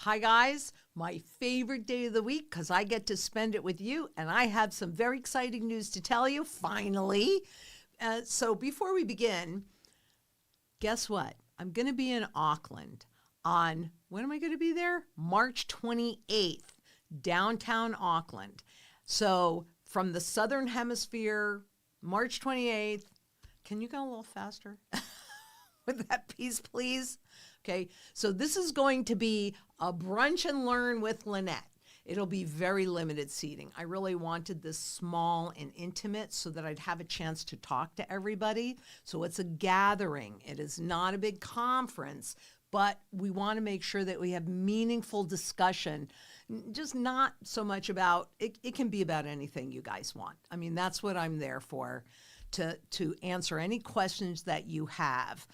Hi guys, my favorite day of the week because I get to spend it with you, and I have some very exciting news to tell you, finally. So before we begin, guess what? I'm going to be in Auckland on, when am I going to be there? March 28th, downtown Auckland. So from the Southern Hemisphere, March 28th, can you go a little faster with that piece, please? Okay, so this is going to be a brunch and learn with Lynette. It'll be very limited seating. I really wanted this small and intimate so that I'd have a chance to talk to everybody. So it's a gathering. It is not a big conference, but we want to make sure that we have meaningful discussion, just not so much about, it can be about anything you guys want. I mean, that's what I'm there for, to answer any questions that you have.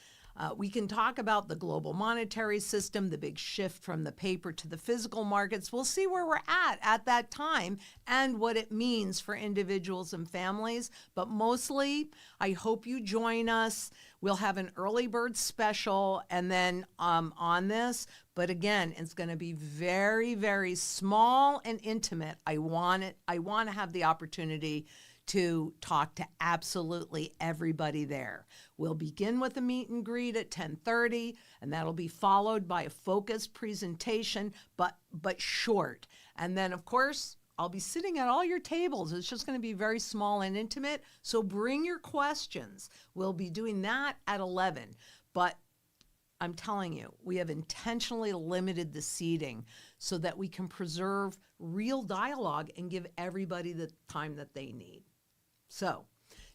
We can talk about the global monetary system, the big shift from the paper to the physical markets. We'll see where we're at that time and what it means for individuals and families. But mostly, I hope you join us. We'll have an early bird special and then on this. But again, it's going to be very, very small and intimate. I want to have the opportunity to talk to absolutely everybody there. We'll begin with a meet and greet at 10:30, and that'll be followed by a focused presentation, but short. And then, of course, I'll be sitting at all your tables. It's just going to be very small and intimate, so bring your questions. We'll be doing that at 11, but I'm telling you, we have intentionally limited the seating so that we can preserve real dialogue and give everybody the time that they need. So,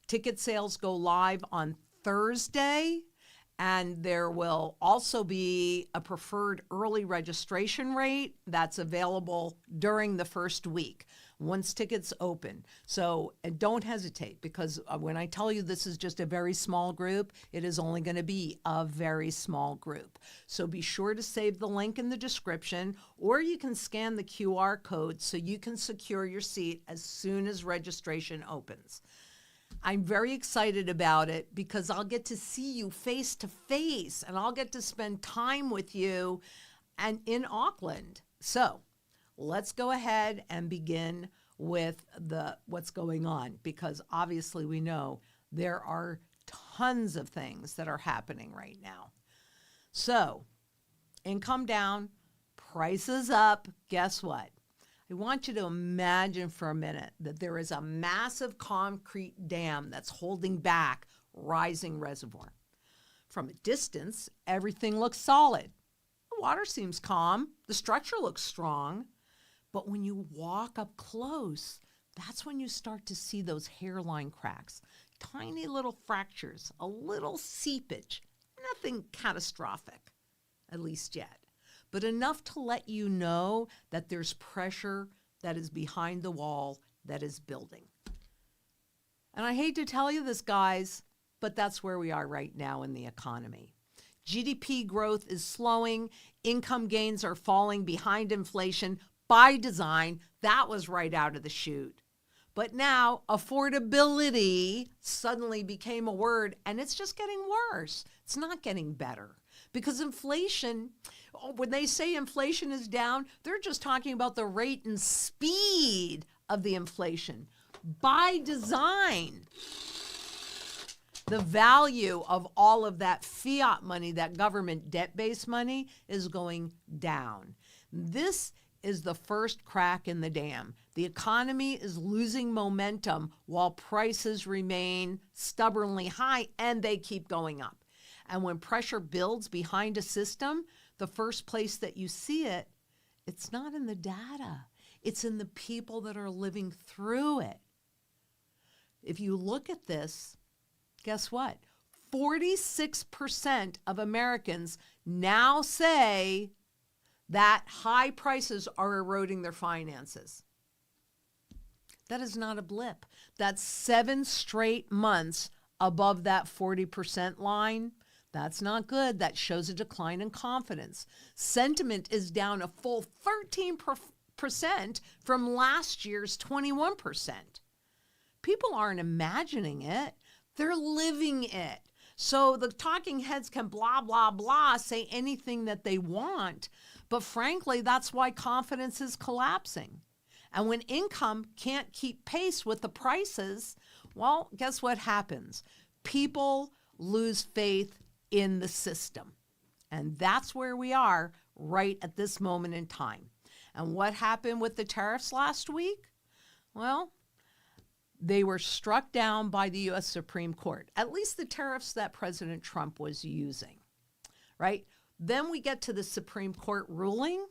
ticket sales go live on Thursday, and there will also be a preferred early registration rate that's available during the first week once tickets open. So don't hesitate, because when I tell you this is just a very small group, it is only going to be a very small group. So be sure to save the link in the description, or you can scan the QR code so you can secure your seat as soon as registration opens. I'm very excited about it because I'll get to see you face to face, and I'll get to spend time with you and in Auckland. So let's go ahead and begin with what's going on, because obviously we know there are tons of things that are happening right now. So income down, prices up. Guess what? I want you to imagine for a minute that there is a massive concrete dam that's holding back rising reservoir. From a distance, everything looks solid. The water seems calm. The structure looks strong. But when you walk up close, that's when you start to see those hairline cracks, tiny little fractures, a little seepage, nothing catastrophic, at least yet, but enough to let you know that there's pressure that is behind the wall that is building. And I hate to tell you this, guys, but that's where we are right now in the economy. GDP growth is slowing. Income gains are falling behind inflation by design. That was right out of the chute. But now affordability suddenly became a word, and it's just getting worse. It's not getting better, because inflation, when they say inflation is down, they're just talking about the rate and speed of the inflation. By design, the value of all of that fiat money, that government debt-based money, is going down. This is the first crack in the dam. The economy is losing momentum while prices remain stubbornly high, and they keep going up. And when pressure builds behind a system, the first place that you see it, it's not in the data. It's in the people that are living through it. If you look at this, guess what? 46% of Americans now say that high prices are eroding their finances. That is not a blip. That's 7 straight months above that 40% line. That's not good. That shows a decline in confidence. Sentiment is down a full 13% from last year's 21%. People aren't imagining it. They're living it. So the talking heads can blah, blah, blah, say anything that they want. But frankly, that's why confidence is collapsing. And when income can't keep pace with the prices, well, guess what happens? People lose faith in the system. And that's where we are right at this moment in time. And what happened with the tariffs last week? Well, they were struck down by the U.S. Supreme Court, at least the tariffs that President Trump was using, right? Then we get to the Supreme Court ruling,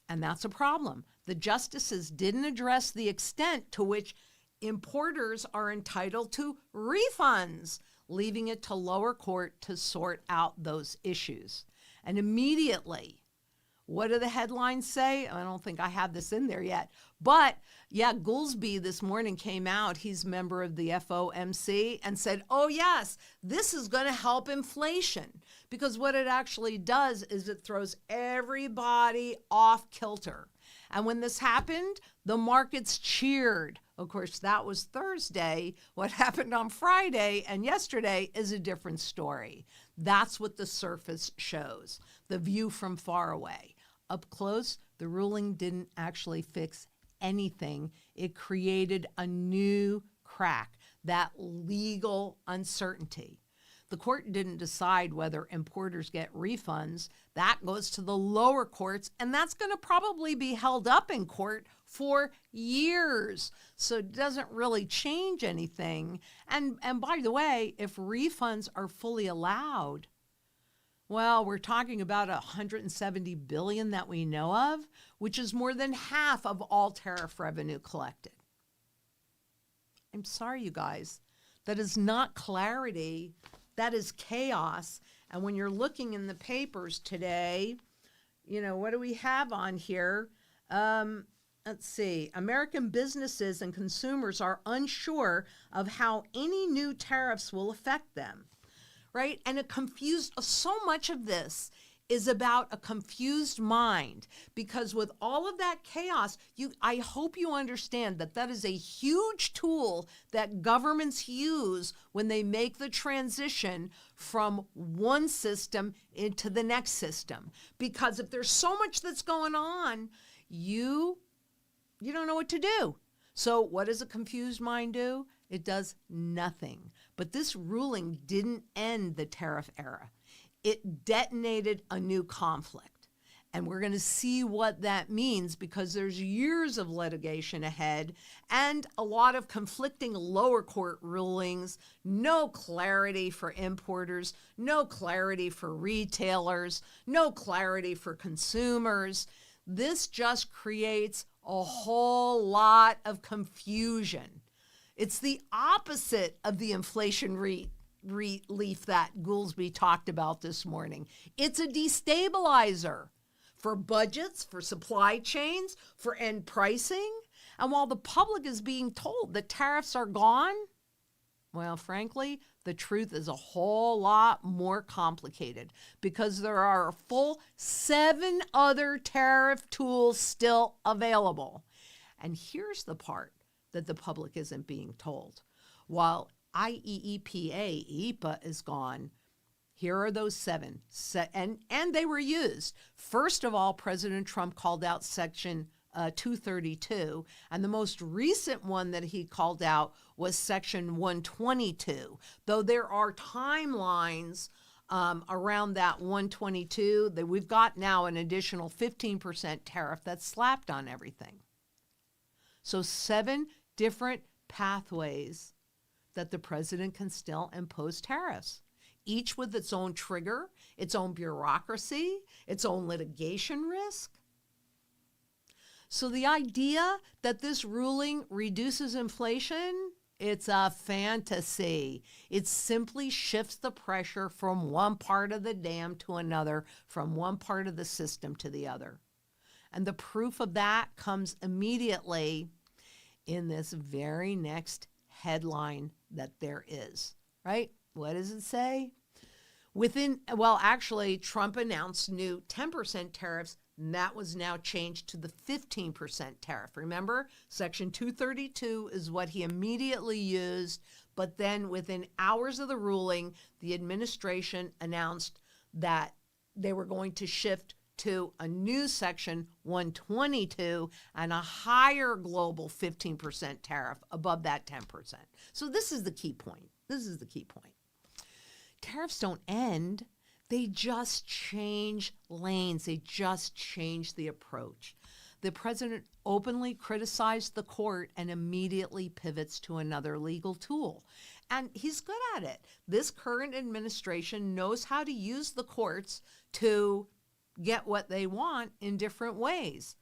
and that's a problem. The justices didn't address the extent to which importers are entitled to refunds, leaving it to lower court to sort out those issues. And immediately, what do the headlines say? I don't think I have this in there yet. But yeah, Goolsbee this morning came out. He's a member of the FOMC and said, oh yes, this is going to help inflation. Because what it actually does is it throws everybody off kilter. And when this happened, the markets cheered. Of course, that was Thursday. What happened on Friday and yesterday is a different story. That's what the surface shows, the view from far away. Up close, the ruling didn't actually fix anything. It created a new crack, that legal uncertainty. The court didn't decide whether importers get refunds. That goes to the lower courts, and that's going to probably be held up in court for years. So it doesn't really change anything. And by the way, if refunds are fully allowed, well, we're talking about $170 billion that we know of, which is more than half of all tariff revenue collected. I'm sorry, you guys. That is not clarity. That is chaos. And when you're looking in the papers today, you know, what do we have on here? Let's see. American businesses and consumers are unsure of how any new tariffs will affect them, right? And so much of this is about a confused mind, because with all of that chaos, I hope you understand that that is a huge tool that governments use when they make the transition from one system into the next system. Because if there's so much that's going on, you don't know what to do. So what does a confused mind do? It does nothing. But this ruling didn't end the tariff era. It detonated a new conflict. And we're going to see what that means, because there's years of litigation ahead and a lot of conflicting lower court rulings, no clarity for importers, no clarity for retailers, no clarity for consumers. This just creates a whole lot of confusion. It's the opposite of the inflation relief that Goolsbee talked about this morning. It's a destabilizer for budgets, for supply chains, for end pricing. And while the public is being told that tariffs are gone, well, frankly, the truth is a whole lot more complicated, because there are a full 7 other tariff tools still available. And here's the part that the public isn't being told. While IEEPA is gone, here are those 7, and they were used. First of all, President Trump called out Section 232, and the most recent one that he called out was Section 122, though there are timelines around that 122 that we've got now an additional 15% tariff that's slapped on everything. So 7 different pathways that the president can still impose tariffs, each with its own trigger, its own bureaucracy, its own litigation risk. So the idea that this ruling reduces inflation, it's a fantasy. It simply shifts the pressure from one part of the dam to another, from one part of the system to the other. And the proof of that comes immediately in this very next headline that there is, right? What does it say? Actually, Trump announced new 10% tariffs, and that was now changed to the 15% tariff. Remember, Section 232 is what he immediately used, but then within hours of the ruling, the administration announced that they were going to shift to a new Section 122 and a higher global 15% tariff above that 10%. So this is the key point. Tariffs don't end. They just change lanes. They just change the approach. The president openly criticized the court and immediately pivots to another legal tool. And he's good at it. This current administration knows how to use the courts to get what they want in different ways.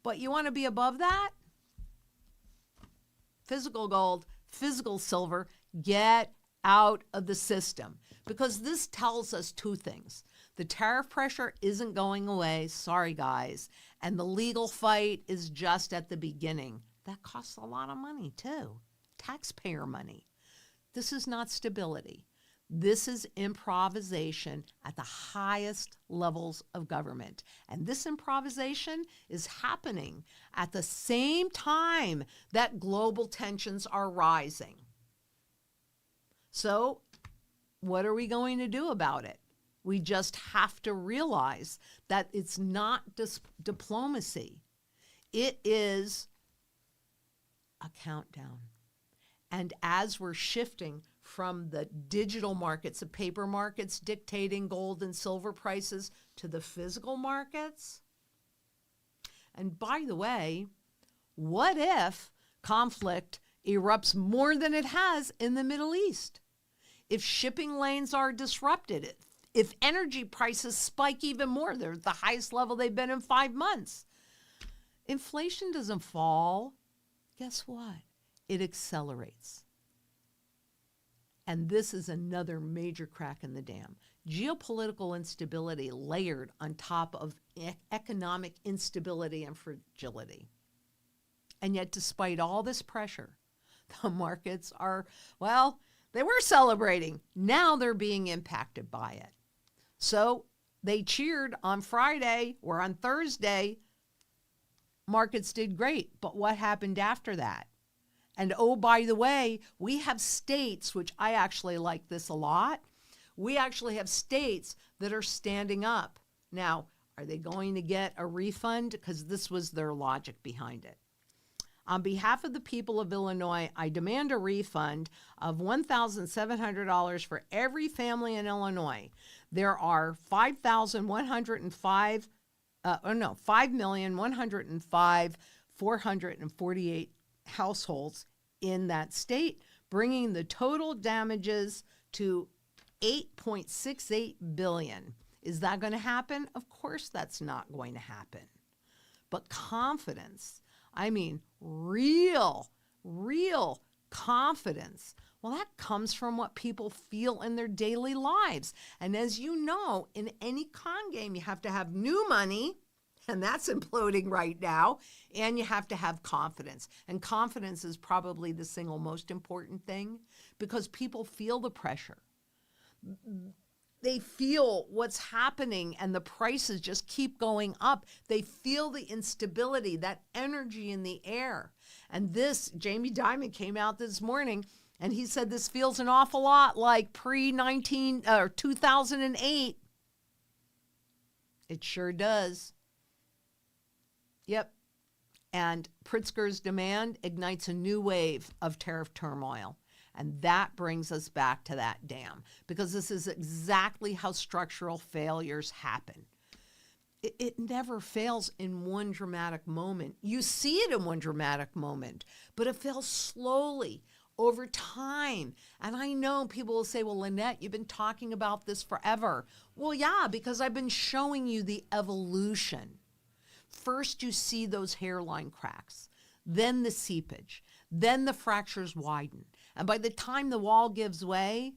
But you want to be above that? Physical gold, physical silver, get out of the system. Because this tells us two things. The tariff pressure isn't going away, sorry guys, and the legal fight is just at the beginning. That costs a lot of money too, taxpayer money. This is not stability. This is improvisation at the highest levels of government. And this improvisation is happening at the same time that global tensions are rising. So, what are we going to do about it? We just have to realize that it's not diplomacy. It is a countdown. And as we're shifting from the digital markets, the paper markets dictating gold and silver prices to the physical markets. And by the way, what if conflict erupts more than it has in the Middle East? If shipping lanes are disrupted, if energy prices spike even more, they're at the highest level they've been in 5 months. Inflation doesn't fall. Guess what? It accelerates. And this is another major crack in the dam. Geopolitical instability layered on top of economic instability and fragility. And yet, despite all this pressure, the markets are, well, they were celebrating. Now they're being impacted by it. So they cheered on Friday or on Thursday. Markets did great. But what happened after that? And oh, by the way, we have states, which I actually like this a lot. We actually have states that are standing up. Now, are they going to get a refund? Because this was their logic behind it. On behalf of the people of Illinois, I demand a refund of $1,700 for every family in Illinois. There are 5,105,448 households in that state, bringing the total damages to $8.68 billion. Is that going to happen? Of course that's not going to happen. But confidence, I mean real confidence, well, that comes from what people feel in their daily lives. And as you know, in any con game, you have to have new money, and that's imploding right now, and you have to have confidence. And confidence is probably the single most important thing because people feel the pressure. They feel what's happening and the prices just keep going up. They feel the instability, that energy in the air. And this, Jamie Dimon came out this morning and he said this feels an awful lot like pre-2008. It sure does. Yep. And Pritzker's demand ignites a new wave of tariff turmoil. And that brings us back to that dam, because this is exactly how structural failures happen. It never fails in one dramatic moment. You see it in one dramatic moment, but it fails slowly over time. And I know people will say, well, Lynette, you've been talking about this forever. Well, yeah, because I've been showing you the evolution. First, you see those hairline cracks, then the seepage, then the fractures widen. And by the time the wall gives way,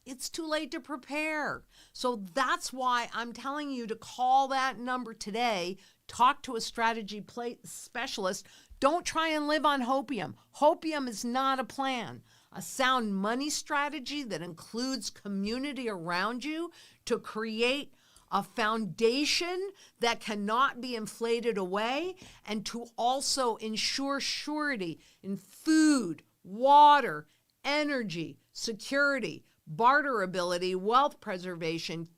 it's too late to prepare. So that's why I'm telling you to call that number today. Talk to a strategy specialist. Don't try and live on hopium. Hopium is not a plan. A sound money strategy that includes community around you to create a foundation that cannot be inflated away, and to also ensure surety in food, water, energy, security, barterability, wealth preservation,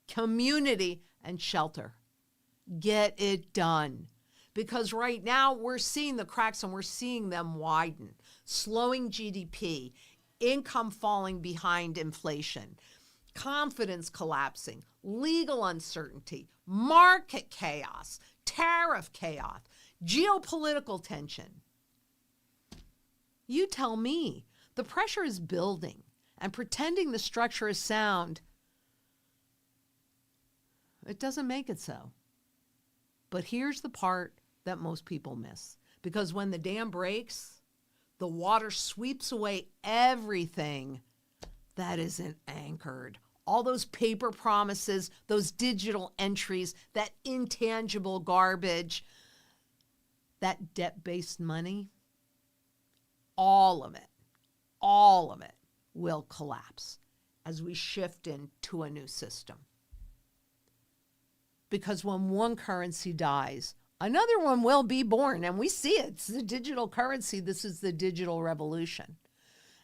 community, and shelter. Get it done. Because right now we're seeing the cracks and we're seeing them widen. Slowing GDP, income falling behind inflation, confidence collapsing, legal uncertainty, market chaos, tariff chaos, geopolitical tension. You tell me. The pressure is building, and pretending the structure is sound, it doesn't make it so. But here's the part that most people miss. Because when the dam breaks, the water sweeps away everything that isn't anchored. All those paper promises, those digital entries, that intangible garbage, that debt-based money, all of it will collapse as we shift into a new system. Because when one currency dies, another one will be born, and we see it. It's the digital currency. This is the digital revolution.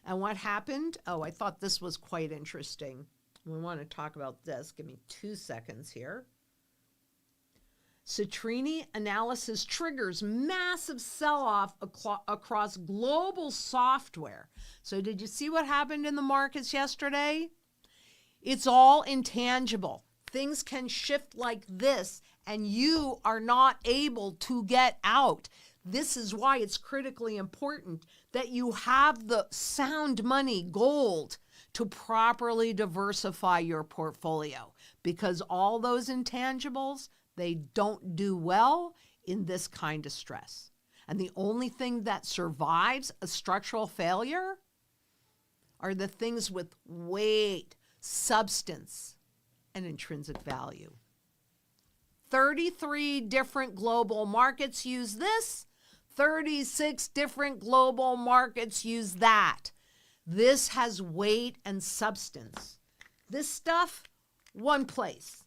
And what happened? Oh, I thought this was quite interesting. We want to talk about this. Give me 2 seconds here. Citrini analysis triggers massive sell-off across global software. So did you see what happened in the markets yesterday? It's all intangible. Things can shift like this, and you are not able to get out. This is why it's critically important that you have the sound money, gold, to properly diversify your portfolio, because all those intangibles, they don't do well in this kind of stress. And the only thing that survives a structural failure are the things with weight, substance, and intrinsic value. 33 different global markets use this. 36 different global markets use that. This has weight and substance. This stuff, one place.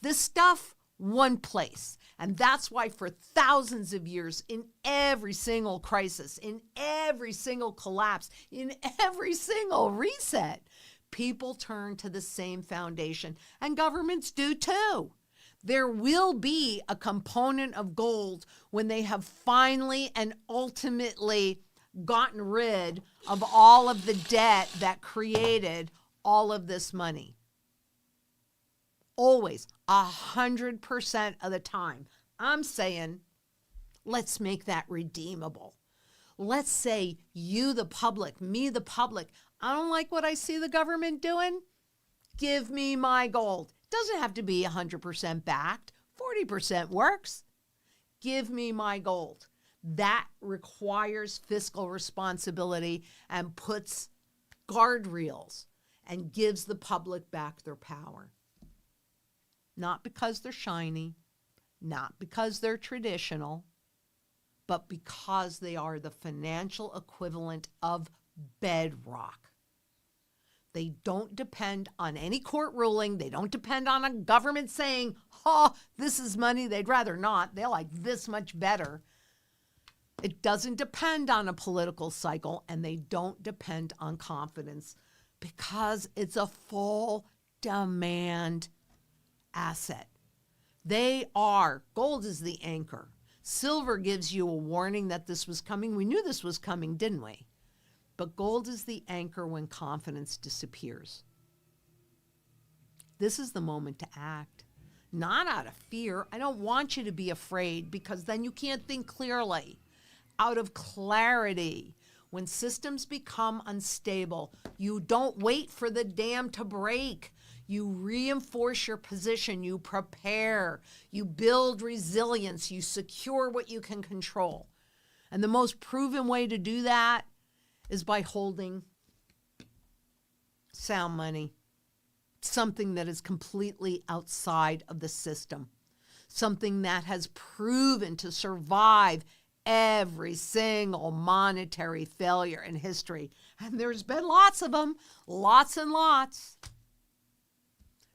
This stuff, one place. And that's why for thousands of years, in every single crisis, in every single collapse, in every single reset, people turn to the same foundation, and governments do too. There will be a component of gold when they have finally and ultimately gotten rid of all of the debt that created all of this money. Always, 100% of the time. I'm saying, let's make that redeemable. Let's say you, the public, me, the public, I don't like what I see the government doing. Give me my gold. Doesn't have to be 100% backed. 40% works. Give me my gold. That requires fiscal responsibility and puts guardrails and gives the public back their power. Not because they're shiny, not because they're traditional, but because they are the financial equivalent of bedrock. They don't depend on any court ruling. They don't depend on a government saying, oh, this is money. They'd rather not. They like this much better. It doesn't depend on a political cycle, and they don't depend on confidence because it's a full demand asset. Gold is the anchor. Silver gives you a warning that this was coming. We knew this was coming, didn't we? But gold is the anchor when confidence disappears. This is the moment to act, not out of fear. I don't want you to be afraid because then you can't think clearly. Out of clarity. When systems become unstable, you don't wait for the dam to break. You reinforce your position, you prepare, you build resilience, you secure what you can control. And the most proven way to do that is by holding sound money, something that is completely outside of the system, something that has proven to survive every single monetary failure in history. And there's been lots of them, lots and lots.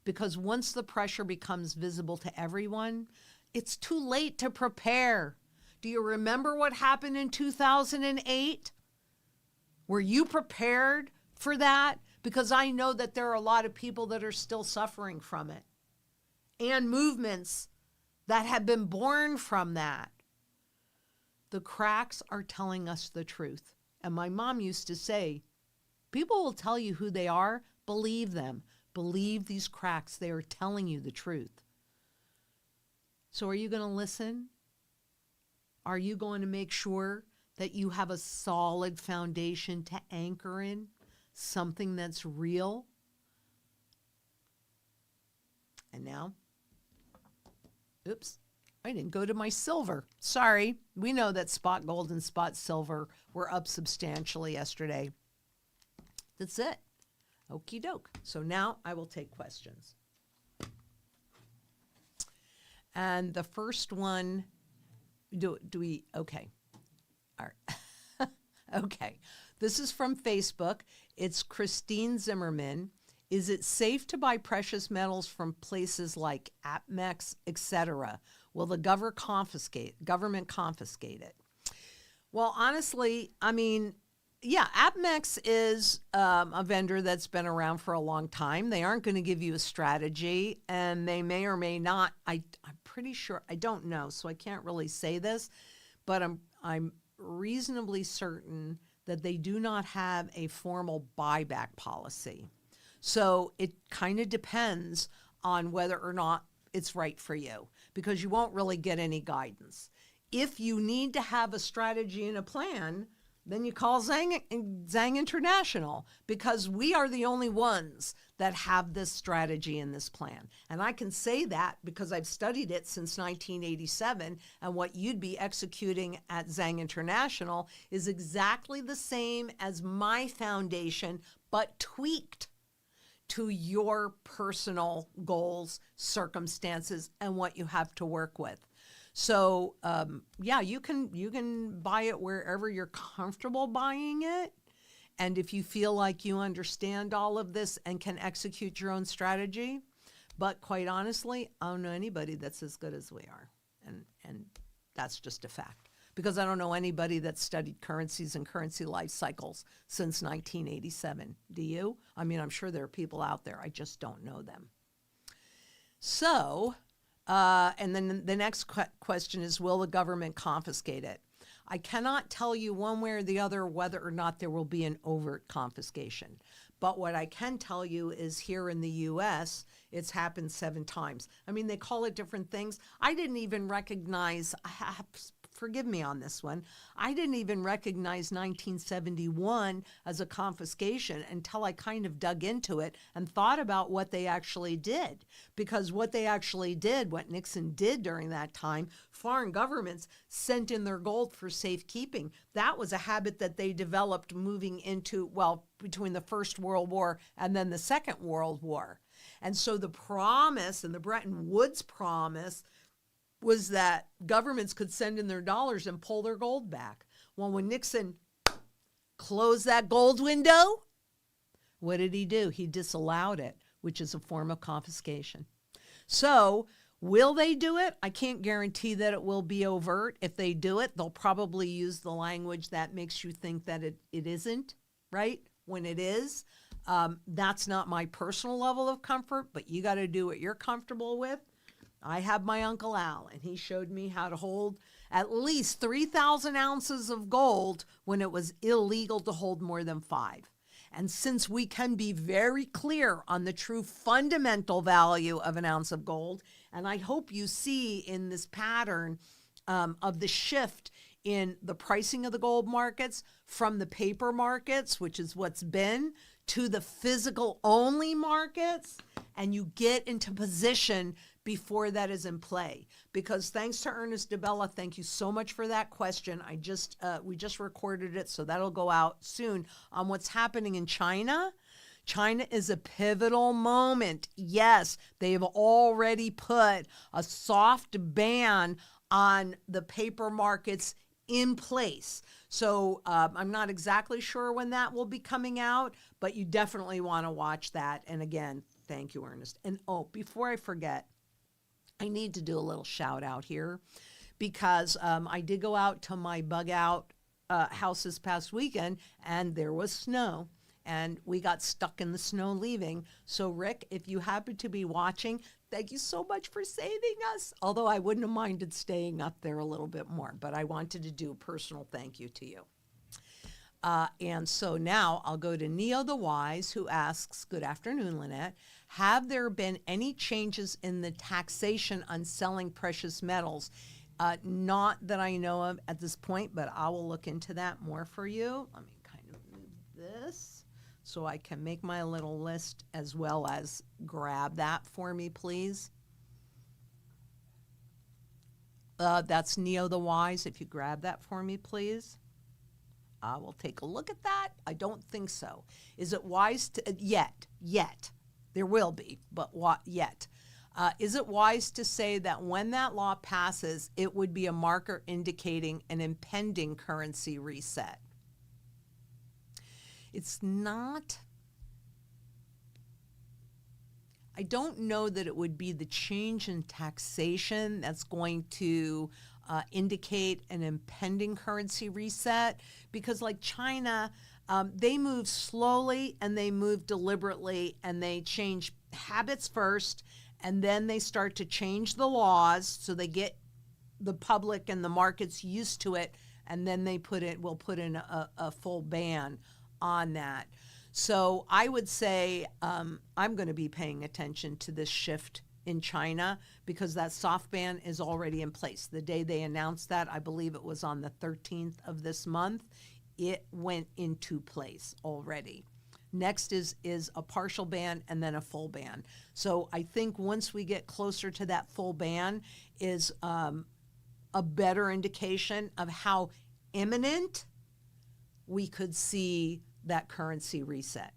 Because once the pressure becomes visible to everyone, it's too late to prepare. Do you remember what happened in 2008? Were you prepared for that? Because I know that there are a lot of people that are still suffering from it. and movements that have been born from that. The cracks are telling us the truth. And my mom used to say, people will tell you who they are, believe them. Believe these cracks, they are telling you the truth. So are you going to listen? Are you going to make sure that you have a solid foundation to anchor in, something that's real? And now, oops, I didn't go to my silver. Sorry. We know that spot gold and spot silver were up substantially yesterday. That's it. Okie doke. So now I will take questions. And the first one, do we, okay. All right. Okay. This is from Facebook. It's Christine Zimmerman. Is it safe to buy precious metals from places like APMEX, etc.? Will the government confiscate it? Well, honestly, I mean, yeah, APMEX is a vendor that's been around for a long time. They aren't going to give you a strategy, and they may or may not. I'm pretty sure, I don't know, so I can't really say this, but I'm reasonably certain that they do not have a formal buyback policy. So it kind of depends on whether or not it's right for you, because you won't really get any guidance. If you need to have a strategy and a plan, then you call Zang International, because we are the only ones that have this strategy and this plan. And I can say that because I've studied it since 1987, and what you'd be executing at Zang International is exactly the same as my foundation, but tweaked to your personal goals, circumstances, and what you have to work with. So, yeah, you can buy it wherever you're comfortable buying it. And if you feel like you understand all of this and can execute your own strategy, but quite honestly, I don't know anybody that's as good as we are. And that's just a fact. Because I don't know anybody that studied currencies and currency life cycles since 1987. Do you? I mean, I'm sure there are people out there. I just don't know them. So, and then the next question is, will the government confiscate it? I cannot tell you one way or the other whether or not there will be an overt confiscation. But what I can tell you is here in the U.S., it's happened 7 times. I mean, they call it different things. I didn't even recognize, forgive me on this one, I didn't even recognize 1971 as a confiscation until I kind of dug into it and thought about what they actually did. Because what they actually did, what Nixon did during that time, foreign governments sent in their gold for safekeeping. That was a habit that they developed moving into, well, between the First World War and then the Second World War. And so the promise, and the Bretton Woods promise, was that governments could send in their dollars and pull their gold back. Well, when Nixon closed that gold window, what did he do? He disallowed it, which is a form of confiscation. So will they do it? I can't guarantee that it will be overt. If they do it, they'll probably use the language that makes you think that it isn't, right? When it is. That's not my personal level of comfort, but you got to do what you're comfortable with. I have my Uncle Al, and he showed me how to hold at least 3,000 ounces of gold when it was illegal to hold more than 5. And since we can be very clear on the true fundamental value of an ounce of gold, and I hope you see in this pattern of the shift in the pricing of the gold markets from the paper markets, which is what's been, to the physical only markets, and you get into position before that is in play. Because thanks to Ernest DeBella, thank you so much for that question. We just recorded it, so that'll go out soon on what's happening in China. China is a pivotal moment. Yes, they've already put a soft ban on the paper markets in place. So I'm not exactly sure when that will be coming out, but you definitely want to watch that. And again, thank you, Ernest. And before I forget, I need to do a little shout out here, because I did go out to my bug out house this past weekend, and there was snow. and we got stuck in the snow leaving. So Rick, if you happen to be watching, thank you so much for saving us. Although I wouldn't have minded staying up there a little bit more, but I wanted to do a personal thank you to you. And so now I'll go to Neo the Wise, who asks, good afternoon, Lynette. Have there been any changes in the taxation on selling precious metals? Not that I know of at this point, but I will look into that more for you. Let me kind of move this so I can make my little list as well as grab that for me, please. That's Neo the Wise. If you grab that for me, please. I will take a look at that. I don't think so. Is it wise to, yet, there will be, but what yet? Is it wise to say that when that law passes, it would be a marker indicating an impending currency reset? It's not. I don't know that it would be the change in taxation that's going to indicate an impending currency reset, because like China, they move slowly and they move deliberately, and they change habits first, and then they start to change the laws so they get the public and the markets used to it, and then will put in a full ban on that. So I would say I'm going to be paying attention to this shift in China, because that soft ban is already in place. The day they announced that, I believe it was on the 13th of this month, it went into place already. Next is a partial ban and then a full ban. So I think once we get closer to that full ban is a better indication of how imminent we could see that currency reset.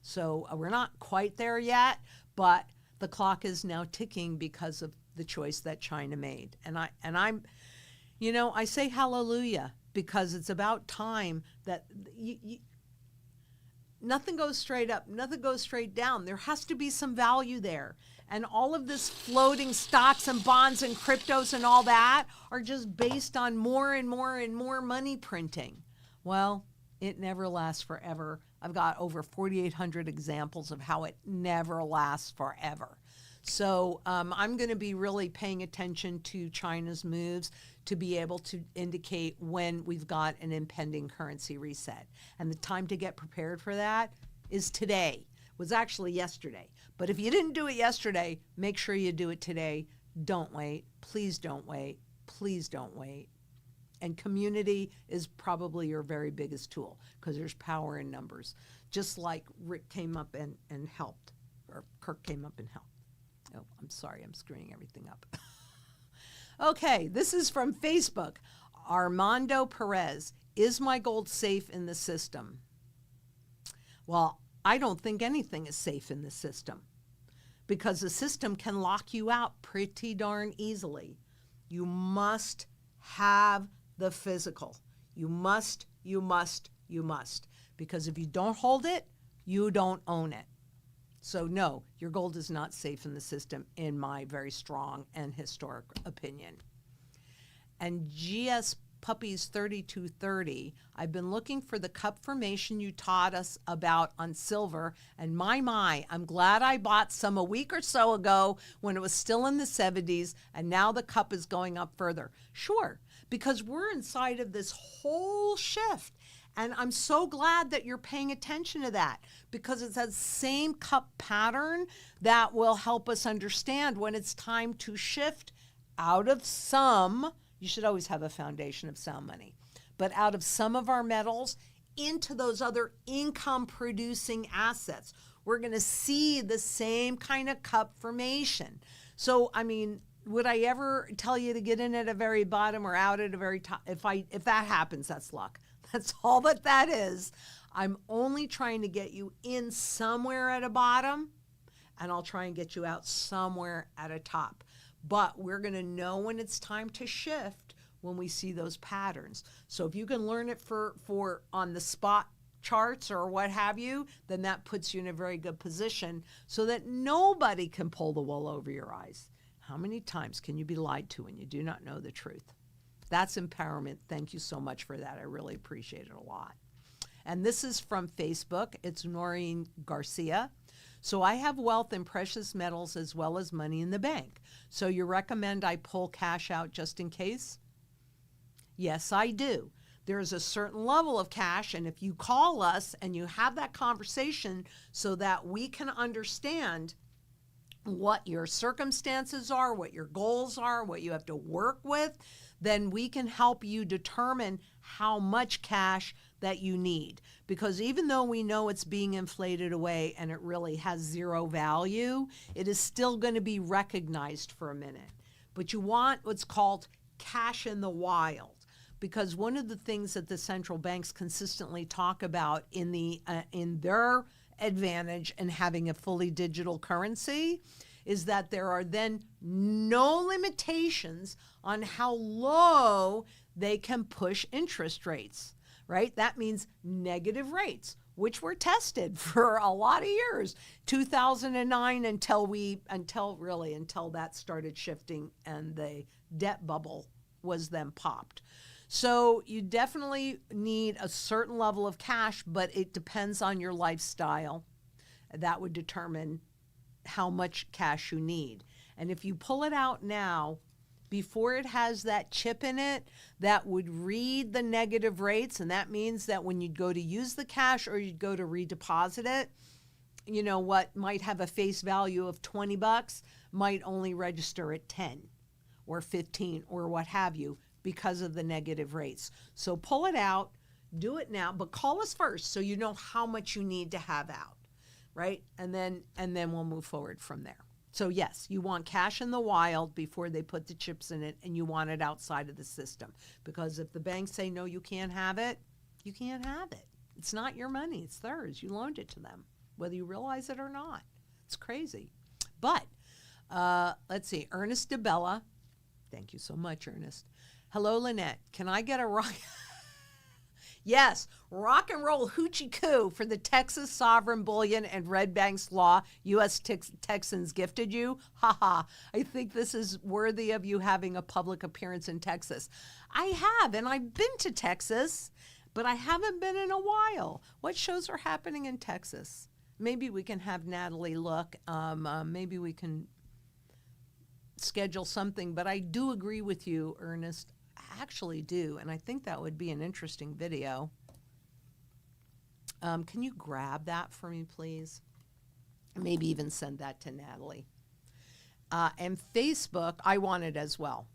So we're not quite there yet, but the clock is now ticking because of the choice that China made. And I'm, I say hallelujah, because it's about time that nothing goes straight up, nothing goes straight down. There has to be some value there. And all of this floating stocks and bonds and cryptos and all that are just based on more and more and more money printing. Well, it never lasts forever. I've got over 4,800 examples of how it never lasts forever. So I'm going to be really paying attention to China's moves to be able to indicate when we've got an impending currency reset. And the time to get prepared for that is today. It was actually yesterday. But if you didn't do it yesterday, make sure you do it today. Don't wait. Please don't wait. Please don't wait. And community is probably your very biggest tool, because there's power in numbers. Just like Rick came up and helped, or Kirk came up and helped. Oh, I'm sorry, I'm screwing everything up. Okay, this is from Facebook. Armando Perez, is my gold safe in the system? Well, I don't think anything is safe in the system, because the system can lock you out pretty darn easily. You must have the physical. You must, because if you don't hold it, you don't own it. So no, your gold is not safe in the system, in my very strong and historic opinion. And GS Puppies 3230, I've been looking for the cup formation you taught us about on silver, and my, I'm glad I bought some a week or so ago when it was still in the 70s, and now the cup is going up further. Sure, because we're inside of this whole shift. And I'm so glad that you're paying attention to that, because it's that same cup pattern that will help us understand when it's time to shift out of some, you should always have a foundation of sound money, but out of some of our metals into those other income producing assets. We're going to see the same kind of cup formation. So, I mean, would I ever tell you to get in at a very bottom or out at a very top? If that happens, that's luck. That's all that is. I'm only trying to get you in somewhere at a bottom, and I'll try and get you out somewhere at a top. But we're going to know when it's time to shift when we see those patterns. So if you can learn it for on the spot charts or what have you, then that puts you in a very good position so that nobody can pull the wool over your eyes. How many times can you be lied to when you do not know the truth? That's empowerment. Thank you so much for that. I really appreciate it a lot. And this is from Facebook. It's Noreen Garcia. So I have wealth in precious metals as well as money in the bank. So you recommend I pull cash out just in case? Yes, I do. There's a certain level of cash, and if you call us and you have that conversation so that we can understand what your circumstances are, what your goals are, what you have to work with, then we can help you determine how much cash that you need. Because even though we know it's being inflated away and it really has zero value, it is still going to be recognized for a minute. But you want what's called cash in the wild. Because one of the things that the central banks consistently talk about in their advantage in having a fully digital currency is that there are then no limitations on how low they can push interest rates, right? That means negative rates, which were tested for a lot of years, 2009 until that started shifting and the debt bubble was then popped. So you definitely need a certain level of cash, but it depends on your lifestyle. That would determine how much cash you need. And if you pull it out now, before it has that chip in it, that would read the negative rates. And that means that when you'd go to use the cash or you'd go to redeposit it, you know, what might have a face value of $20 might only register at 10 or 15 or what have you, because of the negative rates. So pull it out, do it now, but call us first so you know how much you need to have out, right? And then we'll move forward from there. So yes, you want cash in the wild before they put the chips in it, and you want it outside of the system. Because if the banks say, no, you can't have it, you can't have it. It's not your money, it's theirs. You loaned it to them, whether you realize it or not. It's crazy. But let's see, Ernest DeBella. Thank you so much, Ernest. Hello, Lynette. Can I get a rock? Yes, rock and roll hoochie coo for the Texas sovereign bullion and Red Banks law U.S. Texans gifted you. Haha. I think this is worthy of you having a public appearance in Texas. I have, and I've been to Texas, but I haven't been in a while. What shows are happening in Texas? Maybe we can have Natalie look. Maybe we can schedule something, but I do agree with you, Ernest. I actually do, and I think that would be an interesting video. Can you grab that for me, please? Maybe even send that to Natalie. And Facebook, I want it as well.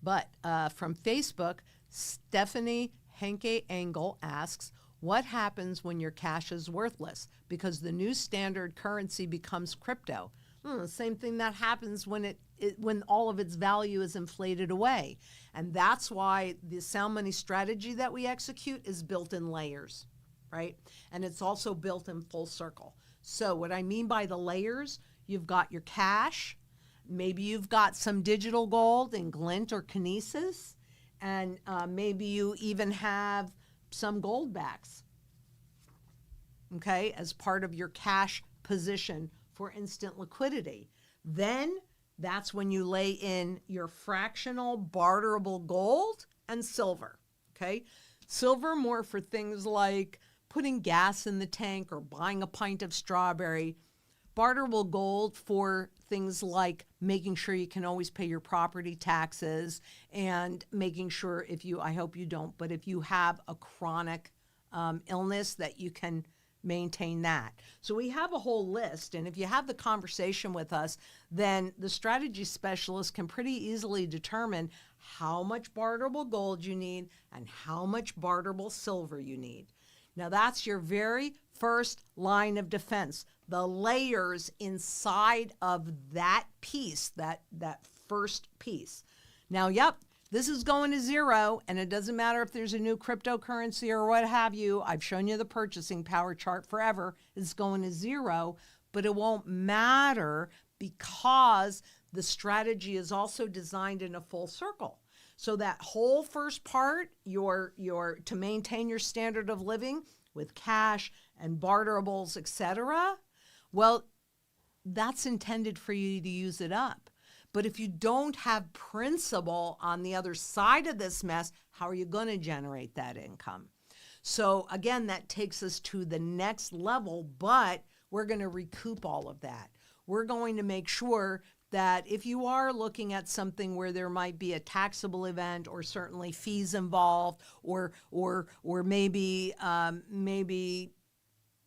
But from Facebook, Stephanie Henke Engel asks, what happens when your cash is worthless? Because the new standard currency becomes crypto. Same thing that happens when when all of its value is inflated away. And that's why the sound money strategy that we execute is built in layers, right? And it's also built in full circle. So what I mean by the layers, you've got your cash, maybe you've got some digital gold in Glint or Kinesis, and maybe you even have some gold backs, okay, as part of your cash position for instant liquidity. Then that's when you lay in your fractional barterable gold and silver, okay? Silver more for things like putting gas in the tank or buying a pint of strawberry. Barterable gold for things like making sure you can always pay your property taxes and making sure I hope you don't, but if you have a chronic illness that you can maintain that. So we have a whole list, and if you have the conversation with us, then the strategy specialist can pretty easily determine how much barterable gold you need and how much barterable silver you need. Now that's your very first line of defense, the layers inside of that piece, that first piece. Now, yep, this is going to zero, and it doesn't matter if there's a new cryptocurrency or what have you. I've shown you the purchasing power chart forever. It's going to zero, but it won't matter because the strategy is also designed in a full circle. So that whole first part, your to maintain your standard of living with cash and barterables, etc., well, that's intended for you to use it up. But if you don't have principal on the other side of this mess, how are you going to generate that income? So again, that takes us to the next level, but we're going to recoup all of that. We're going to make sure that if you are looking at something where there might be a taxable event or certainly fees involved, or maybe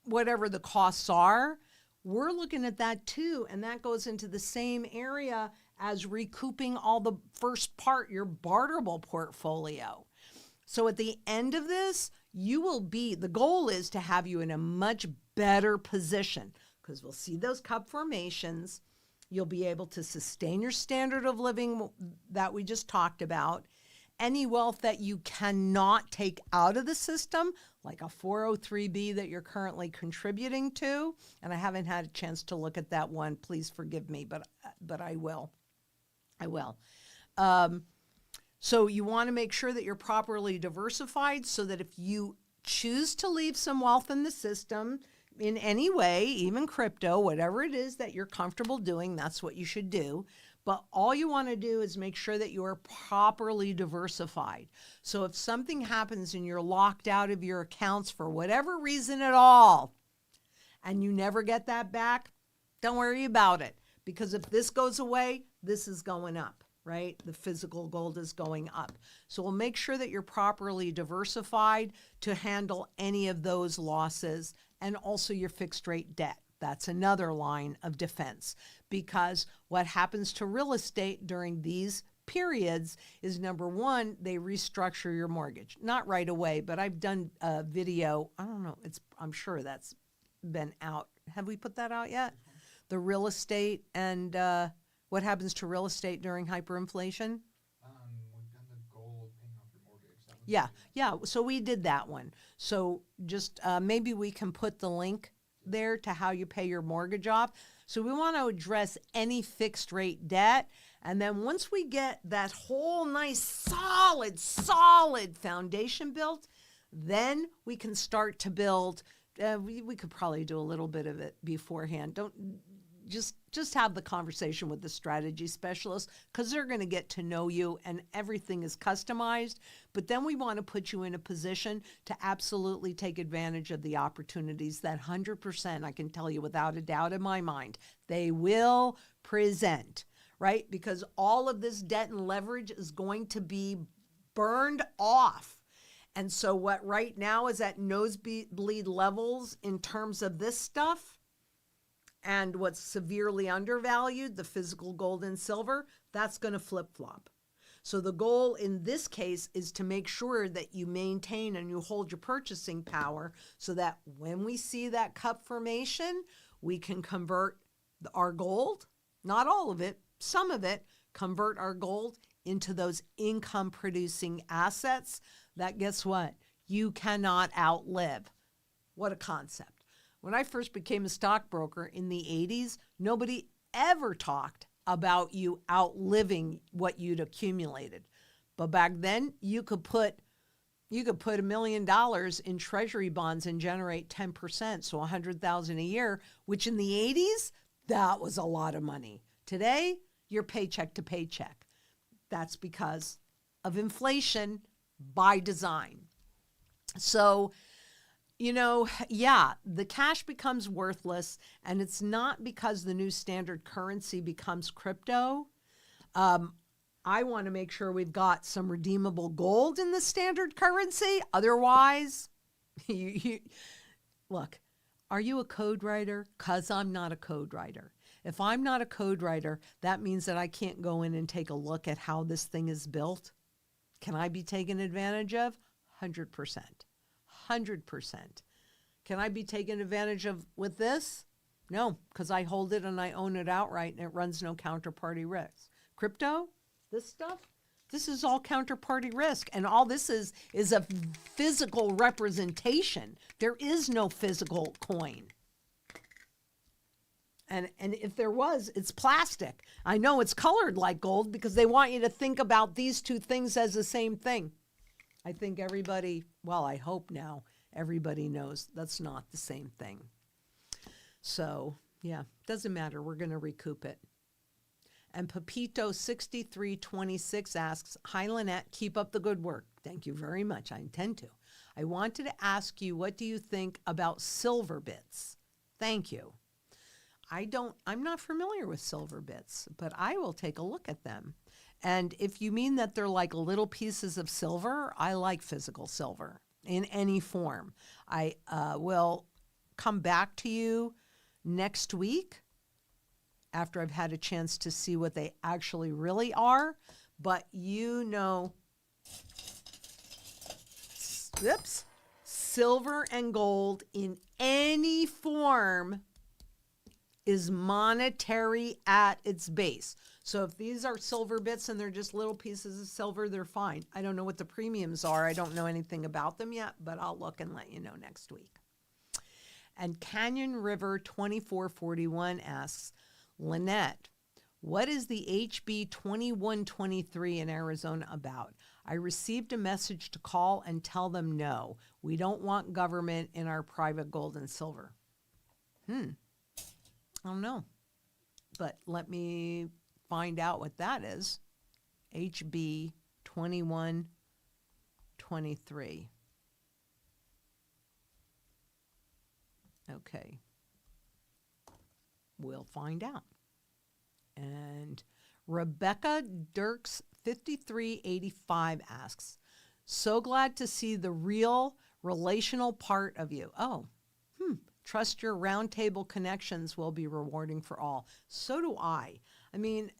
whatever the costs are, we're looking at that too, and that goes into the same area as recouping all the first part, your barterable portfolio. So at the end of this, the goal is to have you in a much better position, because we'll see those cup formations. You'll be able to sustain your standard of living that we just talked about. Any wealth that you cannot take out of the system, like a 403B that you're currently contributing to, and I haven't had a chance to look at that one. Please forgive me, but I will. So you want to make sure that you're properly diversified so that if you choose to leave some wealth in the system in any way, even crypto, whatever it is that you're comfortable doing, that's what you should do. But all you want to do is make sure that you are properly diversified. So if something happens and you're locked out of your accounts for whatever reason at all, and you never get that back, don't worry about it. Because if this goes away, this is going up, right? The physical gold is going up. So we'll make sure that you're properly diversified to handle any of those losses, and also your fixed rate debt. That's another line of defense, because what happens to real estate during these periods is, number one, they restructure your mortgage. Not right away, but I've done a video. I don't know. I'm sure that's been out. Have we put that out yet? The real estate and what happens to real estate during hyperinflation? We've done the goal of paying off your mortgage. Yeah. So we did that one. So just maybe we can put the link there to how you pay your mortgage off. So we want to address any fixed rate debt. And then once we get that whole nice solid foundation built, then we can start to build. We could probably do a little bit of it beforehand. Don't just have the conversation with the strategy specialist, because they're going to get to know you and everything is customized. But then we want to put you in a position to absolutely take advantage of the opportunities that 100%, I can tell you without a doubt in my mind, they will present, right? Because all of this debt and leverage is going to be burned off. And so what right now is at nosebleed levels in terms of this stuff, and what's severely undervalued, the physical gold and silver, that's going to flip-flop. So the goal in this case is to make sure that you maintain and you hold your purchasing power so that when we see that cup formation, we can convert our gold, not all of it, some of it, convert our gold into those income-producing assets that, guess what, you cannot outlive. What a concept. When I first became a stockbroker in the 80s, nobody ever talked about you outliving what you'd accumulated. But back then, you could put $1 million in treasury bonds and generate 10%, so $100,000 a year, which in the 80s, that was a lot of money. Today, you're paycheck to paycheck. That's because of inflation by design. So, the cash becomes worthless, and it's not because the new standard currency becomes crypto. I want to make sure we've got some redeemable gold in the standard currency. Otherwise, look, are you a code writer? Because I'm not a code writer. If I'm not a code writer, that means that I can't go in and take a look at how this thing is built. Can I be taken advantage of? 100%. 100%. Can I be taken advantage of with this? No, because I hold it and I own it outright and it runs no counterparty risk. Crypto, this stuff, this is all counterparty risk. And all this is a physical representation. There is no physical coin. And if there was, it's plastic. I know it's colored like gold because they want you to think about these two things as the same thing. I think everybody, well, I hope now everybody knows that's not the same thing. So, yeah, doesn't matter. We're going to recoup it. And Pepito6326 asks, "Hi, Lynette, keep up the good work." Thank you very much. I intend to. I wanted to ask you, what do you think about silver bits? Thank you. I'm not familiar with silver bits, but I will take a look at them. And if you mean that they're like little pieces of silver, I like physical silver in any form. I will come back to you next week after I've had a chance to see what they actually really are. But silver and gold in any form is monetary at its base. So if these are silver bits and they're just little pieces of silver, they're fine. I don't know what the premiums are. I don't know anything about them yet, but I'll look and let you know next week. And Canyon River 2441 asks, Lynette, what is the HB 2123 in Arizona about? I received a message to call and tell them no. We don't want government in our private gold and silver. I don't know, but let me find out what that is. HB 2123. Okay. We'll find out. And Rebecca Dirks 5385 asks, so glad to see the real relational part of you. Oh, trust your roundtable connections will be rewarding for all. So do I. I mean,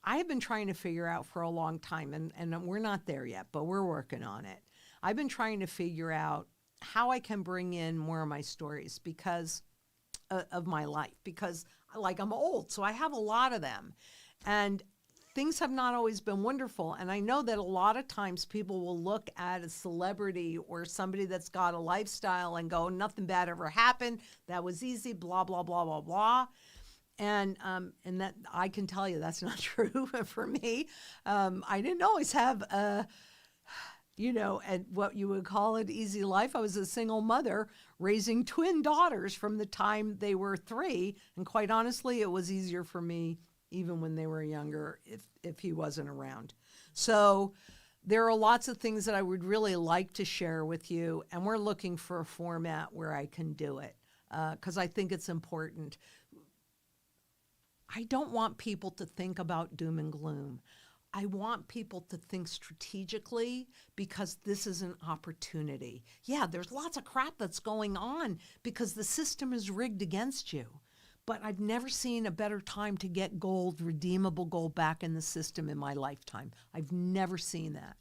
I have been trying to figure out for a long time, and we're not there yet, but we're working on it. I've been trying to figure out how I can bring in more of my stories because of my life, because I'm old, so I have a lot of them. And things have not always been wonderful. And I know that a lot of times people will look at a celebrity or somebody that's got a lifestyle and go, nothing bad ever happened. That was easy, blah, blah, blah, blah, blah. And that I can tell you that's not true for me. I didn't always have and what you would call an easy life. I was a single mother raising twin daughters from the time they were 3. And quite honestly, it was easier for me even when they were younger, if he wasn't around. So there are lots of things that I would really like to share with you, and we're looking for a format where I can do it, because I think it's important. I don't want people to think about doom and gloom. I want people to think strategically, because this is an opportunity. Yeah, there's lots of crap that's going on because the system is rigged against you. But I've never seen a better time to get gold, redeemable gold, back in the system in my lifetime. I've never seen that.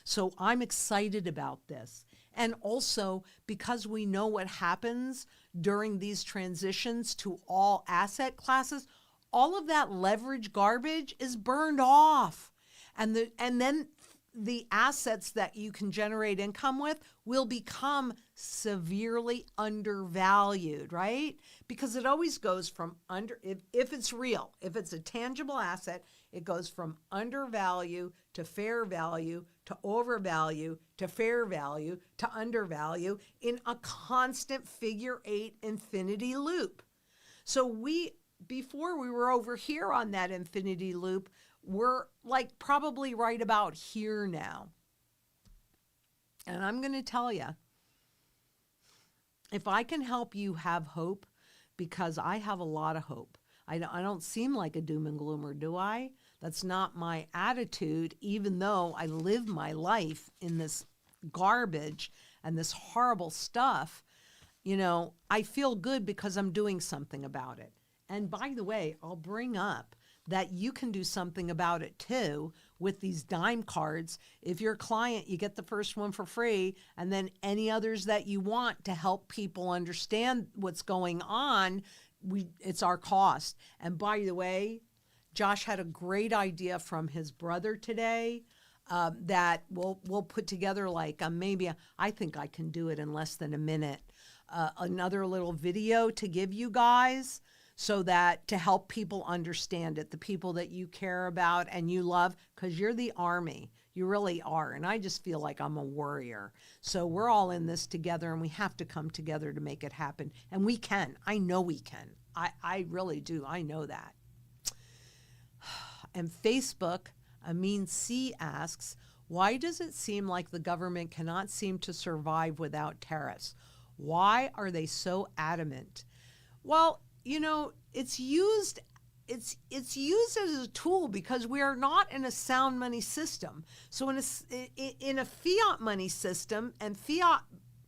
So I'm excited about this. And also, because we know what happens during these transitions to all asset classes, all of that leverage garbage is burned off. And then the assets that you can generate income with will become severely undervalued, right? Because it always goes from if it's real, if it's a tangible asset, it goes from undervalue to fair value to overvalue to fair value to undervalue in a constant figure 8 infinity loop. So before we were over here on that infinity loop, we're probably right about here now. And I'm going to tell you, if I can help you have hope, because I have a lot of hope. I don't seem like a doom and gloomer, do I? That's not my attitude, even though I live my life in this garbage and this horrible stuff. I feel good because I'm doing something about it. And by the way, I'll bring up that you can do something about it too with these dime cards. If you're a client, you get the first one for free, and then any others that you want to help people understand what's going on, it's our cost. And by the way, Josh had a great idea from his brother today that we'll put together maybe, I think I can do it in less than a minute, another little video to give you guys, so that to help people understand it, the people that you care about and you love, because you're the army. You really are. And I just feel like I'm a warrior. So we're all in this together, and we have to come together to make it happen. And we can. I know we can. I really do. I know that. And Facebook, Amin C asks, Why does it seem like the government cannot seem to survive without tariffs? Why are they so adamant? Well, it's used as a tool because we are not in a sound money system. So in a fiat money system, and fiat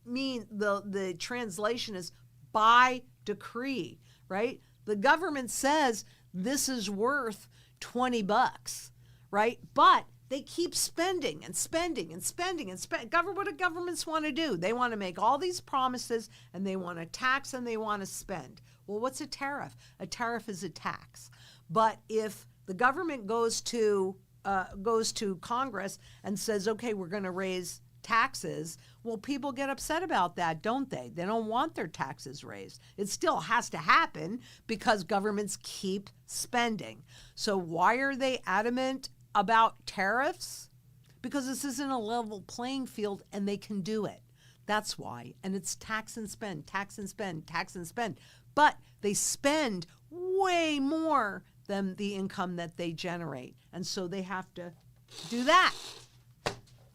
the translation is by decree, right? The government says this is worth $20, right? But they keep spending and spending and spending and spending. What do governments want to do? They want to make all these promises, and they want to tax, and they want to spend. Well, what's a tariff? A tariff is a tax. But if the government goes to Congress and says, okay, we're going to raise taxes, well, people get upset about that, don't they? They don't want their taxes raised. It still has to happen because governments keep spending. So why are they adamant about tariffs? Because this isn't a level playing field and they can do it. That's why. And it's tax and spend, tax and spend, tax and spend. But they spend way more than the income that they generate. And so they have to do that.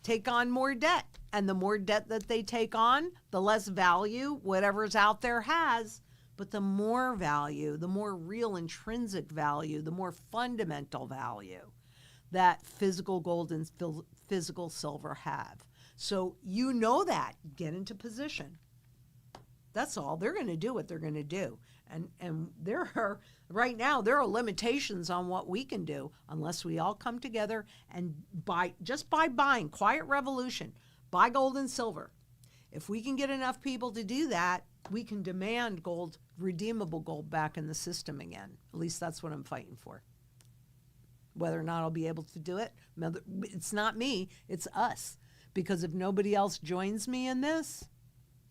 Take on more debt. And the more debt that they take on, the less value whatever's out there has. But the more value, the more real intrinsic value, the more fundamental value that physical gold and physical silver have. So that. Get into position. That's all. They're going to do what they're going to do. And right now, there are limitations on what we can do unless we all come together and by buying, quiet revolution, buy gold and silver. If we can get enough people to do that, we can demand gold, redeemable gold back in the system again. At least that's what I'm fighting for. Whether or not I'll be able to do it, it's not me, it's us. Because if nobody else joins me in this,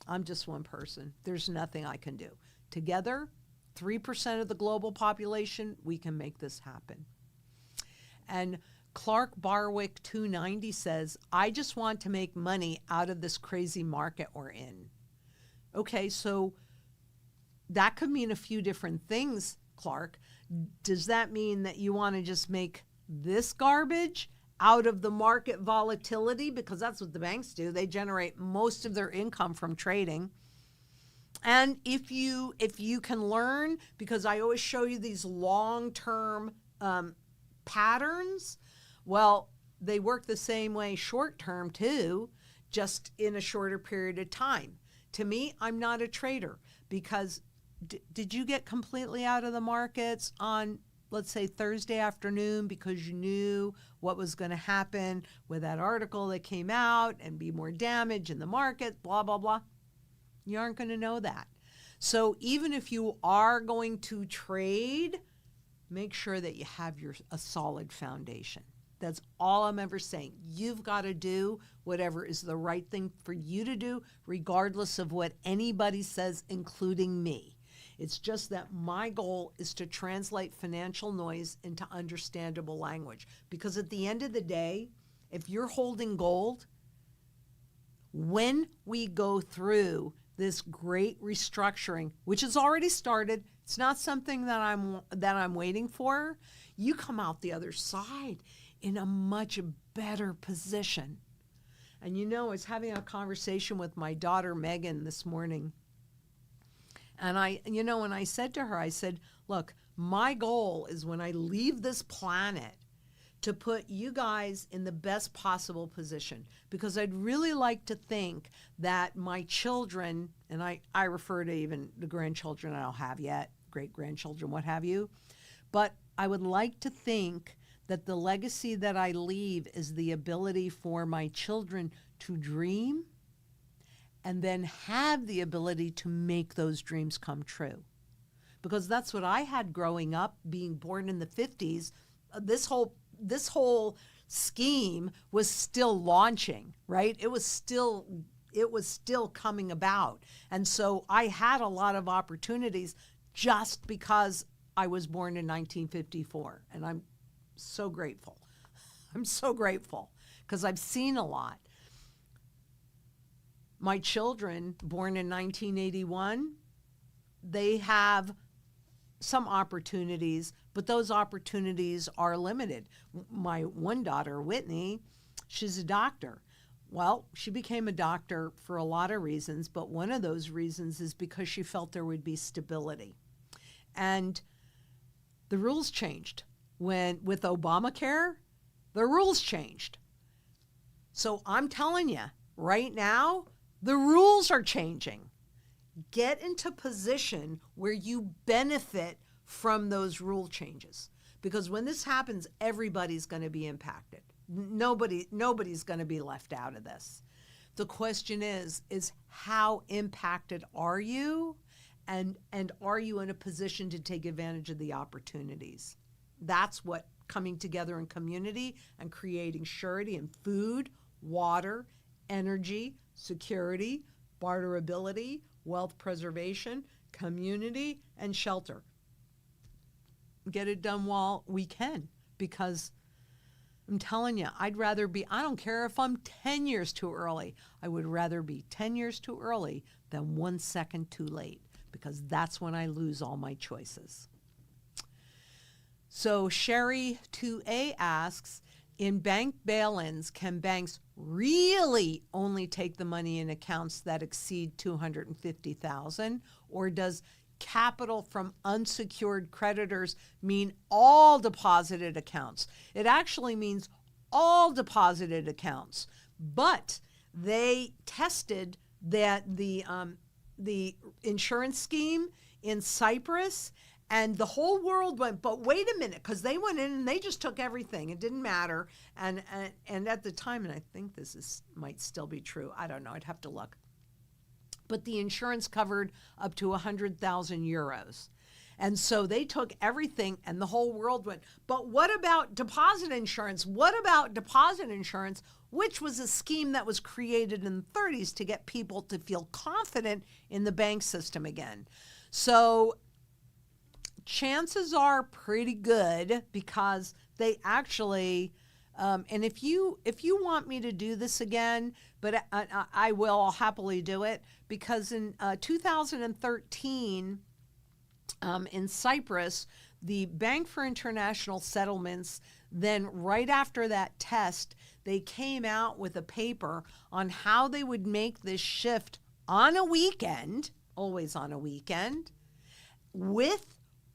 I'm just one person. There's nothing I can do. Together, 3% of the global population, we can make this happen. And Clark Barwick 290 says, I just want to make money out of this crazy market we're in. Okay, so that could mean a few different things, Clark. Does that mean that you want to just make this garbage out of the market volatility? Because that's what the banks do. They generate most of their income from trading. And if you can learn, because I always show you these long-term patterns, well, they work the same way short-term too, just in a shorter period of time. To me, I'm not a trader because did you get completely out of the markets on, let's say, Thursday afternoon because you knew what was going to happen with that article that came out and be more damage in the market, blah, blah, blah? You aren't going to know that. So even if you are going to trade, make sure that you have a solid foundation. That's all I'm ever saying. You've got to do whatever is the right thing for you to do, regardless of what anybody says, including me. It's just that my goal is to translate financial noise into understandable language. Because at the end of the day, if you're holding gold, when we go through this great restructuring, which has already started, it's not something that I'm waiting for, you come out the other side in a much better position. And I was having a conversation with my daughter Megan this morning. And I said to her, I said, look, my goal is when I leave this planet to put you guys in the best possible position, because I'd really like to think that my children, and I refer to even the grandchildren I don't have yet, great-grandchildren, what have you, but I would like to think that the legacy that I leave is the ability for my children to dream and then have the ability to make those dreams come true. Because that's what I had growing up, being born in the 50s. This whole scheme was still launching, right? It was still coming about. And so I had a lot of opportunities just because I was born in 1954. And I'm so grateful. I'm so grateful because I've seen a lot. My children, born in 1981, they have some opportunities, but those opportunities are limited. My one daughter, Whitney, She's a doctor. Well, she became a doctor for a lot of reasons, but one of those reasons is because she felt there would be stability. And the rules changed. With Obamacare, the rules changed. So I'm telling you, right now, the rules are changing. Get into position where you benefit from those rule changes. Because when this happens, everybody's going to be impacted. Nobody's going to be left out of this. The question is how impacted are you? And are you in a position to take advantage of the opportunities? That's what coming together in community and creating surety in food, water, energy, security, barterability, wealth preservation, community, and shelter. Get it done while we can, because I'm telling you, I don't care if I'm 10 years too early. I would rather be 10 years too early than 1 second too late, because that's when I lose all my choices. So Sherry 2A asks, in bank bail-ins, can banks really only take the money in accounts that exceed $250,000, or does capital from unsecured creditors mean all deposited accounts? It actually means all deposited accounts, but they tested that the insurance scheme in Cyprus, and the whole world went, but wait a minute, because they went in and they just took everything. It didn't matter. And at the time, and I think might still be true, I don't know, I'd have to look, but the insurance covered up to 100,000 euros. And so they took everything, and the whole world went, but what about deposit insurance? What about deposit insurance, which was a scheme that was created in the 30s to get people to feel confident in the bank system again. So chances are pretty good, because they actually, and if you want me to do this again, but I will, I'll happily do it, because in 2013, in Cyprus, the Bank for International Settlements, then right after that test, they came out with a paper on how they would make this shift on a weekend, always on a weekend, with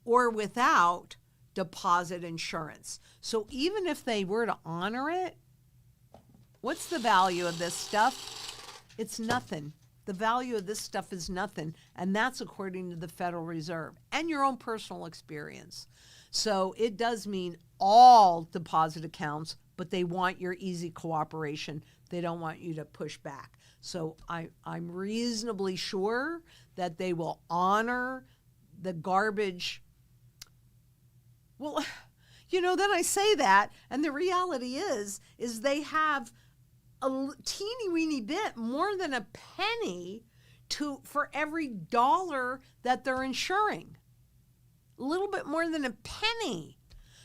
or without deposit insurance. So even if they were to honor it, what's the value of this stuff? It's nothing. The value of this stuff is nothing, and that's according to the Federal Reserve and your own personal experience. So it does mean all deposit accounts, but they want your easy cooperation. They don't want you to push back. So I'm reasonably sure that they will honor the garbage. Well, then I say that, and the reality is they have a teeny weeny bit more than a penny for every dollar that they're insuring. A little bit more than a penny.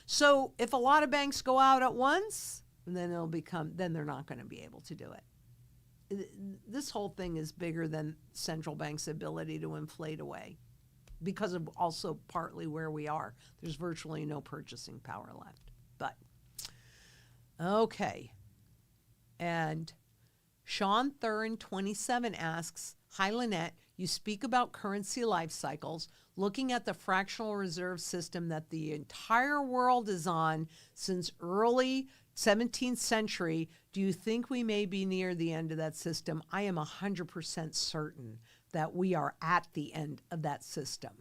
So if a lot of banks go out at once, then they're not going to be able to do it. This whole thing is bigger than central bank's ability to inflate away, because of also partly where we are. There's virtually no purchasing power left. But, okay. And Sean Thurin, 27, asks, hi, Lynette, you speak about currency life cycles, looking at the fractional reserve system that the entire world is on since early 17th century. Do you think we may be near the end of that system? I am 100% certain that we are at the end of that system.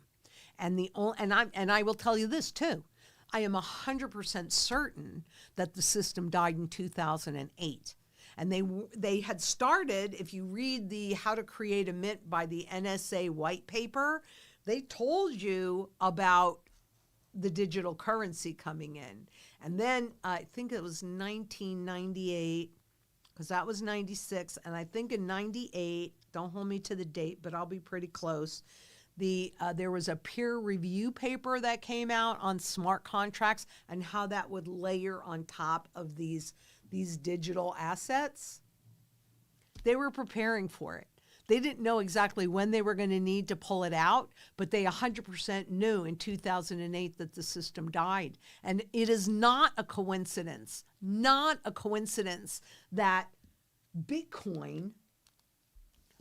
And I will tell you this too. I am 100% certain that the system died in 2008. And they had started, if you read the How to Create a Mint by the NSA white paper, they told you about the digital currency coming in. And then I think it was 1998, because that was 96. And I think in 98, don't hold me to the date, but I'll be pretty close. There was a peer review paper that came out on smart contracts and how that would layer on top of these digital assets. They were preparing for it. They didn't know exactly when they were going to need to pull it out, but they 100% knew in 2008 that the system died. And it is not a coincidence, that Bitcoin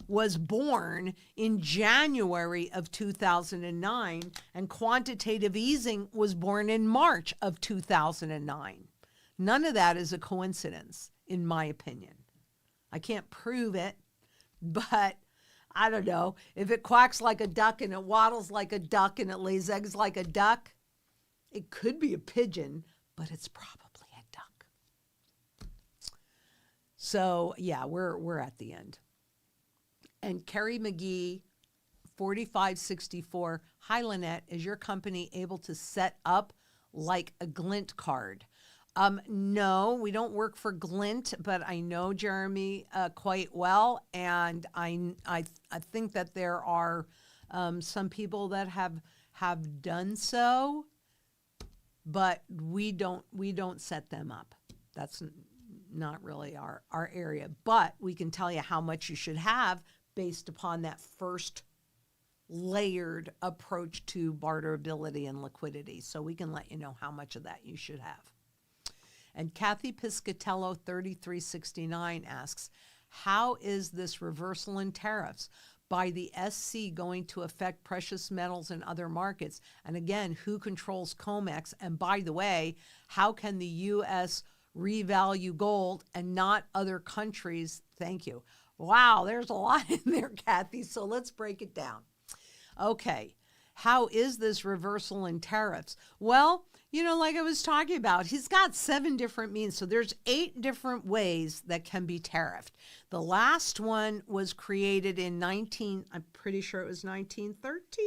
was born in January of 2009 and quantitative easing was born in March of 2009. None of that is a coincidence, in my opinion. I can't prove it, but I don't know. If it quacks like a duck and it waddles like a duck and it lays eggs like a duck, it could be a pigeon, but it's probably a duck. So yeah, we're at the end. And Carrie McGee, 4564, hi Lynette, is your company able to set up like a Glint card? No, we don't work for Glint, but I know Jeremy quite well, and I think that there are some people that have done so, but we don't set them up. That's not really our area, but we can tell you how much you should have based upon that first layered approach to barterability and liquidity. So we can let you know how much of that you should have. And Kathy Piscatello 3369 asks, how is this reversal in tariffs by the SC going to affect precious metals and other markets? And again, who controls COMEX? And by the way, how can the U.S. revalue gold and not other countries? Thank you. Wow, there's a lot in there, Kathy. So let's break it down. Okay, how is this reversal in tariffs? Well, like I was talking about, he's got 7 different means. So there's 8 different ways that can be tariffed. The last one was created in I'm pretty sure it was 1913,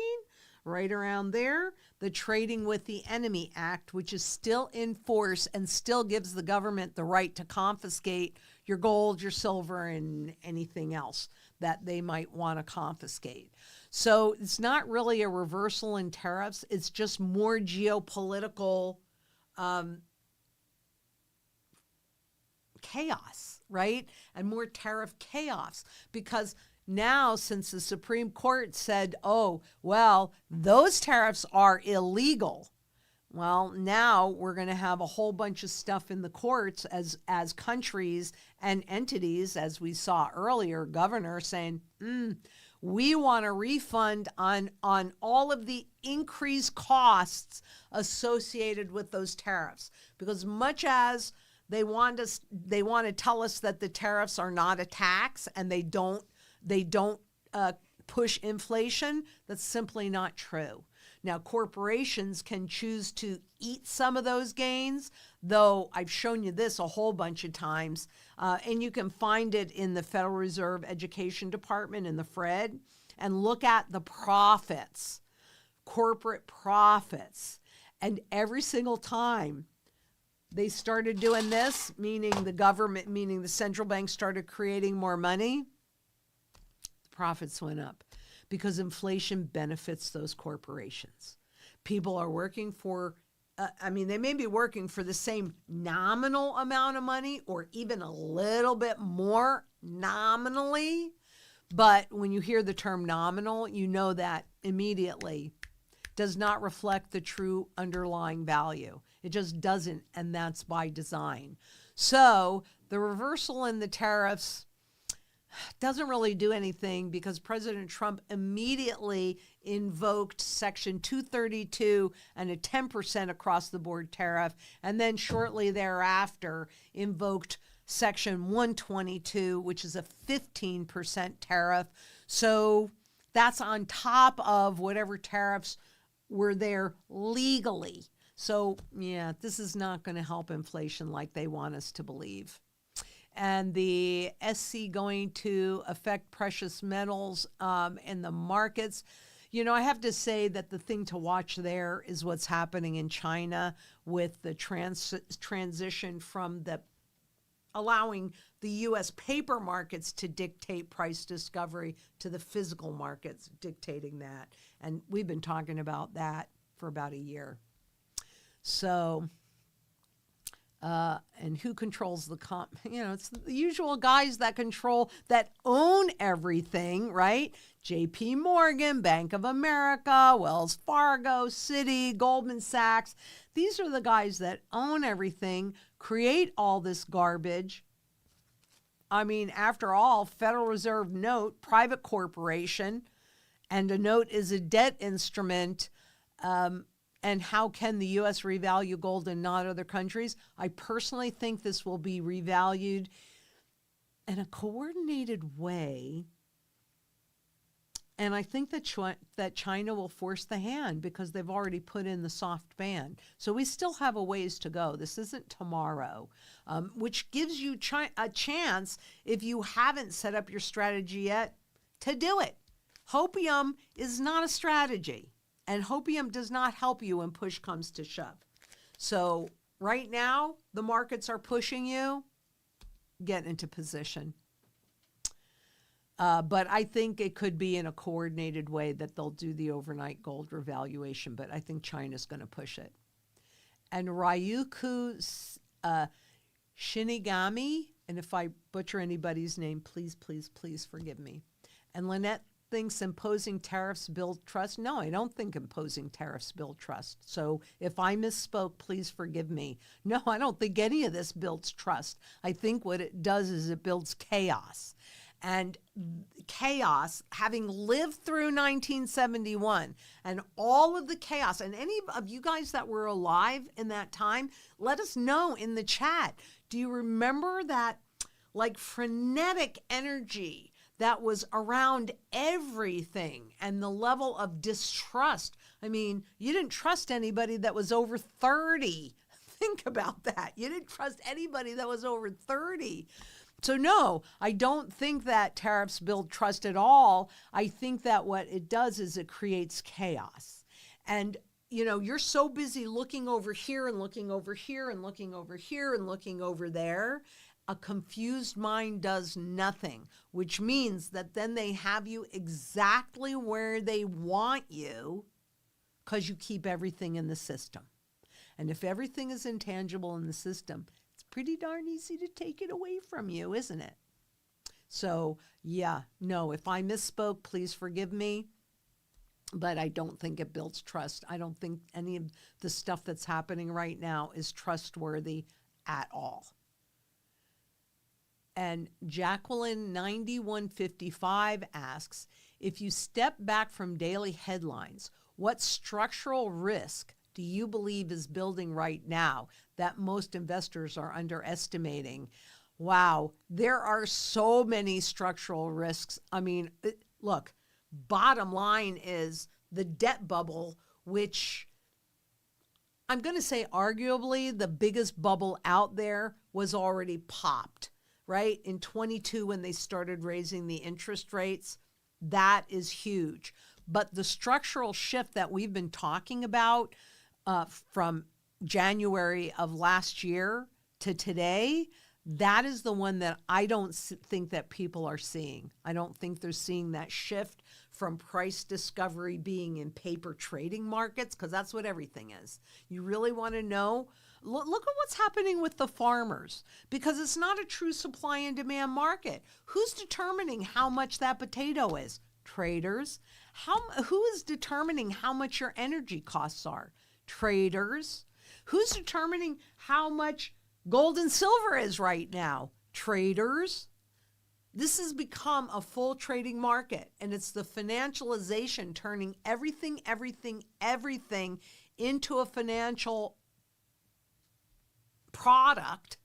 right around there. The Trading with the Enemy Act, which is still in force and still gives the government the right to confiscate your gold, your silver, and anything else that they might want to confiscate. So it's not really a reversal in tariffs. It's just more geopolitical chaos, right? And more tariff chaos, because now, since the Supreme Court said, oh, well, those tariffs are illegal, well, now we're going to have a whole bunch of stuff in the courts as countries and entities, as we saw earlier, governor saying, we want a refund on all of the increased costs associated with those tariffs. Because much as they want to tell us that the tariffs are not a tax and they don't push inflation, that's simply not true. Now, corporations can choose to eat some of those gains, though I've shown you this a whole bunch of times, and you can find it in the Federal Reserve Education Department in the Fred, and look at the profits, corporate profits. And every single time they started doing this, meaning the government, meaning the central bank started creating more money, the profits went up. Because inflation benefits those corporations. People are working for, they may be working for the same nominal amount of money or even a little bit more nominally. But when you hear the term nominal, you know that immediately does not reflect the true underlying value. It just doesn't, and that's by design. So the reversal in the tariffs doesn't really do anything because President Trump immediately invoked Section 232 and a 10% across the board tariff, and then shortly thereafter invoked Section 122, which is a 15% tariff. So that's on top of whatever tariffs were there legally. So yeah, this is not going to help inflation like they want us to believe. And the SC going to affect precious metals in the markets. I have to say that the thing to watch there is what's happening in China with the transition from allowing the U.S. paper markets to dictate price discovery to the physical markets dictating that. And we've been talking about that for about a year. So And who controls the it's the usual guys that own everything, right? JP Morgan, Bank of America, Wells Fargo, Citi, Goldman Sachs. These are the guys that own everything, create all this garbage. I mean, after all, Federal Reserve note, private corporation, and a note is a debt instrument. And how can the U.S. revalue gold and not other countries? I personally think this will be revalued in a coordinated way. And I think that China will force the hand because they've already put in the soft ban. So we still have a ways to go. This isn't tomorrow, which gives you a chance, if you haven't set up your strategy yet, to do it. Hopium is not a strategy. And hopium does not help you when push comes to shove. So right now, the markets are pushing you. Get into position. But I think it could be in a coordinated way that they'll do the overnight gold revaluation. But I think China's going to push it. And Ryuku Shinigami, and if I butcher anybody's name, please, please, please forgive me. And Lynette thinks imposing tariffs build trust. No, I don't think imposing tariffs build trust. So if I misspoke, please forgive me. No, I don't think any of this builds trust. I think what it does is it builds chaos. And chaos, having lived through 1971 and all of the chaos, and any of you guys that were alive in that time, let us know in the chat. Do you remember that like frenetic energy that was around everything and the level of distrust? I mean, you didn't trust anybody that was over 30. Think about that. You didn't trust anybody that was over 30. So no, I don't think that tariffs build trust at all. I think that what it does is it creates chaos. And you're so busy looking over here and looking over here and looking over here and looking over there. A confused mind does nothing, which means that then they have you exactly where they want you because you keep everything in the system. And if everything is intangible in the system, it's pretty darn easy to take it away from you, isn't it? So, yeah, no, if I misspoke, please forgive me. But I don't think it builds trust. I don't think any of the stuff that's happening right now is trustworthy at all. And Jacqueline 9155 asks, if you step back from daily headlines, what structural risk do you believe is building right now that most investors are underestimating? Wow, there are so many structural risks. I mean, look, bottom line is the debt bubble, which I'm going to say arguably the biggest bubble out there was already popped. Right? In 22, when they started raising the interest rates, that is huge. But the structural shift that we've been talking about from January of last year to today, that is the one that I don't think that people are seeing. I don't think they're seeing that shift from price discovery being in paper trading markets, because that's what everything is. You really want to know? Look at what's happening with the farmers, because it's not a true supply and demand market. Who's determining how much that potato is? Traders. Who is determining how much your energy costs are? Traders. Who's determining how much gold and silver is right now? Traders. This has become a full trading market, and it's the financialization turning everything into a financial product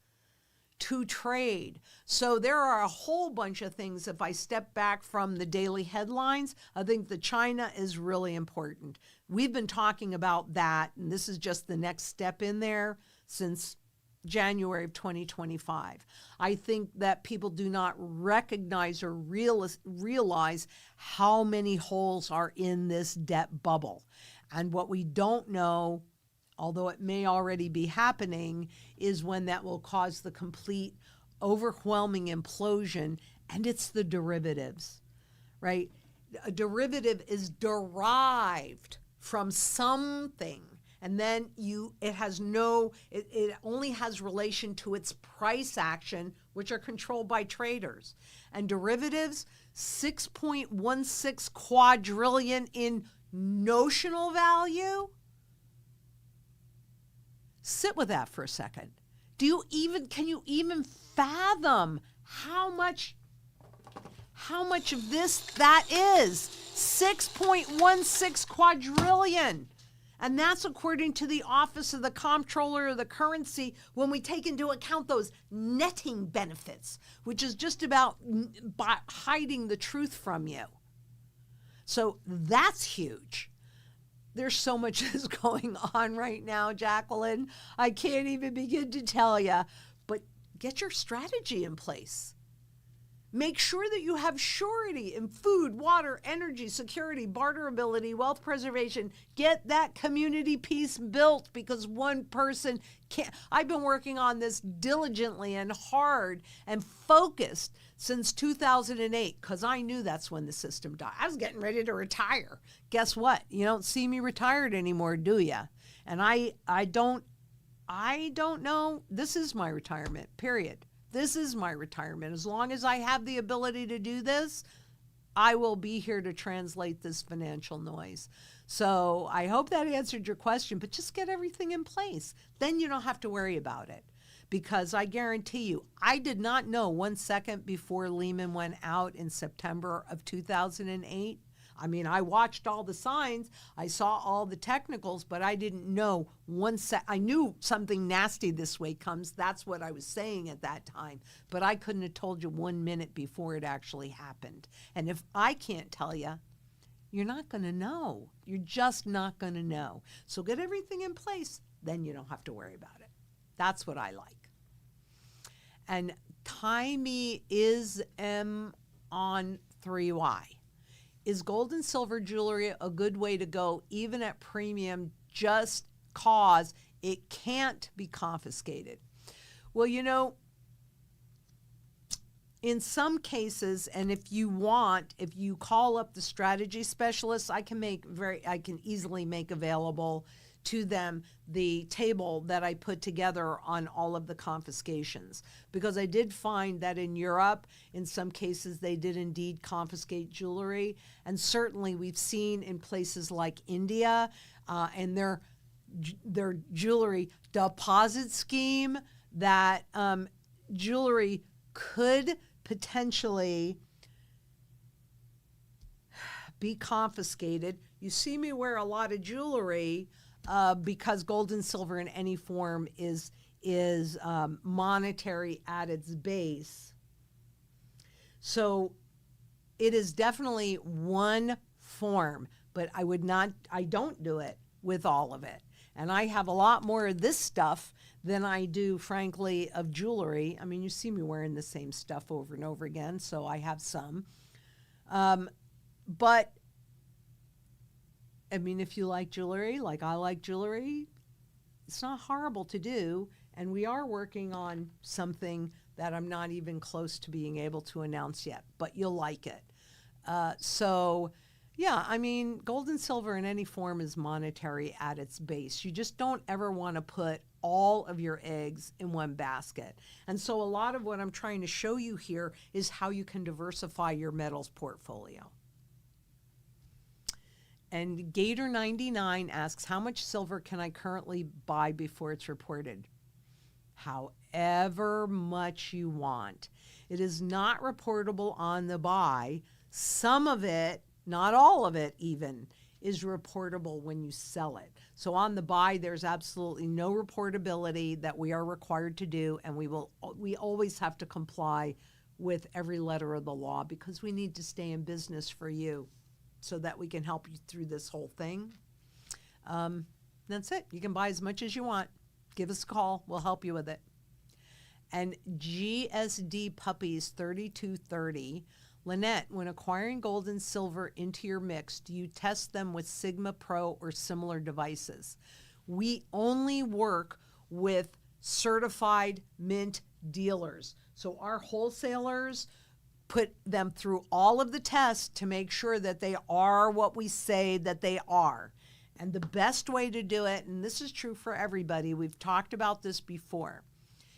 to trade. So there are a whole bunch of things. If I step back from the daily headlines, I think the China is really important. We've been talking about that, and this is just the next step in there since January of 2025. I think that people do not recognize or realize how many holes are in this debt bubble. And what we don't know, although it may already be happening, is when that will cause the complete overwhelming implosion, and it's the derivatives, right? A derivative is derived from something, And then it only has relation to its price action, which are controlled by traders. And derivatives, 6.16 quadrillion in notional value. Sit with that for a second. Can you even fathom how much of that is? 6.16 quadrillion. And that's according to the Office of the Comptroller of the Currency when we take into account those netting benefits, which is just about hiding the truth from you. So that's huge. There's so much that's going on right now, Jacqueline. I can't even begin to tell you. But get your strategy in place. Make sure that you have surety in food, water, energy, security, barterability, wealth preservation. Get that community piece built because one person can't. I've been working on this diligently and hard and focused since 2008 because I knew that's when the system died. I was getting ready to retire. Guess what? You don't see me retired anymore, do you? And I don't know. This is my retirement, period. This is my retirement. As long as I have the ability to do this, I will be here to translate this financial noise. So I hope that answered your question, but just get everything in place. Then you don't have to worry about it. Because I guarantee you, I did not know 1 second before Lehman went out in September of 2008. I mean, I watched all the signs, I saw all the technicals, but I didn't know I knew something nasty this way comes. That's what I was saying at that time. But I couldn't have told you 1 minute before it actually happened. And if I can't tell you, you're not going to know. You're just not going to know. So get everything in place, then you don't have to worry about it. That's what I like. And Timey is M on 3Y. Is gold and silver jewelry a good way to go, even at premium, just cause it can't be confiscated? Well, in some cases, and if you call up the strategy specialists, I can easily make available to them the table that I put together on all of the confiscations. Because I did find that in Europe, in some cases, they did indeed confiscate jewelry. And certainly we've seen in places like India and their jewelry deposit scheme that jewelry could potentially be confiscated. You see me wear a lot of jewelry because gold and silver in any form is monetary at its base. So it is definitely one form, but I don't do it with all of it. And I have a lot more of this stuff than I do, frankly, of jewelry. I mean, you see me wearing the same stuff over and over again, so I have some. But I mean, if you like jewelry, like I like jewelry, it's not horrible to do. And we are working on something that I'm not even close to being able to announce yet, but you'll like it. So, yeah, I mean, gold and silver in any form is monetary at its base. You just don't ever want to put all of your eggs in one basket. And so a lot of what I'm trying to show you here is how you can diversify your metals portfolio. And Gator99 asks, how much silver can I currently buy before it's reported? However much you want. It is not reportable on the buy. Some of it, not all of it even, is reportable when you sell it. So on the buy, there's absolutely no reportability that we are required to do, and we always have to comply with every letter of the law because we need to stay in business for you so that we can help you through this whole thing. That's it. You can buy as much as you want. Give us a call. We'll help you with it. And GSD Puppies 3230, Lynette, when acquiring gold and silver into your mix, do you test them with Sigma Pro or similar devices? We only work with certified mint dealers. So our wholesalers put them through all of the tests to make sure that they are what we say that they are. And the best way to do it, and this is true for everybody, we've talked about this before.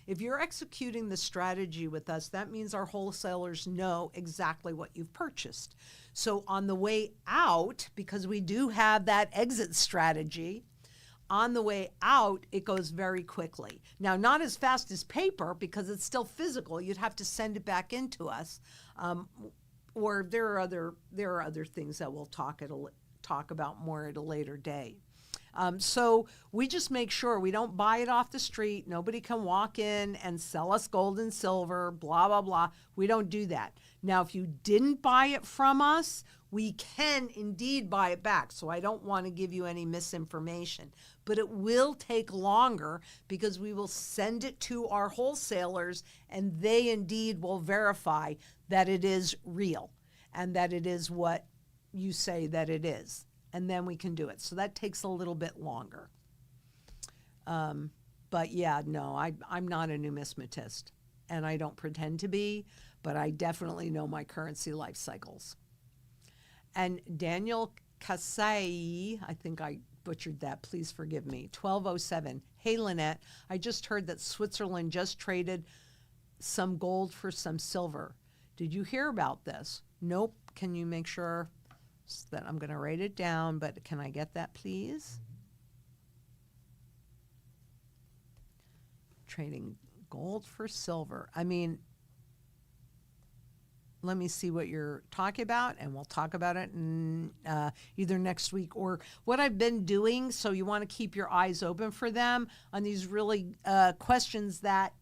If you're executing the strategy with us, that means our wholesalers know exactly what you've purchased. So on the way out, because we do have that exit strategy, on the way out, it goes very quickly. Now, not as fast as paper because it's still physical. You'd have to send it back into us. Or there are other things that we'll talk about more at a later date. So we just make sure we don't buy it off the street. Nobody can walk in and sell us gold and silver, blah, blah, blah. We don't do that. Now, if you didn't buy it from us, we can indeed buy it back. So I don't want to give you any misinformation, but it will take longer because we will send it to our wholesalers and they indeed will verify that it is real and that it is what you say that it is. And then we can do it. So that takes a little bit longer. But yeah, no, I'm not a numismatist and I don't pretend to be, but I definitely know my currency life cycles. And Daniel Kasai, I think I butchered that, please forgive me, 1207. Hey, Lynette, I just heard that Switzerland just traded some gold for some silver. Did you hear about this? Nope. Can you make sure that I'm going to write it down, but can I get that, please? Trading gold for silver. I mean, let me see what you're talking about, and we'll talk about it in, either next week or what I've been doing. So you want to keep your eyes open for them on these really questions that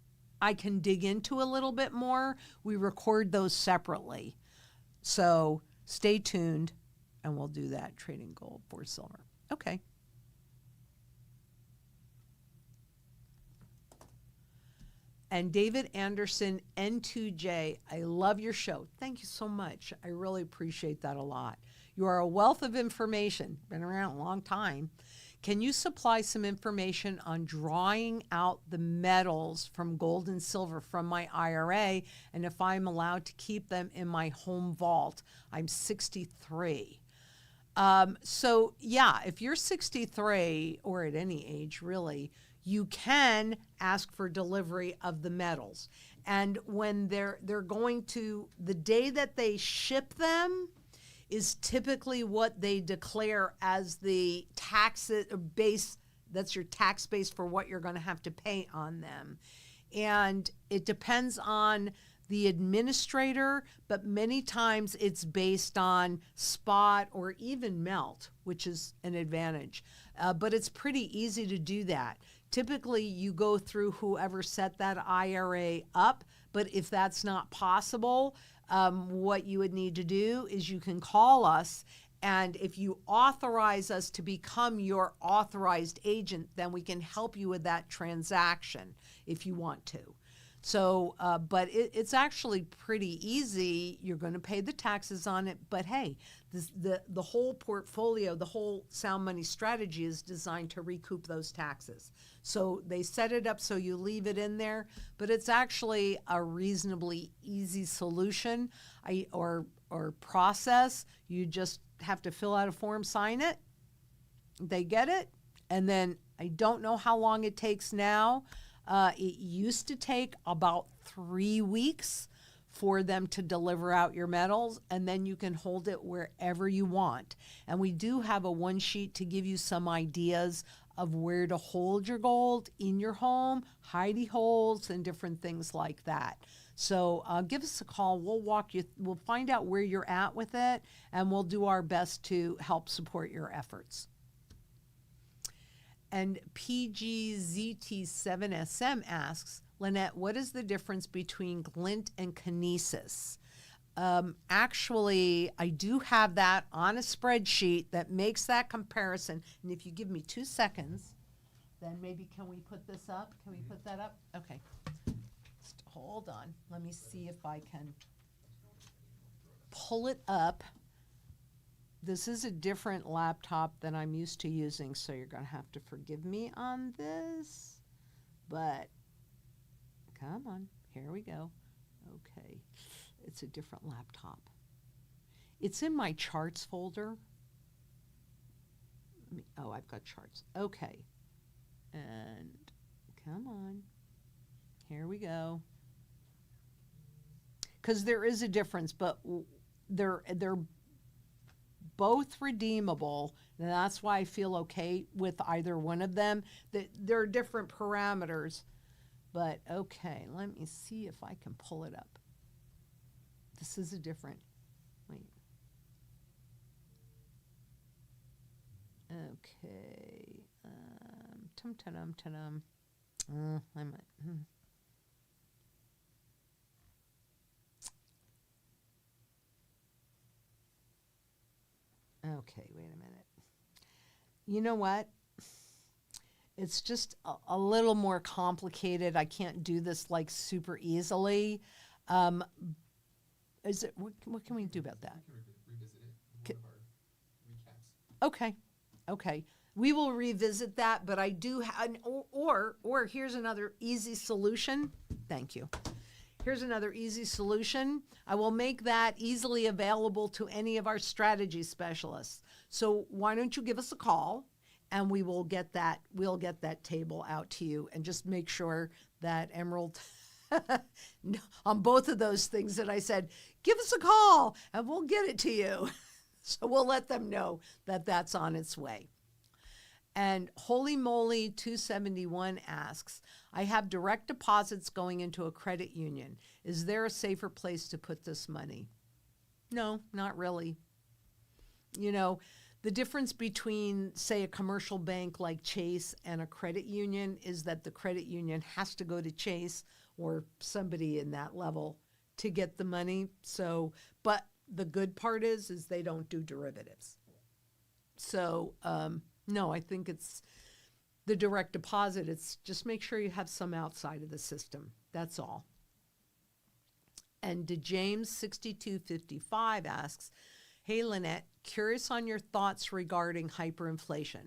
I can dig into a little bit more. We record those separately. So stay tuned, and we'll do that, trading gold for silver. Okay. And David Anderson, N2J, I love your show. Thank you so much. I really appreciate that a lot. You are a wealth of information. Been around a long time. Can you supply some information on drawing out the metals from gold and silver from my IRA and if I'm allowed to keep them in my home vault? I'm 63. So yeah, if you're 63 or at any age really, you can ask for delivery of the metals. And when they're going to, the day that they ship them is typically what they declare as the tax base, that's your tax base for what you're going to have to pay on them. And it depends on the administrator, but many times it's based on spot or even melt, which is an advantage. But it's pretty easy to do that. Typically, you go through whoever set that IRA up, but if that's not possible, what you would need to do is you can call us, and if you authorize us to become your authorized agent, then we can help you with that transaction if you want to. So, but it's actually pretty easy. You're going to pay the taxes on it, but hey, the whole portfolio, the whole sound money strategy is designed to recoup those taxes. So they set it up so you leave it in there, but it's actually a reasonably easy solution or process. You just have to fill out a form, sign it, they get it, and then I don't know how long it takes now. It used to take about 3 weeks for them to deliver out your metals, and then you can hold it wherever you want. And we do have a one sheet to give you some ideas of where to hold your gold in your home, hidey holes, and different things like that. So give us a call. We'll walk you, we'll find out where you're at with it, and we'll do our best to help support your efforts. And PGZT7SM asks, Lynette, what is the difference between Glint and Kinesis? Actually, I do have that on a spreadsheet that makes that comparison. And if you give me 2 seconds, then maybe can we put this up? Can we put that up? Okay. Hold on. Let me see if I can pull it up. This is a different laptop than I'm used to using, so you're going to have to forgive me on this. But come on, here we go. Okay, it's a different laptop. It's in my charts folder. Oh, I've got charts. Okay. And come on. Here we go. Because there is a difference, but they're both redeemable, and that's why I feel okay with either one of them. There are different parameters, but okay, let me see if I can pull it up. This is a different, wait. Okay, I might, Okay, wait a minute. You know what? It's just a little more complicated. I can't do this like super easily. Is it? What can we do about that? We can revisit it in one of our recaps. Okay, okay. We will revisit that, but I do have, or here's another easy solution. Thank you. Here's another easy solution. I will make that easily available to any of our strategy specialists. So why don't you give us a call and we'll get that table out to you, and just make sure that Emerald on both of those things that I said, give us a call and we'll get it to you. So we'll let them know that that's on its way. And Holy Moly 271 asks, I have direct deposits going into a credit union. Is there a safer place to put this money? No, not really. You know, the difference between, say, a commercial bank like Chase and a credit union is that the credit union has to go to Chase or somebody in that level to get the money. So, but the good part is they don't do derivatives. So, no, I think it's the direct deposit. It's just make sure you have some outside of the system. That's all. And James 6255 asks, hey, Lynette, curious on your thoughts regarding hyperinflation.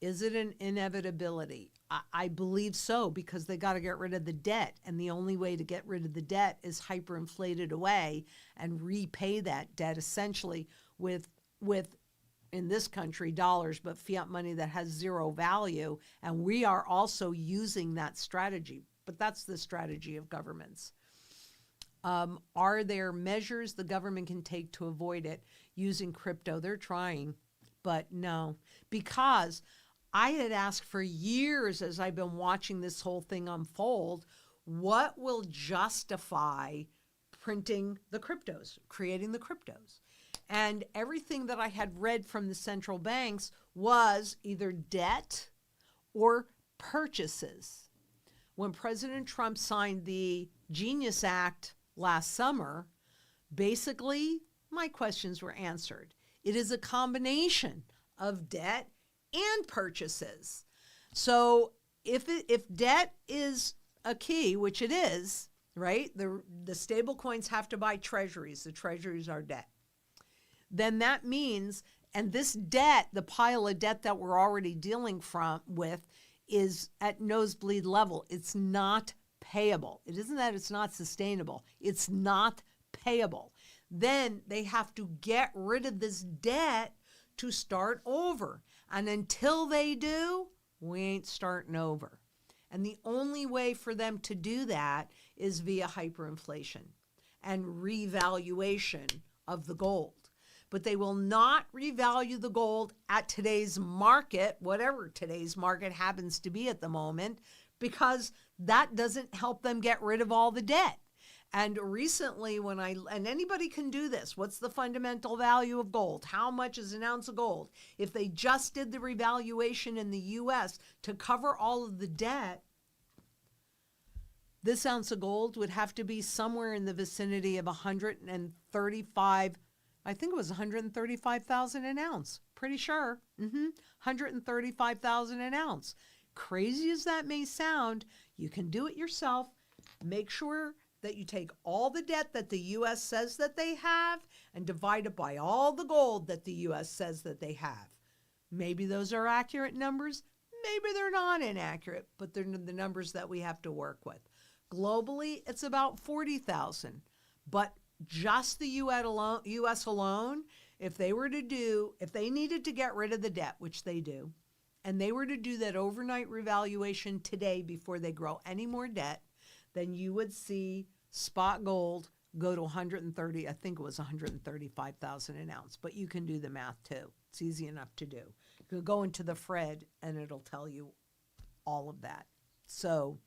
Is it an inevitability? I believe so, because they got to get rid of the debt. And the only way to get rid of the debt is hyperinflate it away and repay that debt essentially with in this country, dollars, but fiat money that has zero value. And we are also using that strategy, but that's the strategy of governments. Are there measures the government can take to avoid it using crypto? They're trying, but no, because I had asked for years as I've been watching this whole thing unfold, what will justify printing the cryptos, creating the cryptos? And everything that I had read from the central banks was either debt or purchases. When President Trump signed the Genius Act last summer, basically my questions were answered. It is a combination of debt and purchases. So if debt is a key, which it is, right? The stable coins have to buy treasuries. The treasuries are debt. Then that means, and this debt, the pile of debt that we're already dealing with is at nosebleed level. It's not payable. It isn't that it's not sustainable. It's not payable. Then they have to get rid of this debt to start over. And until they do, we ain't starting over. And the only way for them to do that is via hyperinflation and revaluation of the gold. But they will not revalue the gold at today's market, whatever today's market happens to be at the moment, because that doesn't help them get rid of all the debt. And recently and anybody can do this, what's the fundamental value of gold? How much is an ounce of gold? If they just did the revaluation in the US to cover all of the debt, this ounce of gold would have to be somewhere in the vicinity of 135, I think it was 135,000 an ounce. Pretty sure. 135,000 an ounce. Crazy as that may sound, you can do it yourself. Make sure that you take all the debt that the U.S. says that they have and divide it by all the gold that the U.S. says that they have. Maybe those are accurate numbers. Maybe they're not inaccurate, but they're the numbers that we have to work with. Globally, it's about 40,000, but just the U.S. alone if they needed to get rid of the debt, which they do, and they were to do that overnight revaluation today before they grow any more debt, then you would see spot gold go to 130, I think it was 135,000 an ounce, but you can do the math too. It's easy enough to do. You can go into the Fred and it'll tell you all of that. So,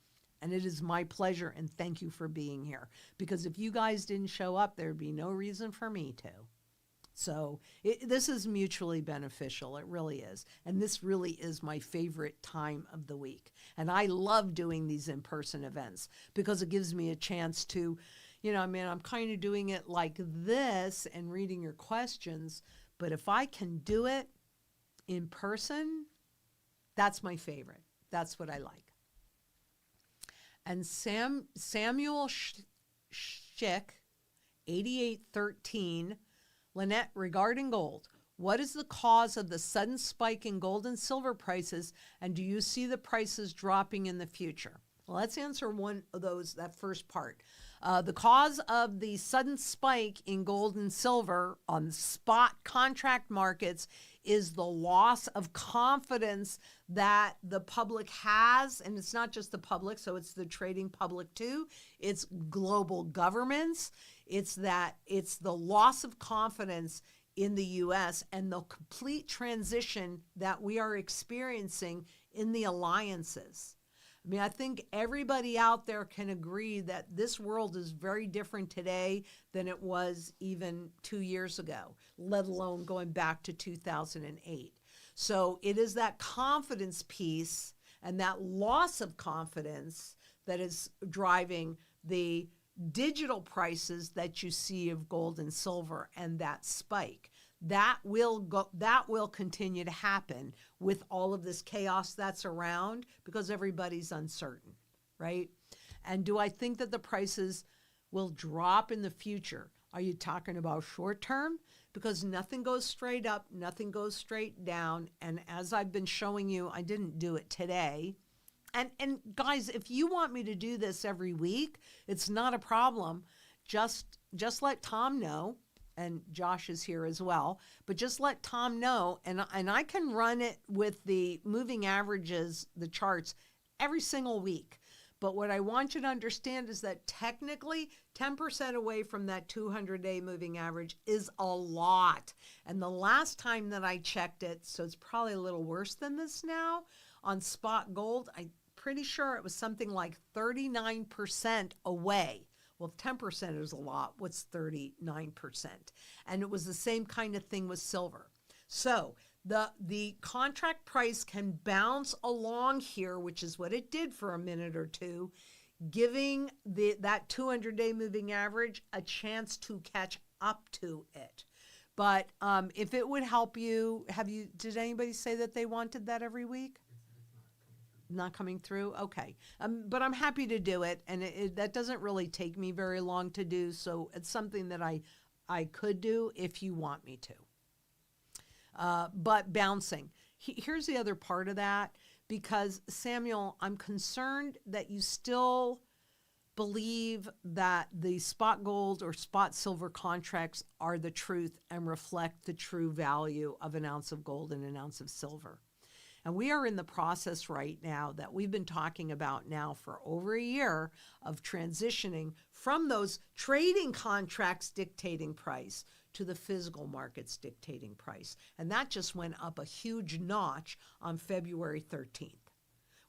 and it is my pleasure and thank you for being here, because if you guys didn't show up, there'd be no reason for me to. So this is mutually beneficial. It really is. And this really is my favorite time of the week. And I love doing these in-person events because it gives me a chance to, I'm kind of doing it like this and reading your questions. But if I can do it in person, that's my favorite. That's what I like. And Samuel Schick, 8813, Lynette, regarding gold, what is the cause of the sudden spike in gold and silver prices, and do you see the prices dropping in the future? Well, let's answer one of those, that first part. The cause of the sudden spike in gold and silver on spot contract markets is the loss of confidence that the public has, and it's not just the public, so it's the trading public too. It's global governments. It's the loss of confidence in the U.S. and the complete transition that we are experiencing in the alliances. I mean, I think everybody out there can agree that this world is very different today than it was even 2 years ago, let alone going back to 2008. So it is that confidence piece and that loss of confidence that is driving the digital prices that you see of gold and silver and that spike. That will continue to happen with all of this chaos that's around because everybody's uncertain, right? And do I think that the prices will drop in the future? Are you talking about short term? Because nothing goes straight up, nothing goes straight down. And as I've been showing you, I didn't do it today. And guys, if you want me to do this every week, it's not a problem. Just let Tom know. And Josh is here as well, but just let Tom know, and I can run it with the moving averages, the charts, every single week. But what I want you to understand is that technically 10% away from that 200-day moving average is a lot. And the last time that I checked it, so it's probably a little worse than this now, on spot gold, I'm pretty sure it was something like 39% away. Well, if 10% is a lot, what's 39%? And it was the same kind of thing with silver. So the contract price can bounce along here, which is what it did for a minute or two, giving that 200-day moving average a chance to catch up to it. But if it would help you, did anybody say that they wanted that every week? Not coming through? Okay. But I'm happy to do it, and that doesn't really take me very long to do, so it's something that I could do if you want me to. But bouncing. Here's the other part of that, because, Samuel, I'm concerned that you still believe that the spot gold or spot silver contracts are the truth and reflect the true value of an ounce of gold and an ounce of silver. And we are in the process right now that we've been talking about now for over a year of transitioning from those trading contracts dictating price to the physical markets dictating price. And that just went up a huge notch on February 13th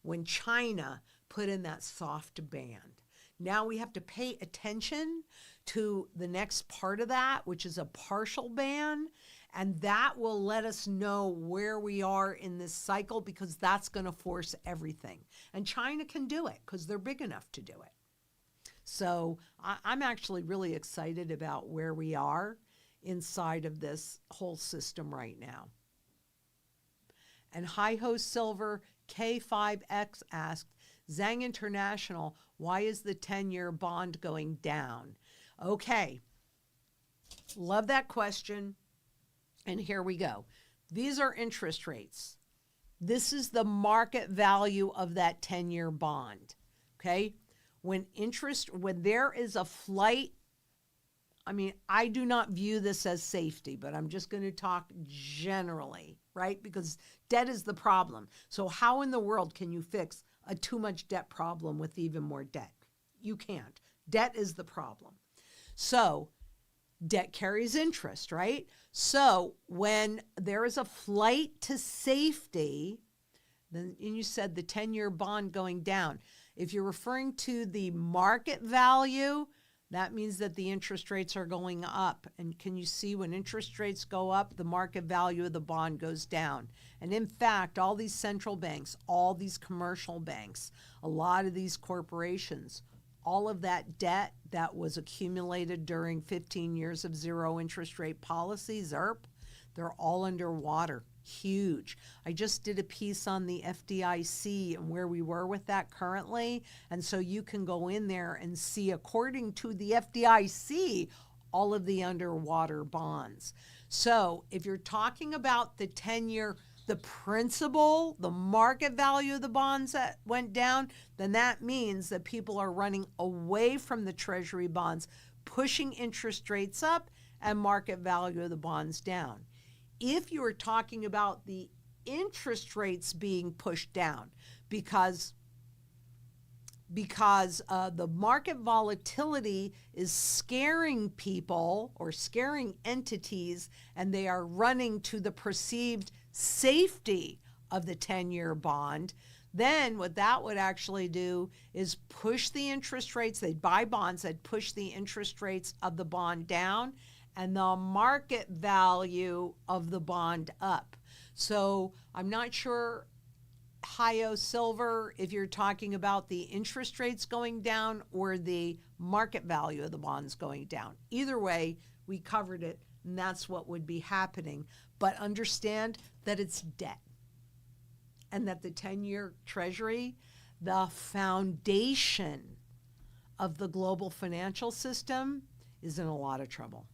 when China put in that soft band. Now we have to pay attention to the next part of that, which is a partial ban. And that will let us know where we are in this cycle, because that's going to force everything. And China can do it because they're big enough to do it. So I'm actually really excited about where we are inside of this whole system right now. And Hi-Ho Silver K5X asked, Zang International, why is the 10-year bond going down? Okay, love that question. And here we go. These are interest rates. This is the market value of that 10-year bond, okay? When there is a flight I mean, I do not view this as safety, but I'm just going to talk generally, right? Because debt is the problem. So how in the world can you fix a too much debt problem with even more debt? You can't. Debt is the problem. So debt carries interest, right? So when there is a flight to safety, then and you said the 10-year bond going down. If you're referring to the market value, that means that the interest rates are going up. And can you see when interest rates go up, the market value of the bond goes down? And in fact, all these central banks, all these commercial banks, a lot of these corporations, all of that debt that was accumulated during 15 years of zero interest rate policy, ZIRP, they're all underwater. Huge. I just did a piece on the FDIC and where we were with that currently. And so you can go in there and see, according to the FDIC, all of the underwater bonds. So if you're talking about the 10-year, the principal, the market value of the bonds that went down, then that means that people are running away from the treasury bonds, pushing interest rates up and market value of the bonds down. If you are talking about the interest rates being pushed down because the market volatility is scaring people or scaring entities, and they are running to the perceived safety of the 10-year bond, then what that would actually do is push the interest rates. They'd buy bonds that push the interest rates of the bond down and the market value of the bond up. So I'm not sure, Hio Silver, if you're talking about the interest rates going down or the market value of the bonds going down. Either way, we covered it, and that's what would be happening. But understand that it's debt, and that the 10-year treasury, the foundation of the global financial system, is in a lot of trouble.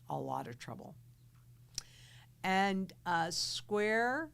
A lot of trouble. And Square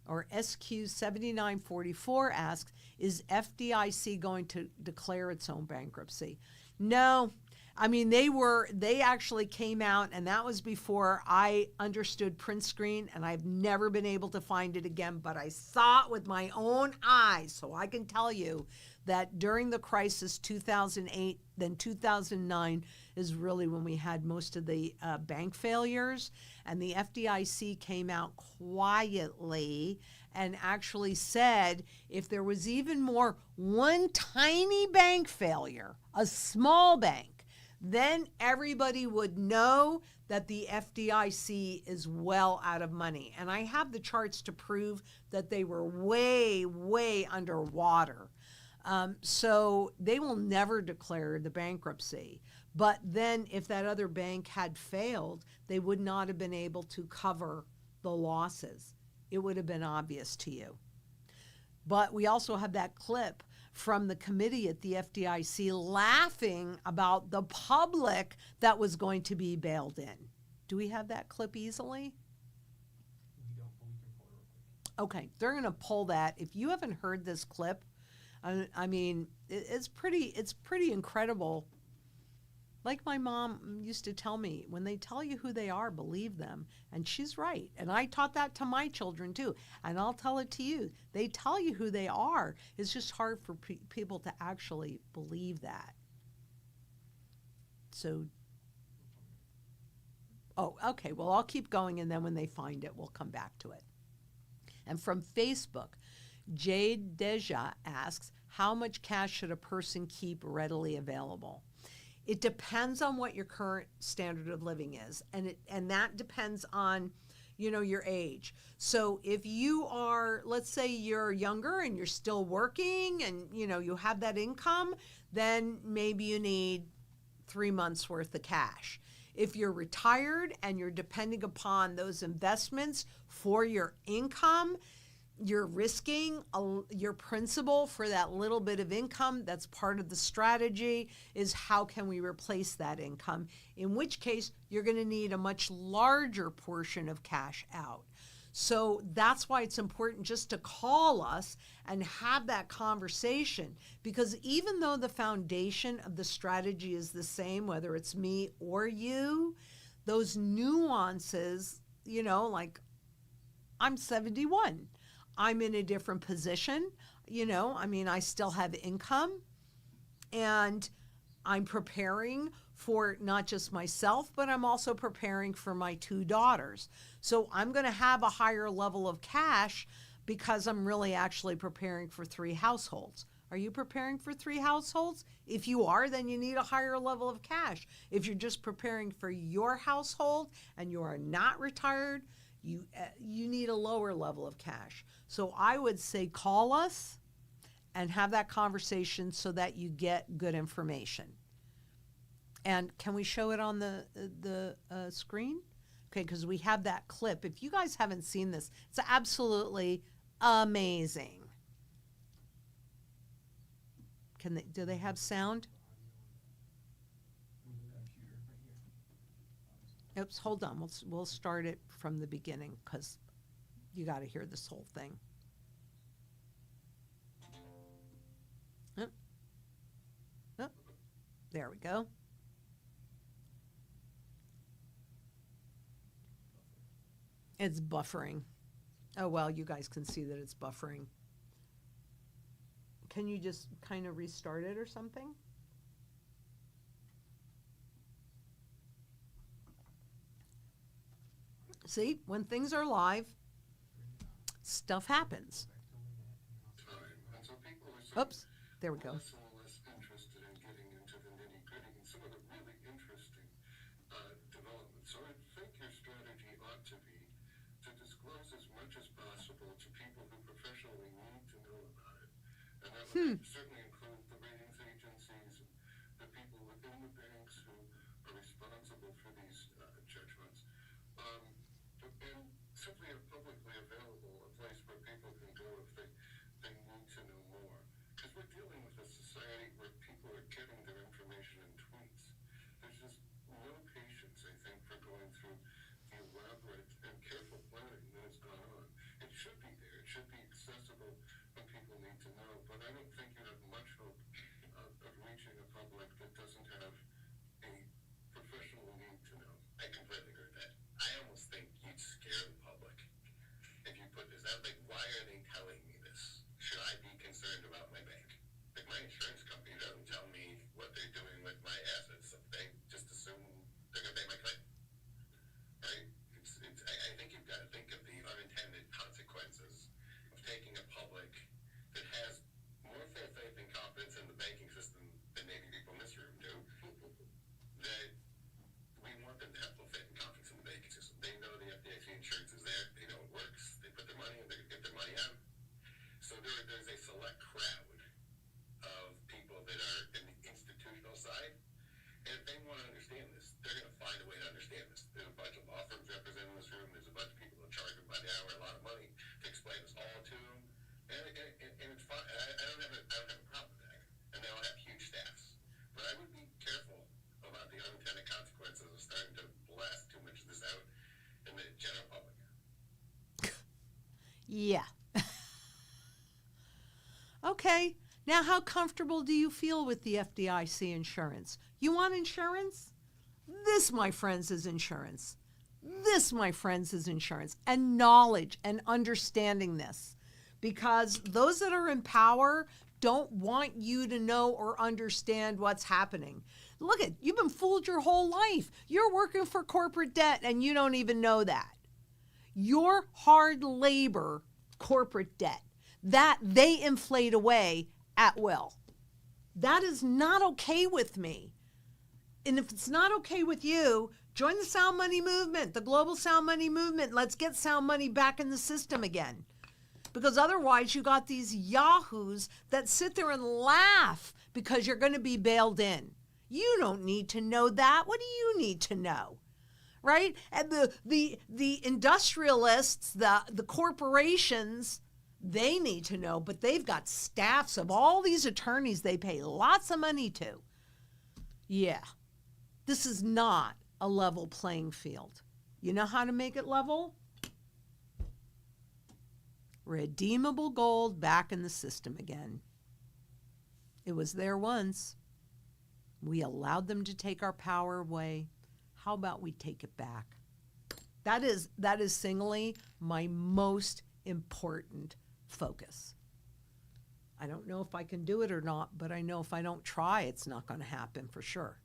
or SQ7944 asks, is FDIC going to declare its own bankruptcy? No. I mean, they actually came out, and that was before I understood print screen, and I've never been able to find it again, but I saw it with my own eyes. So I can tell you that during the crisis 2008, then 2009 is really when we had most of the bank failures. And the FDIC came out quietly and actually said if there was even more one tiny bank failure, a small bank, then everybody would know that the FDIC is well out of money. And I have the charts to prove that they were way, way underwater. So they will never declare the bankruptcy. But then if that other bank had failed, they would not have been able to cover the losses. It would have been obvious to you. But we also have that clip from the committee at the FDIC laughing about the public that was going to be bailed in. Do we have that clip easily? We don't, but we can pull it real quick. Okay, they're going to pull that. If you haven't heard this clip, I mean, it's pretty incredible. Like my mom used to tell me, when they tell you who they are, believe them. And she's right. And I taught that to my children too. And I'll tell it to you. They tell you who they are. It's just hard for people to actually believe that. So, oh, okay. Well, I'll keep going, and then when they find it, we'll come back to it. And from Facebook, Jade Deja asks, how much cash should a person keep readily available? It depends on what your current standard of living is, and that depends on, your age. So if you are, let's say you're younger and you're still working and, you have that income, then maybe you need 3 months worth of cash. If you're retired and you're depending upon those investments for your income, you're risking your principal for that little bit of income. That's part of the strategy, is how can we replace that income, in which case you're going to need a much larger portion of cash out. So that's why it's important just to call us and have that conversation, because even though the foundation of the strategy is the same, whether it's me or you, those nuances, like I'm 71. I'm in a different position. I still have income, and I'm preparing for not just myself, but I'm also preparing for my 2 daughters. So I'm going to have a higher level of cash because I'm really actually preparing for 3 households. Are you preparing for 3 households? If you are, then you need a higher level of cash. If you're just preparing for your household and you are not retired, you need a lower level of cash. So I would say call us and have that conversation so that you get good information. And can we show it on the screen? Okay, because we have that clip. If you guys haven't seen this, it's absolutely amazing. Do they have sound? Oops, hold on. We'll start it from the beginning because you got to hear this whole thing. Oh, there we go. It's buffering. Oh, well, you guys can see that it's buffering. Can you just kind of restart it or something? See, when things are live, stuff happens. Oops, there we go. Less interested in getting into the nitty-gritty and some of the really interesting developments. So I think your strategy ought to be to disclose as much as possible to people who professionally need to know about it. And that would certainly include the ratings agencies and the people within the banks who are responsible for these judgments. And simply have publicly available a place where people can go if they need to know more. Because we're dealing with a society where people are getting their information in tweets. There's just no patience, I think, for going through the elaborate and careful planning that has gone on. It should be there. It should be accessible when people need to know. But I don't think you have much hope of reaching a public that doesn't have a professional need to know. I completely agree with that. I almost think you'd scare the public if you put this out. Like, why are they telling me this? Should I be concerned about my bank? Like, my insurance company doesn't tell me what they're doing with my assets. They just assume they're going to pay my claim. Right? I think you've got to think of the unintended consequences of taking a public that has more fair faith and confidence in the banking system than maybe people in this room do. That we want them to have full faith and confidence in the banking system. They know the FDIC insurance is there. They know it works. They put their money in. They're going to get their money out. So there's a select crowd of people that are in the institutional side. And if they want to understand this, they're going to find a way to understand this. There's a bunch of law firms represented in this room. There's a bunch of people that charge them by the hour a lot of money to explain this all to them. And it's fine. I don't have a problem with that. And they all have huge staffs. But I would be careful about the unintended consequences of starting to blast too much of this out in the general public. Yeah. Okay. Now, how comfortable do you feel with the FDIC insurance? You want insurance? This, my friends, is insurance. This, my friends, is insurance. And knowledge and understanding this. Because those that are in power don't want you to know or understand what's happening. Look at, you've been fooled your whole life. You're working for corporate debt and you don't even know that. Your hard labor corporate debt, that they inflate away at will. That is not okay with me. And if it's not okay with you, join the sound money movement, the global sound money movement. Let's get sound money back in the system again. Because otherwise you got these yahoos that sit there and laugh because you're going to be bailed in. You don't need to know that. What do you need to know? Right? And the industrialists, the corporations, they need to know, but they've got staffs of all these attorneys they pay lots of money to. Yeah, this is not a level playing field. You know how to make it level? Redeemable gold back in the system again. It was there once. We allowed them to take our power away. How about we take it back? That is singly my most important focus. I don't know if I can do it or not, but I know if I don't try, it's not going to happen for sure.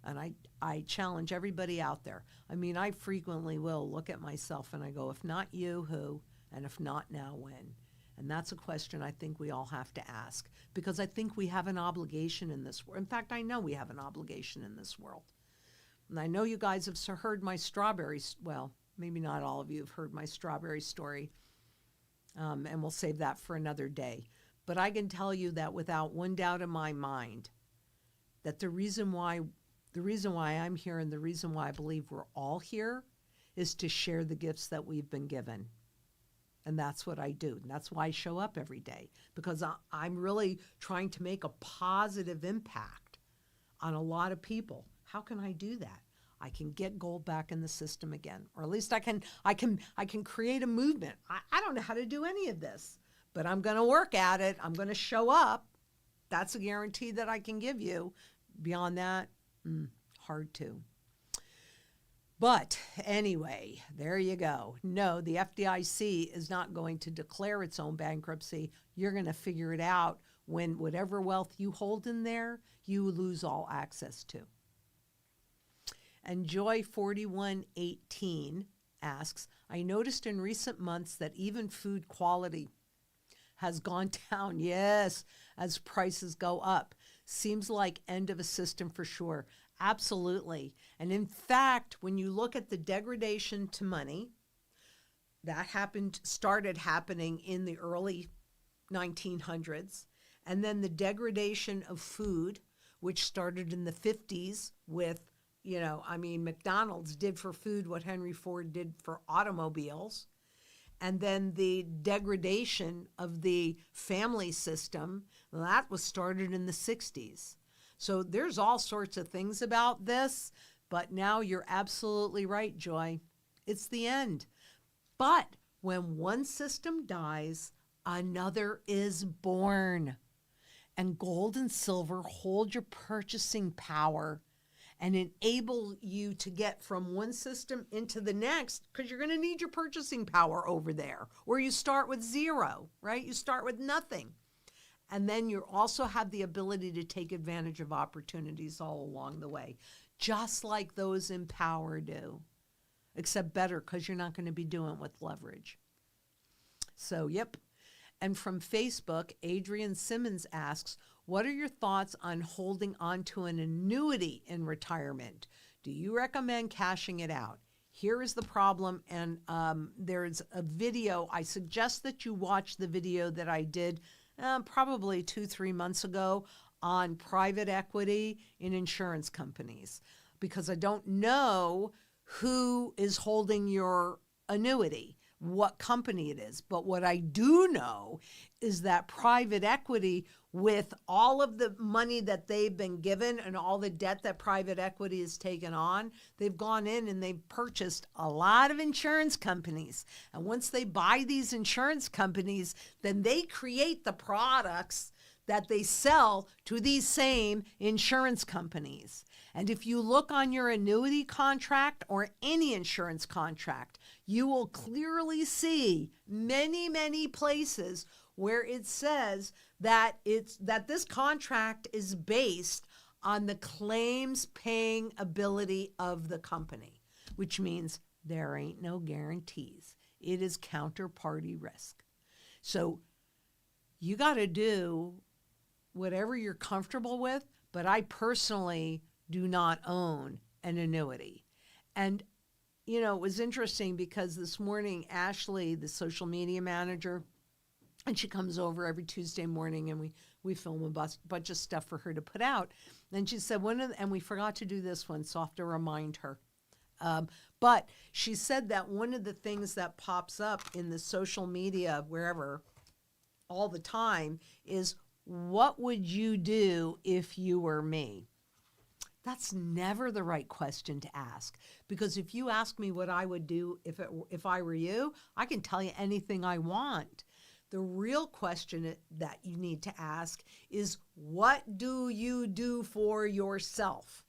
And I challenge everybody out there. I mean, I frequently will look at myself and I go, if not you, who? And if not now, when? And that's a question I think we all have to ask, because I think we have an obligation in this world. In fact, I know we have an obligation in this world. And I know you guys have heard my strawberries. Well, maybe not all of you have heard my strawberry story. And we'll save that for another day. But I can tell you that without one doubt in my mind, that the reason why I'm here and the reason why I believe we're all here is to share the gifts that we've been given. And that's what I do. And that's why I show up every day, because I'm really trying to make a positive impact on a lot of people. How can I do that? I can get gold back in the system again, or at least I can create a movement. I don't know how to do any of this, but I'm going to work at it. I'm going to show up. That's a guarantee that I can give you. Beyond that, hard to. But anyway, there you go. No, the FDIC is not going to declare its own bankruptcy. You're going to figure it out when whatever wealth you hold in there, you lose all access to. And Joy4118 asks, I noticed in recent months that even food quality has gone down, yes, as prices go up. Seems like end of a system for sure. Absolutely. And in fact, when you look at the degradation to money, that started happening in the early 1900s. And then the degradation of food, which started in the 50s with, McDonald's did for food what Henry Ford did for automobiles. And then the degradation of the family system, that was started in the 60s. So there's all sorts of things about this, but now you're absolutely right, Joy. It's the end. But when one system dies, another is born. And gold and silver hold your purchasing power and enable you to get from one system into the next, because you're going to need your purchasing power over there, or you start with zero, right? You start with nothing. And then you also have the ability to take advantage of opportunities all along the way, just like those in power do, except better, because you're not going to be doing it with leverage. So, yep. And from Facebook, Adrian Simmons asks, what are your thoughts on holding on to an annuity in retirement? Do you recommend cashing it out? Here is the problem, and there's a video. I suggest that you watch the video that I did probably 2-3 months ago on private equity in insurance companies, because I don't know who is holding your annuity, what company it is. But what I do know is that private equity, with all of the money that they've been given and all the debt that private equity has taken on, they've gone in and they've purchased a lot of insurance companies. And once they buy these insurance companies, then they create the products that they sell to these same insurance companies. And if you look on your annuity contract or any insurance contract, you will clearly see many, many places where it says that this contract is based on the claims paying ability of the company, which means there ain't no guarantees. It is counterparty risk. So you got to do whatever you're comfortable with, but I personally do not own an annuity. And, it was interesting because this morning, Ashley, the social media manager, and she comes over every Tuesday morning and we film a bunch of stuff for her to put out. And she said, and we forgot to do this one, so I have to remind her. But she said that one of the things that pops up in the social media, wherever, all the time, is what would you do if you were me? That's never the right question to ask. Because if you ask me what I would do if I were you, I can tell you anything I want. The real question that you need to ask is, what do you do for yourself?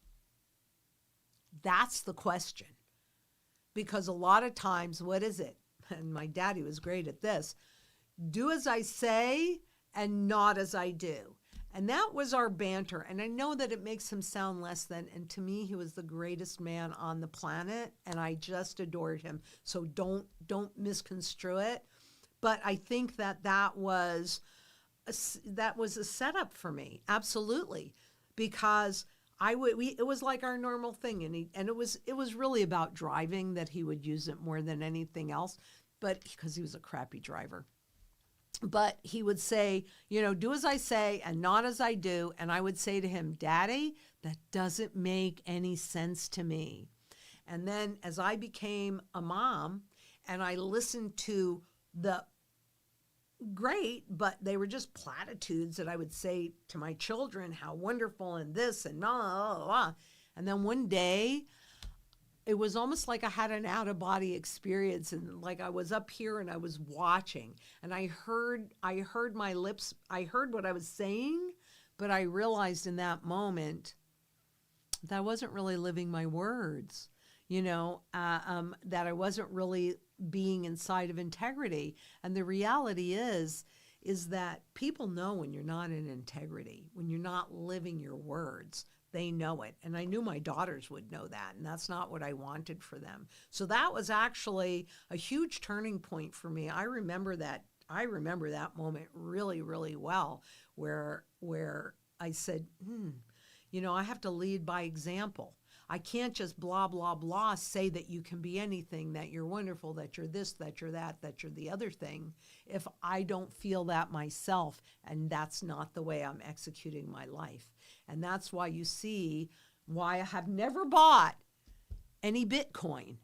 That's the question. Because a lot of times, what is it? And my daddy was great at this. Do as I say and not as I do. And that was our banter. And I know that it makes him sound less than, and to me, he was the greatest man on the planet, and I just adored him. So don't misconstrue it. But I think that was a setup for me, absolutely, because it was like our normal thing, and it was really about driving that he would use it more than anything else, but because he was a crappy driver. But he would say, do as I say and not as I do. And I would say to him, Daddy, that doesn't make any sense to me. And then as I became a mom and I listened to the great, but they were just platitudes that I would say to my children, how wonderful and this and blah, blah, blah. And then one day, it was almost like I had an out-of-body experience, and like I was up here and I was watching, and I heard my lips, I heard what I was saying, but I realized in that moment that I wasn't really living my words, that I wasn't really being inside of integrity. And the reality is that people know when you're not in integrity, when you're not living your words. They know it. And I knew my daughters would know that, and that's not what I wanted for them. So that was actually a huge turning point for me. I remember that moment really, really well, where I said, I have to lead by example. I can't just blah, blah, blah, say that you can be anything, that you're wonderful, that you're this, that you're that you're the other thing, if I don't feel that myself, and that's not the way I'm executing my life. And that's why you see why I have never bought any Bitcoin.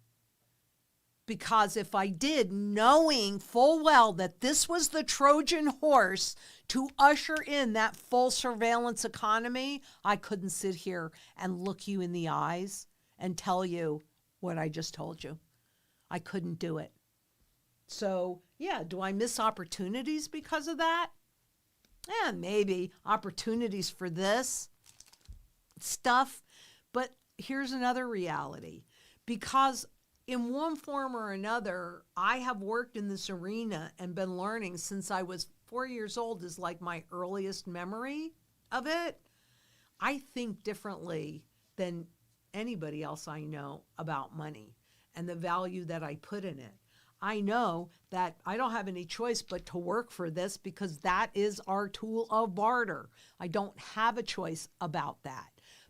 Because if I did, knowing full well that this was the Trojan horse to usher in that full surveillance economy, I couldn't sit here and look you in the eyes and tell you what I just told you. I couldn't do it. So, yeah, do I miss opportunities because of that? Yeah, maybe opportunities for this stuff. But here's another reality. Because in one form or another, I have worked in this arena and been learning since I was 4 years old, is like my earliest memory of it. I think differently than anybody else I know about money and the value that I put in it. I know that I don't have any choice but to work for this because that is our tool of barter. I don't have a choice about that.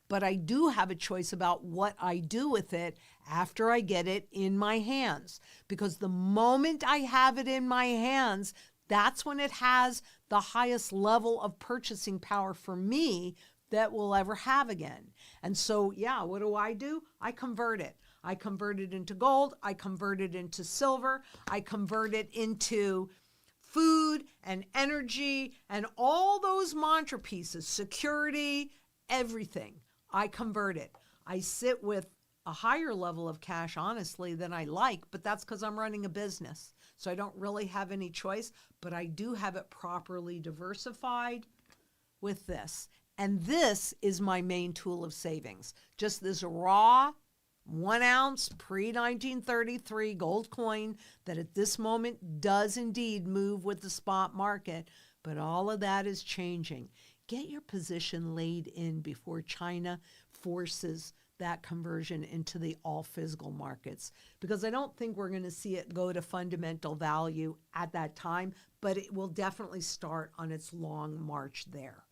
But I do have a choice about what I do with it after I get it in my hands. Because the moment I have it in my hands, that's when it has the highest level of purchasing power for me that we'll ever have again. And so, yeah, what do? I convert it. I convert it into gold. I convert it into silver. I convert it into food and energy and all those mantra pieces, security, everything. I convert it. I sit with a higher level of cash, honestly, than I like, but that's because I'm running a business. So I don't really have any choice, but I do have it properly diversified with this. And this is my main tool of savings. Just this raw 1 ounce pre-1933 gold coin that at this moment does indeed move with the spot market, but all of that is changing. Get your position laid in before China forces that conversion into the all physical markets, because I don't think we're going to see it go to fundamental value at that time, but it will definitely start on its long march there.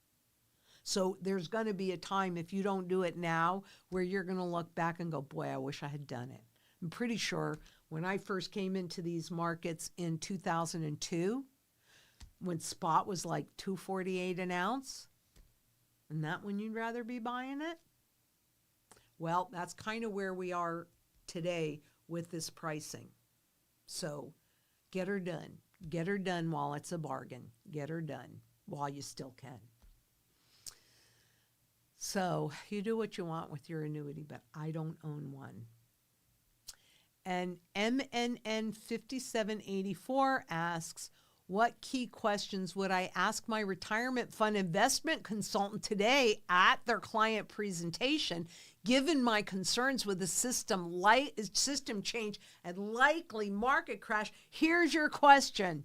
So there's going to be a time, if you don't do it now, where you're going to look back and go, boy, I wish I had done it. I'm pretty sure when I first came into these markets in 2002, when spot was like $2.48 an ounce, and that when you'd rather be buying it? Well, that's kind of where we are today with this pricing. So get her done. Get her done while it's a bargain. Get her done while you still can. So you do what you want with your annuity, but I don't own one. And MNN 5784 asks, what key questions would I ask my retirement fund investment consultant today at their client presentation, given my concerns with the system change and likely market crash? Here's your question.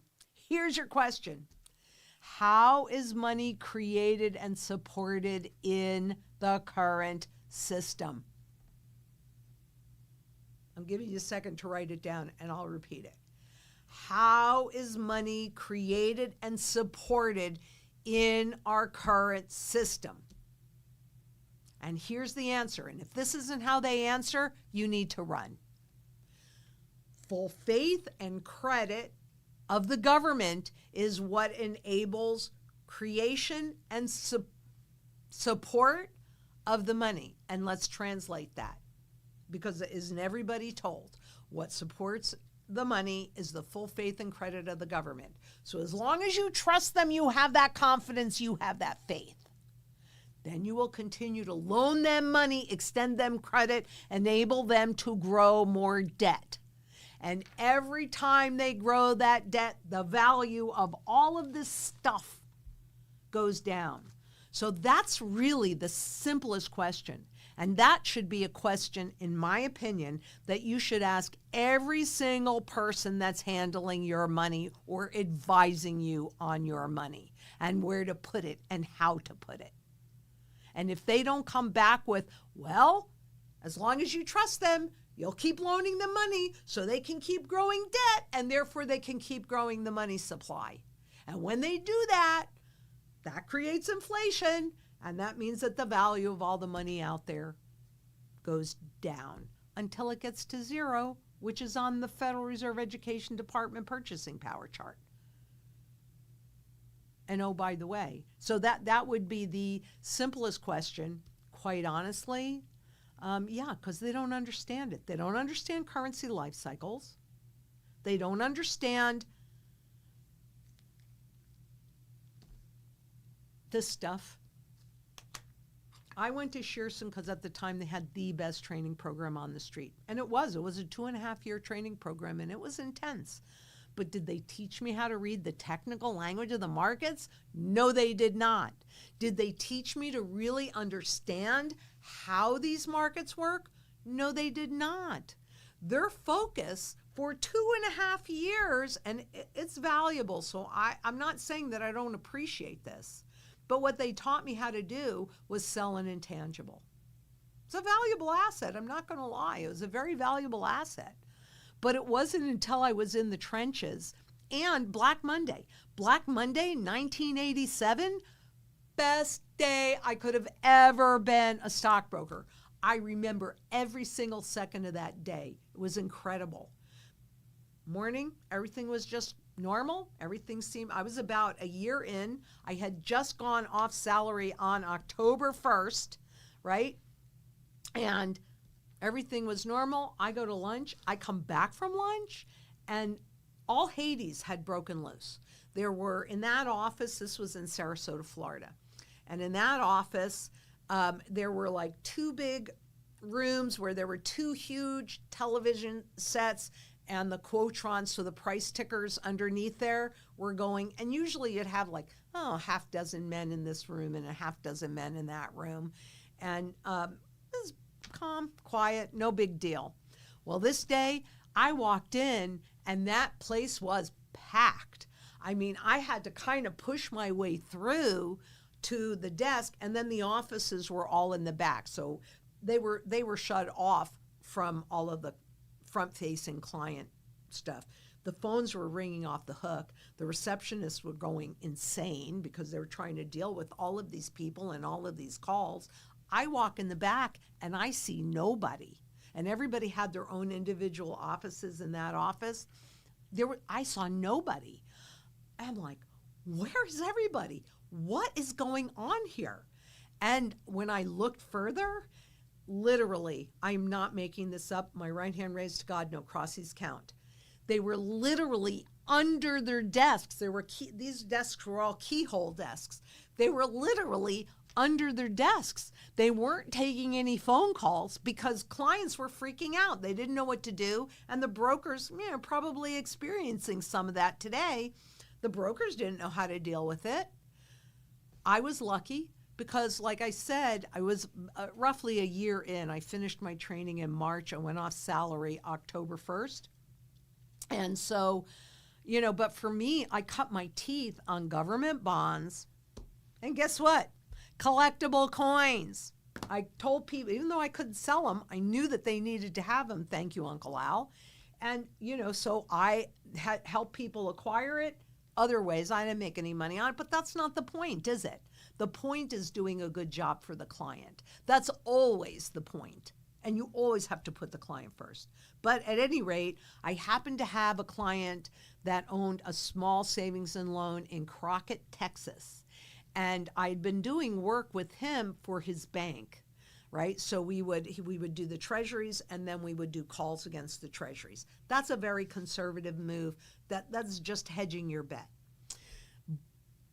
How is money created and supported in the current system? I'm giving you a second to write it down, and I'll repeat it. How is money created and supported in our current system? And here's the answer. And if this isn't how they answer, you need to run. Full faith and credit of the government is what enables creation and support of the money. And let's translate that, because isn't everybody told what supports the money is the full faith and credit of the government? So as long as you trust them, you have that confidence, you have that faith, then you will continue to loan them money, extend them credit, enable them to grow more debt. And every time they grow that debt, the value of all of this stuff goes down. So that's really the simplest question. And that should be a question, in my opinion, that you should ask every single person that's handling your money or advising you on your money and where to put it and how to put it. And if they don't come back with, well, as long as you trust them, you'll keep loaning them money so they can keep growing debt, and therefore they can keep growing the money supply. And when they do that, that creates inflation. And that means that the value of all the money out there goes down until it gets to zero, which is on the Federal Reserve Education Department purchasing power chart. And oh, by the way, so that would be the simplest question, quite honestly. Because they don't understand it. They don't understand currency life cycles. They don't understand this stuff. I went to Shearson because at the time they had the best training program on the street. And it was a 2.5-year training program, and it was intense. But did they teach me how to read the technical language of the markets? No, they did not. Did they teach me to really understand how these markets work? No, they did not. Their focus for 2.5 years, and it's valuable, so I'm not saying that I don't appreciate this, but what they taught me how to do was sell an intangible. It's a valuable asset, I'm not going to lie. It was a very valuable asset. But it wasn't until I was in the trenches and Black Monday, 1987, best day I could have ever been a stockbroker. I remember every single second of that day. It was incredible. Morning, everything was just normal. Everything seemed, I was about a year in. I had just gone off salary on October 1st, right? And everything was normal. I go to lunch. I come back from lunch, and all Hades had broken loose. There were, in that office, this was in Sarasota, Florida, and in that office, there were like 2 big rooms where there were 2 huge television sets, and the quotrons, so the price tickers underneath there were going, and usually you'd have like, a half dozen men in this room and a half dozen men in that room. And it was calm, quiet, no big deal. Well, this day I walked in and that place was packed. I mean, I had to kind of push my way through to the desk, and then the offices were all in the back. So they were shut off from all of the front-facing client stuff. The phones were ringing off the hook. The receptionists were going insane because they were trying to deal with all of these people and all of these calls. I walk in the back and I see nobody. And everybody had their own individual offices in that office. I saw nobody. I'm like, where is everybody? What is going on here? And when I looked further, literally, I'm not making this up. My right hand raised to God, no crossies count. They were literally under their desks. These desks were all keyhole desks. They were literally under their desks. They weren't taking any phone calls because clients were freaking out. They didn't know what to do. And the brokers, probably experiencing some of that today. The brokers didn't know how to deal with it. I was lucky because, like I said, I was roughly a year in. I finished my training in March. I went off salary October 1st. And so, but for me, I cut my teeth on government bonds. And guess what? Collectible coins. I told people, even though I couldn't sell them, I knew that they needed to have them. Thank you, Uncle Al. And, so I had helped people acquire it. Other ways, I didn't make any money on it, but that's not the point, is it? The point is doing a good job for the client. That's always the point. And you always have to put the client first. But at any rate, I happened to have a client that owned a small savings and loan in Crockett, Texas. And I'd been doing work with him for his bank, right? So we would do the treasuries, and then we would do calls against the treasuries. That's a very conservative move. That's just hedging your bet.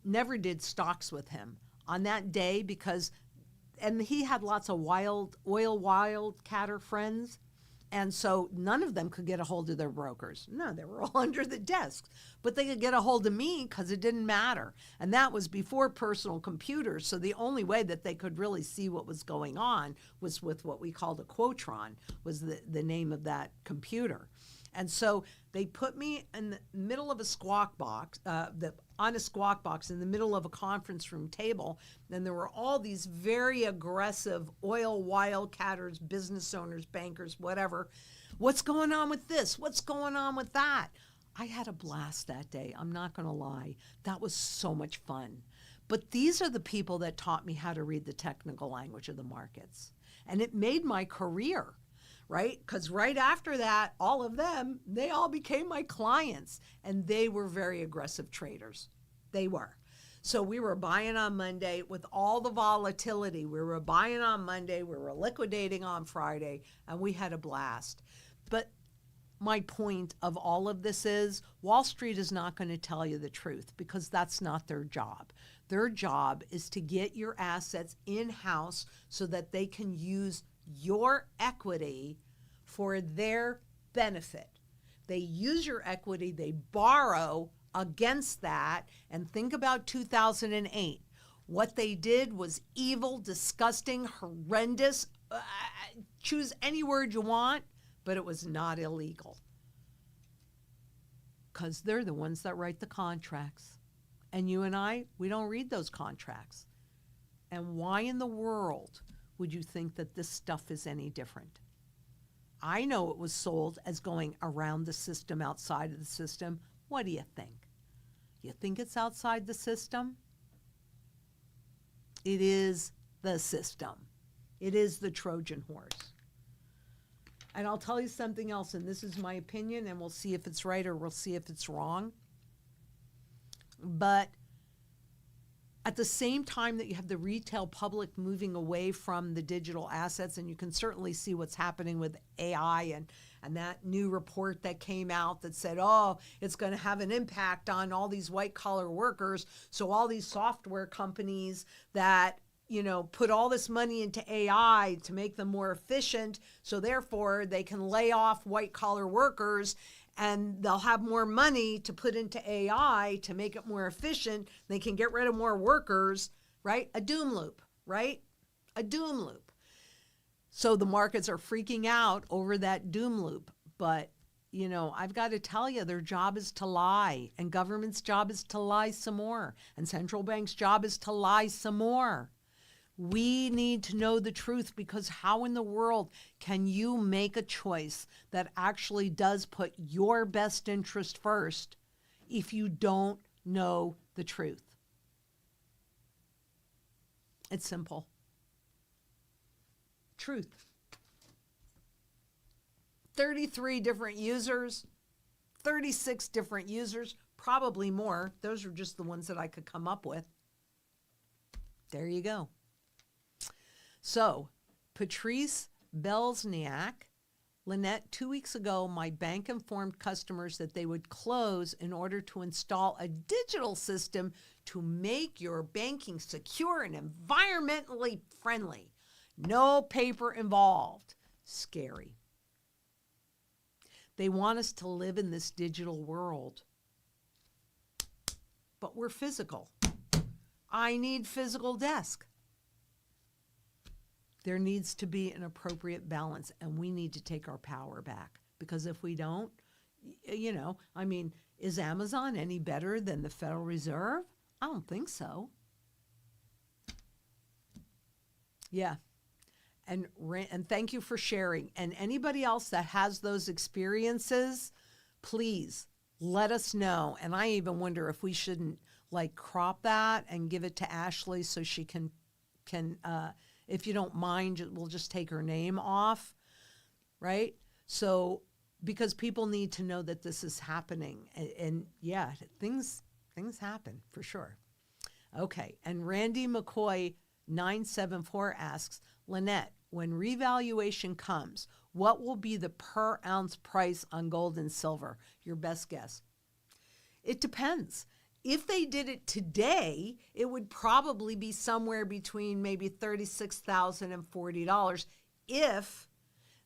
Never did stocks with him on that day and he had lots of wildcatter friends. And so none of them could get a hold of their brokers. No, they were all under the desks. But they could get a hold of me because it didn't matter. And that was before personal computers. So the only way that they could really see what was going on was with what we called a Quotron, was the name of that computer. And so they put me in the middle of a squawk box, on a squawk box in the middle of a conference room table. And there were all these very aggressive oil wildcatters, business owners, bankers, whatever. What's going on with this? What's going on with that? I had a blast that day. I'm not going to lie. That was so much fun. But these are the people that taught me how to read the technical language of the markets. And it made my career. Right? Because right after that, all of them, they all became my clients, and they were very aggressive traders. They were. So we were buying on Monday with all the volatility. We were buying on Monday, we were liquidating on Friday, and we had a blast. But my point of all of this is Wall Street is not going to tell you the truth because that's not their job. Their job is to get your assets in-house so that they can use your equity for their benefit. They use your equity, they borrow against that, and think about 2008. What they did was evil, disgusting, horrendous. Choose any word you want, but it was not illegal. Because they're the ones that write the contracts. And you and I, we don't read those contracts. And why in the world would you think that this stuff is any different? I know it was sold as going around the system, outside of the system. What do you think? You think it's outside the system? It is the system. It is the Trojan horse. And I'll tell you something else, and this is my opinion, and we'll see if it's right or we'll see if it's wrong. But at the same time that you have the retail public moving away from the digital assets, and you can certainly see what's happening with AI and that new report that came out that said, oh, it's going to have an impact on all these white collar workers. So all these software companies that, put all this money into AI to make them more efficient, so therefore they can lay off white collar workers, and they'll have more money to put into AI to make it more efficient. They can get rid of more workers, right? A doom loop, right? A doom loop. So the markets are freaking out over that doom loop. But, I've got to tell you, their job is to lie. And government's job is to lie some more. And central bank's job is to lie some more. We need to know the truth, because how in the world can you make a choice that actually does put your best interest first if you don't know the truth? It's simple. Truth. 33 different users, 36 different users, probably more. Those are just the ones that I could come up with. There you go. So, Patrice Belzniak, Lynette, 2 weeks ago, my bank informed customers that they would close in order to install a digital system to make your banking secure and environmentally friendly. No paper involved. Scary. They want us to live in this digital world, but we're physical. I need physical desk. There needs to be an appropriate balance, and we need to take our power back, because if we don't, is Amazon any better than the Federal Reserve? I don't think so. Yeah. And thank you for sharing. And anybody else that has those experiences, please let us know. And I even wonder if we shouldn't crop that and give it to Ashley so she can if you don't mind, we'll just take her name off, right? So, because people need to know that this is happening. And yeah, things happen for sure. Okay, and Randy McCoy 974 asks, Lynette, when revaluation comes, what will be the per ounce price on gold and silver? Your best guess. It depends. If they did it today, it would probably be somewhere between maybe $36,000 and $40 if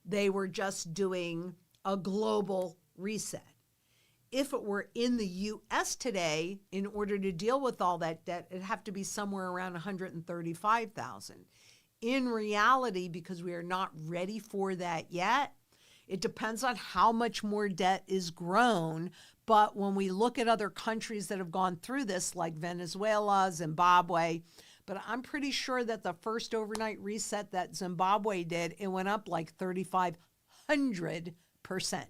they were just doing a global reset. If it were in the U.S. today, in order to deal with all that debt, it'd have to be somewhere around $135,000. In reality, because we are not ready for that yet, it depends on how much more debt is grown. But when we look at other countries that have gone through this, like Venezuela, Zimbabwe, but I'm pretty sure that the first overnight reset that Zimbabwe did, it went up like 3,500%.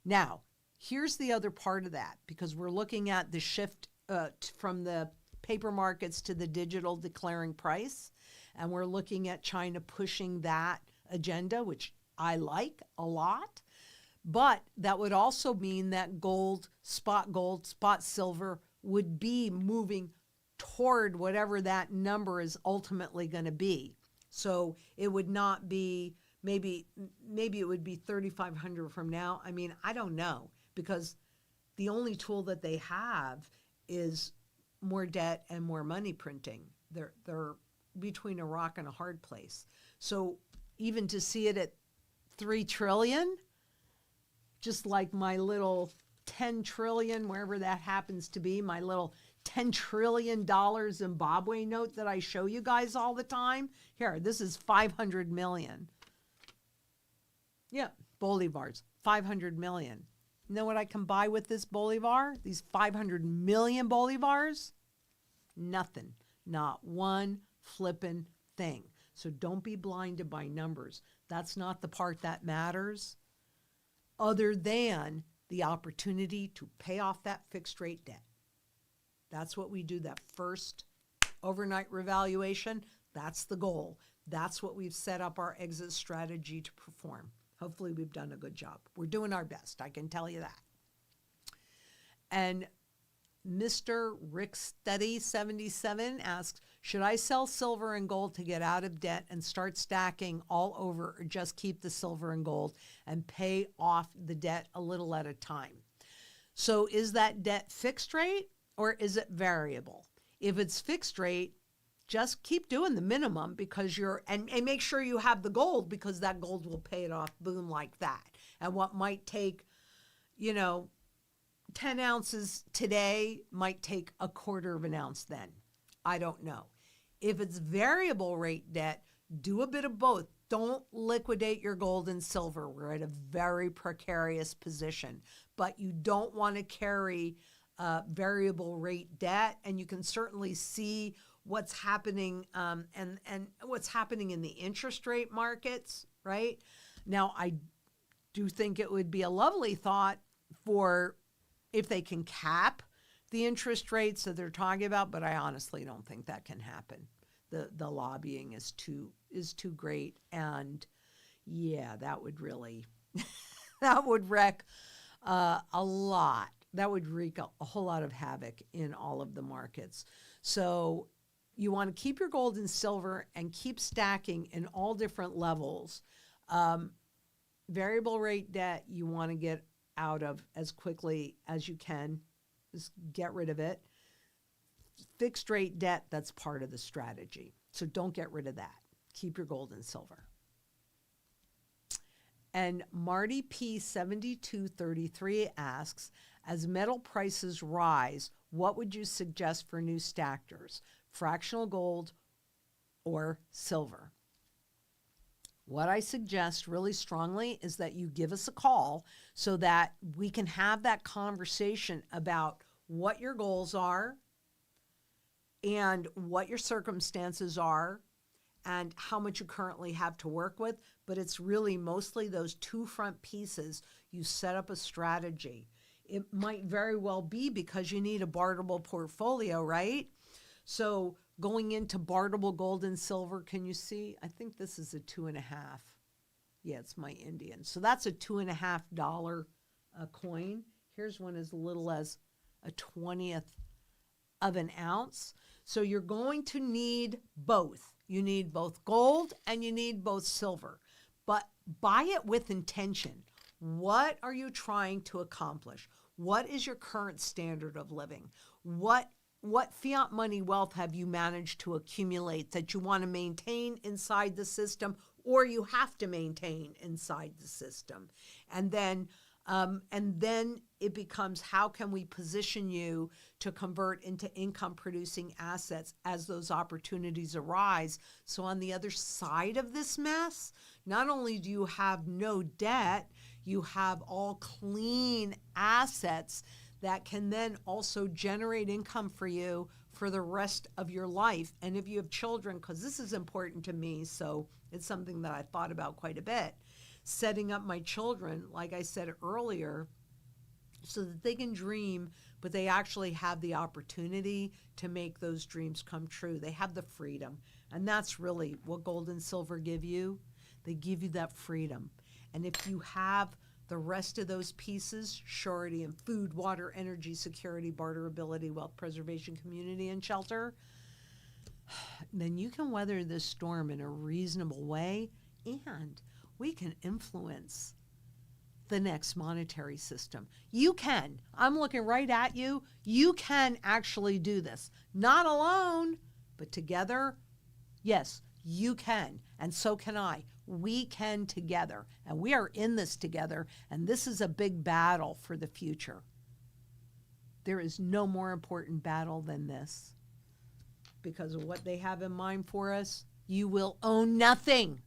Now, here's the other part of that, because we're looking at the shift from the paper markets to the digital declaring price, and we're looking at China pushing that agenda, which I like a lot. But that would also mean that gold, spot silver would be moving toward whatever that number is ultimately going to be. So it would not be, maybe it would be 3,500 from now. I mean, I don't know, because the only tool that they have is more debt and more money printing. They're between a rock and a hard place. So even to see it at 3 trillion, just like my little 10 trillion, wherever that happens to be, my little $10 trillion Zimbabwe note that I show you guys all the time. Here, this is 500 million. Yeah, bolivars, 500 million. You know what I can buy with this bolivar? These 500 million bolivars? Nothing. Not one flippin' thing. So don't be blinded by numbers. That's not the part that matters, other than the opportunity to pay off that fixed rate debt. That's what we do, that first overnight revaluation. That's the goal. That's what we've set up our exit strategy to perform. Hopefully we've done a good job. We're doing our best, I can tell you that. And Mr. Rick Steady 77 asks, should I sell silver and gold to get out of debt and start stacking all over, or just keep the silver and gold and pay off the debt a little at a time? So is that debt fixed rate or is it variable? If it's fixed rate, just keep doing the minimum, because and make sure you have the gold, because that gold will pay it off, boom, like that. And what might take, 10 ounces today might take a quarter of an ounce then. I don't know. If it's variable rate debt, do a bit of both. Don't liquidate your gold and silver. We're at a very precarious position, but you don't want to carry variable rate debt. And you can certainly see what's happening and what's happening in the interest rate markets, right? Now, I do think it would be a lovely thought for if they can cap the interest rates that they're talking about, but I honestly don't think that can happen. The lobbying is too great, and yeah, that would really that would wreck a lot. That would wreak a whole lot of havoc in all of the markets. So you want to keep your gold and silver and keep stacking in all different levels. Variable rate debt, you want to get out of as quickly as you can. Just get rid of it. Fixed rate debt, that's part of the strategy. So don't get rid of that. Keep your gold and silver. And Marty P7233 asks, as metal prices rise, what would you suggest for new stackers? Fractional gold or silver? What I suggest really strongly is that you give us a call so that we can have that conversation about what your goals are and what your circumstances are and how much you currently have to work with. But it's really mostly those two front pieces. You set up a strategy. It might very well be because you need a barterable portfolio, right? So going into barterable gold and silver, can you see? I think this is a 2.5. Yeah, it's my Indian. So that's a $2.50 coin. Here's one as little as a 20th of an ounce. So you're going to need both. You need both gold and you need both silver. But buy it with intention. What are you trying to accomplish? What is your current standard of living? What fiat money wealth have you managed to accumulate that you want to maintain inside the system, or you have to maintain inside the system? And then it becomes, how can we position you to convert into income producing assets as those opportunities arise? So on the other side of this mess, not only do you have no debt, you have all clean assets that can then also generate income for you for the rest of your life. And if you have children, because this is important to me, so it's something that I thought about quite a bit, setting up my children, like I said earlier, so that they can dream, but they actually have the opportunity to make those dreams come true. They have the freedom. And that's really what gold and silver give you. They give you that freedom. And if you have the rest of those pieces, surety and food, water, energy, security, barterability, wealth preservation, community, and shelter, then you can weather this storm in a reasonable way, and we can influence the next monetary system. You can. I'm looking right at you. You can actually do this. Not alone, but together. Yes, you can. And so can I. We can together. And we are in this together. And this is a big battle for the future. There is no more important battle than this. Because of what they have in mind for us, you will own nothing.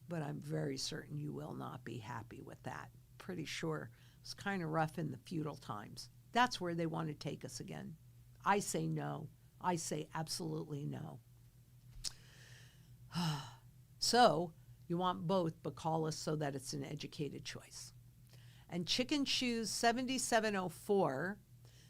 But I'm very certain you will not be happy with that. Pretty sure it's kind of rough in the feudal times. That's where they want to take us again. I say no. I say absolutely no. So you want both, but call us so that it's an educated choice. And Chicken Shoes 7704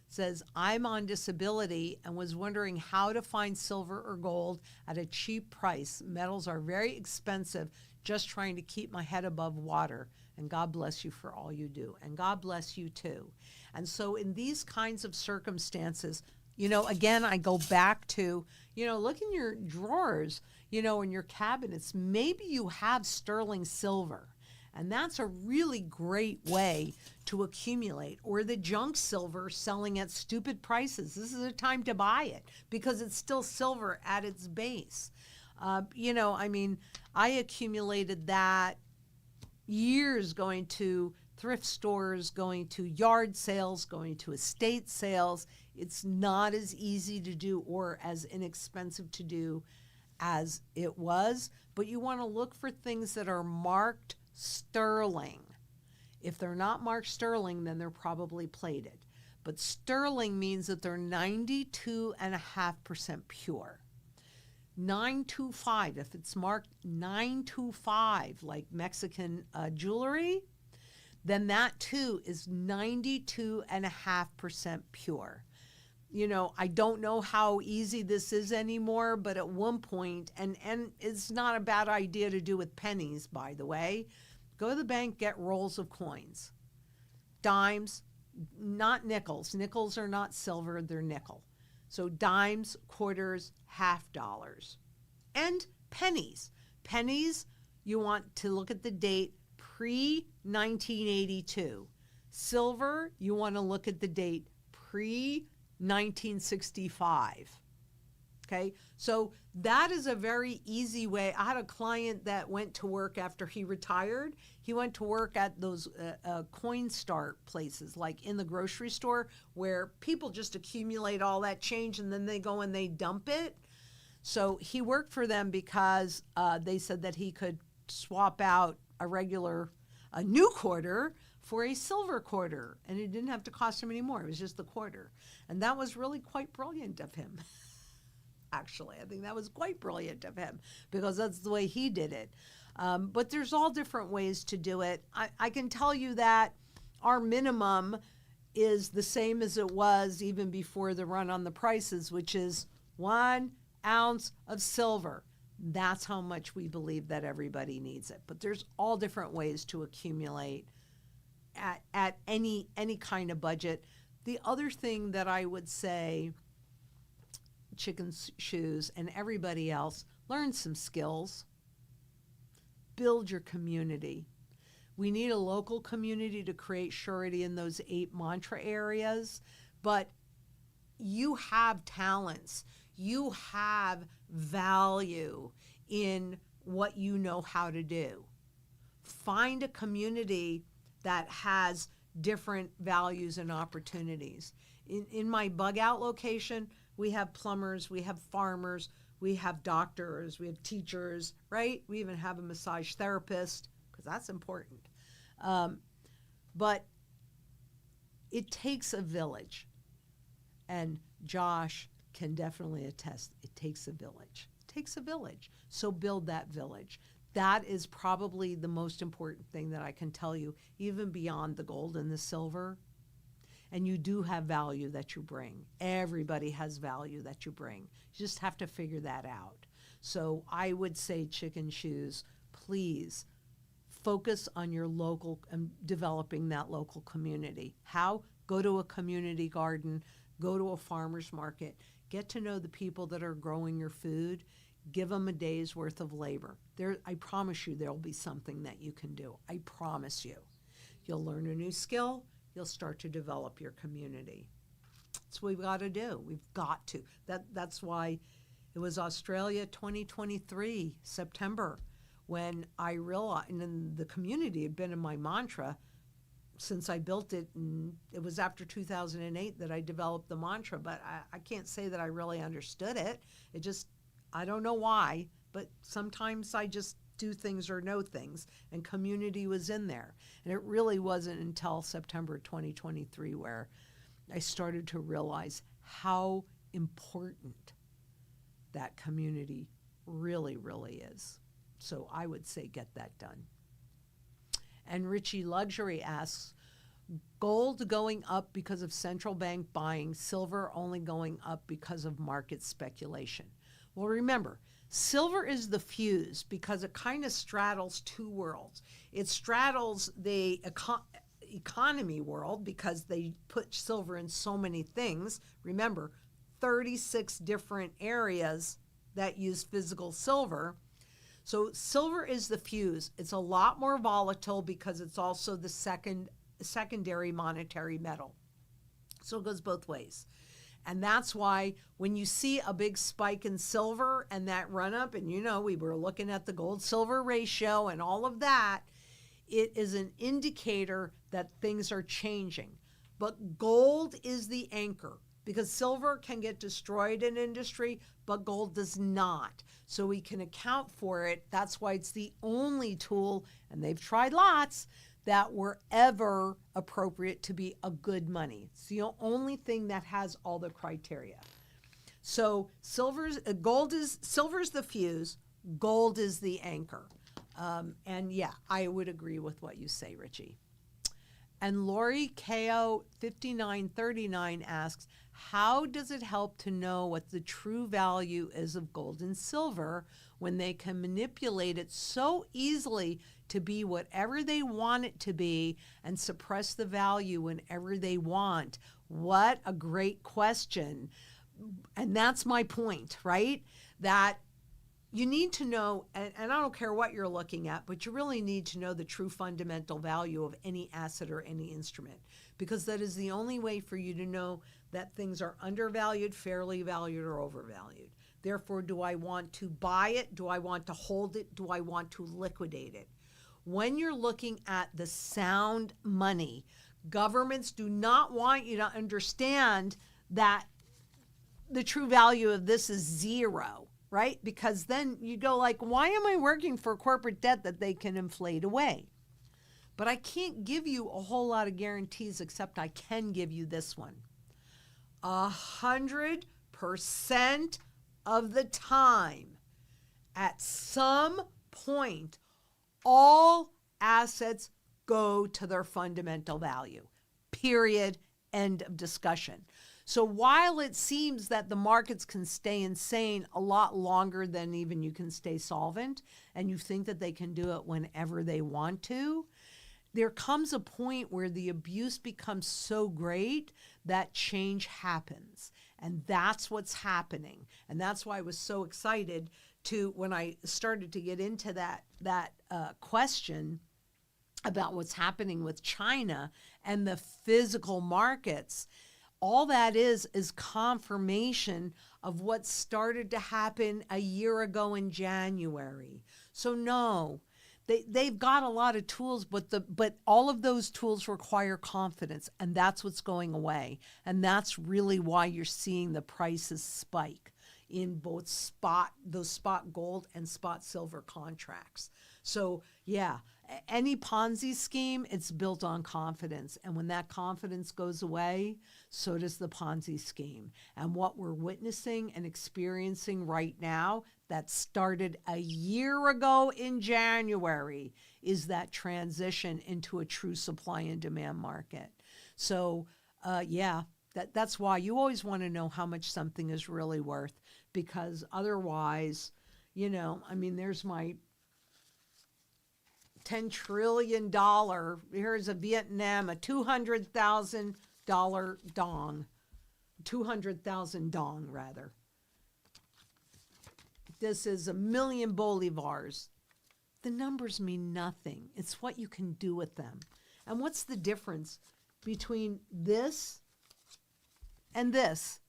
says, I'm on disability and was wondering how to find silver or gold at a cheap price. Metals are very expensive, just trying to keep my head above water. And God bless you for all you do. And God bless you too. And so in these kinds of circumstances, again, I go back to, look in your drawers, in your cabinets. Maybe you have sterling silver. And that's a really great way to accumulate. Or the junk silver selling at stupid prices. This is a time to buy it because it's still silver at its base. I accumulated that years going to thrift stores, going to yard sales, going to estate sales. It's not as easy to do or as inexpensive to do as it was, but you want to look for things that are marked sterling. If they're not marked sterling, then they're probably plated. But sterling means that they're 92.5% pure. 925, if it's marked 925, like Mexican jewelry, then that too is 92.5% pure. I don't know how easy this is anymore, but at one point, and it's not a bad idea to do with pennies, by the way, go to the bank, get rolls of coins, dimes, not nickels. Nickels are not silver, they're nickel. So dimes, quarters, half dollars, and pennies. Pennies, you want to look at the date pre-1982. Silver, you want to look at the date pre-1965. Okay, so that is a very easy way. I had a client that went to work after he retired. He went to work at those Coinstar places, like in the grocery store, where people just accumulate all that change and then they go and they dump it. So he worked for them because they said that he could swap out a new quarter for a silver quarter, and it didn't have to cost him any more. It was just the quarter. And that was really quite brilliant of him. Actually, I think that was quite brilliant of him because that's the way he did it. But there's all different ways to do it. I can tell you that our minimum is the same as it was even before the run on the prices, which is 1 ounce of silver. That's how much we believe that everybody needs it. But there's all different ways to accumulate at any kind of budget. The other thing that I would say, Chicken Shoes and everybody else, learn some skills. Build your community. We need a local community to create surety in those 8 mantra areas, but you have talents. You have value in what you know how to do. Find a community that has different values and opportunities. In my bug out location, we have plumbers, we have farmers, we have doctors, we have teachers, right? We even have a massage therapist, because that's important. But it takes a village. And Josh can definitely attest, it takes a village. It takes a village. So build that village. That is probably the most important thing that I can tell you, even beyond the gold and the silver. And you do have value that you bring. Everybody has value that you bring. You just have to figure that out. So I would say, Chicken Shoes, please focus on your local and developing that local community. How? Go to a community garden, go to a farmer's market, get to know the people that are growing your food, give them a day's worth of labor. I promise you there'll be something that you can do. I promise you. You'll learn a new skill. You'll start to develop your community. That's what we've got to do. We've got to. That's why it was Australia 2023, September, when I realized, and then the community had been in my mantra since I built it, and it was after 2008 that I developed the mantra, but I can't say that I really understood it. It just, I don't know why, but sometimes I just do things or know things, and community was in there. And it really wasn't until September 2023 where I started to realize how important that community really, really is. So I would say get that done. And Richie Luxury asks, gold going up because of central bank buying, silver only going up because of market speculation. Well, remember, silver is the fuse because it kind of straddles 2 worlds. It straddles the economy world because they put silver in so many things. Remember, 36 different areas that use physical silver. So silver is the fuse. It's a lot more volatile because it's also the secondary monetary metal. So it goes both ways. And that's why when you see a big spike in silver and that run up, and we were looking at the gold silver ratio and all of that, it is an indicator that things are changing. But gold is the anchor because silver can get destroyed in industry, but gold does not. So we can account for it. That's why it's the only tool, and they've tried lots, that were ever appropriate to be a good money. It's the only thing that has all the criteria. So silver's the fuse, gold is the anchor. And yeah, I would agree with what you say, Richie. And Lori KO 5939 asks, how does it help to know what the true value is of gold and silver when they can manipulate it so easily to be whatever they want it to be and suppress the value whenever they want? What a great question. And that's my point, right? That you need to know, and I don't care what you're looking at, but you really need to know the true fundamental value of any asset or any instrument, because that is the only way for you to know that things are undervalued, fairly valued, or overvalued. Therefore, do I want to buy it? Do I want to hold it? Do I want to liquidate it? When you're looking at the sound money, governments do not want you to understand that the true value of this is zero, right? Because then you go like, why am I working for corporate debt that they can inflate away? But I can't give you a whole lot of guarantees, except I can give you this one. 100% of the time, at some point, all assets go to their fundamental value. Period. End of discussion. So while it seems that the markets can stay insane a lot longer than even you can stay solvent, and you think that they can do it whenever they want to, there comes a point where the abuse becomes so great that change happens. And that's what's happening. And that's why I was so excited to, when I started to get into that question about what's happening with China and the physical markets. All that is confirmation of what started to happen a year ago in January. So no, they've got a lot of tools, but all of those tools require confidence, and that's what's going away. And that's really why you're seeing the prices spike in both those spot gold and spot silver contracts. So yeah, any Ponzi scheme, it's built on confidence. And when that confidence goes away, so does the Ponzi scheme. And what we're witnessing and experiencing right now, that started a year ago in January, is that transition into a true supply and demand market. So that's why you always want to know how much something is really worth, because otherwise, there's my $10 trillion, here's a Vietnam, a $200,000 dong, 200,000 dong rather. This is 1 million bolivars. The numbers mean nothing. It's what you can do with them. And what's the difference between this and this?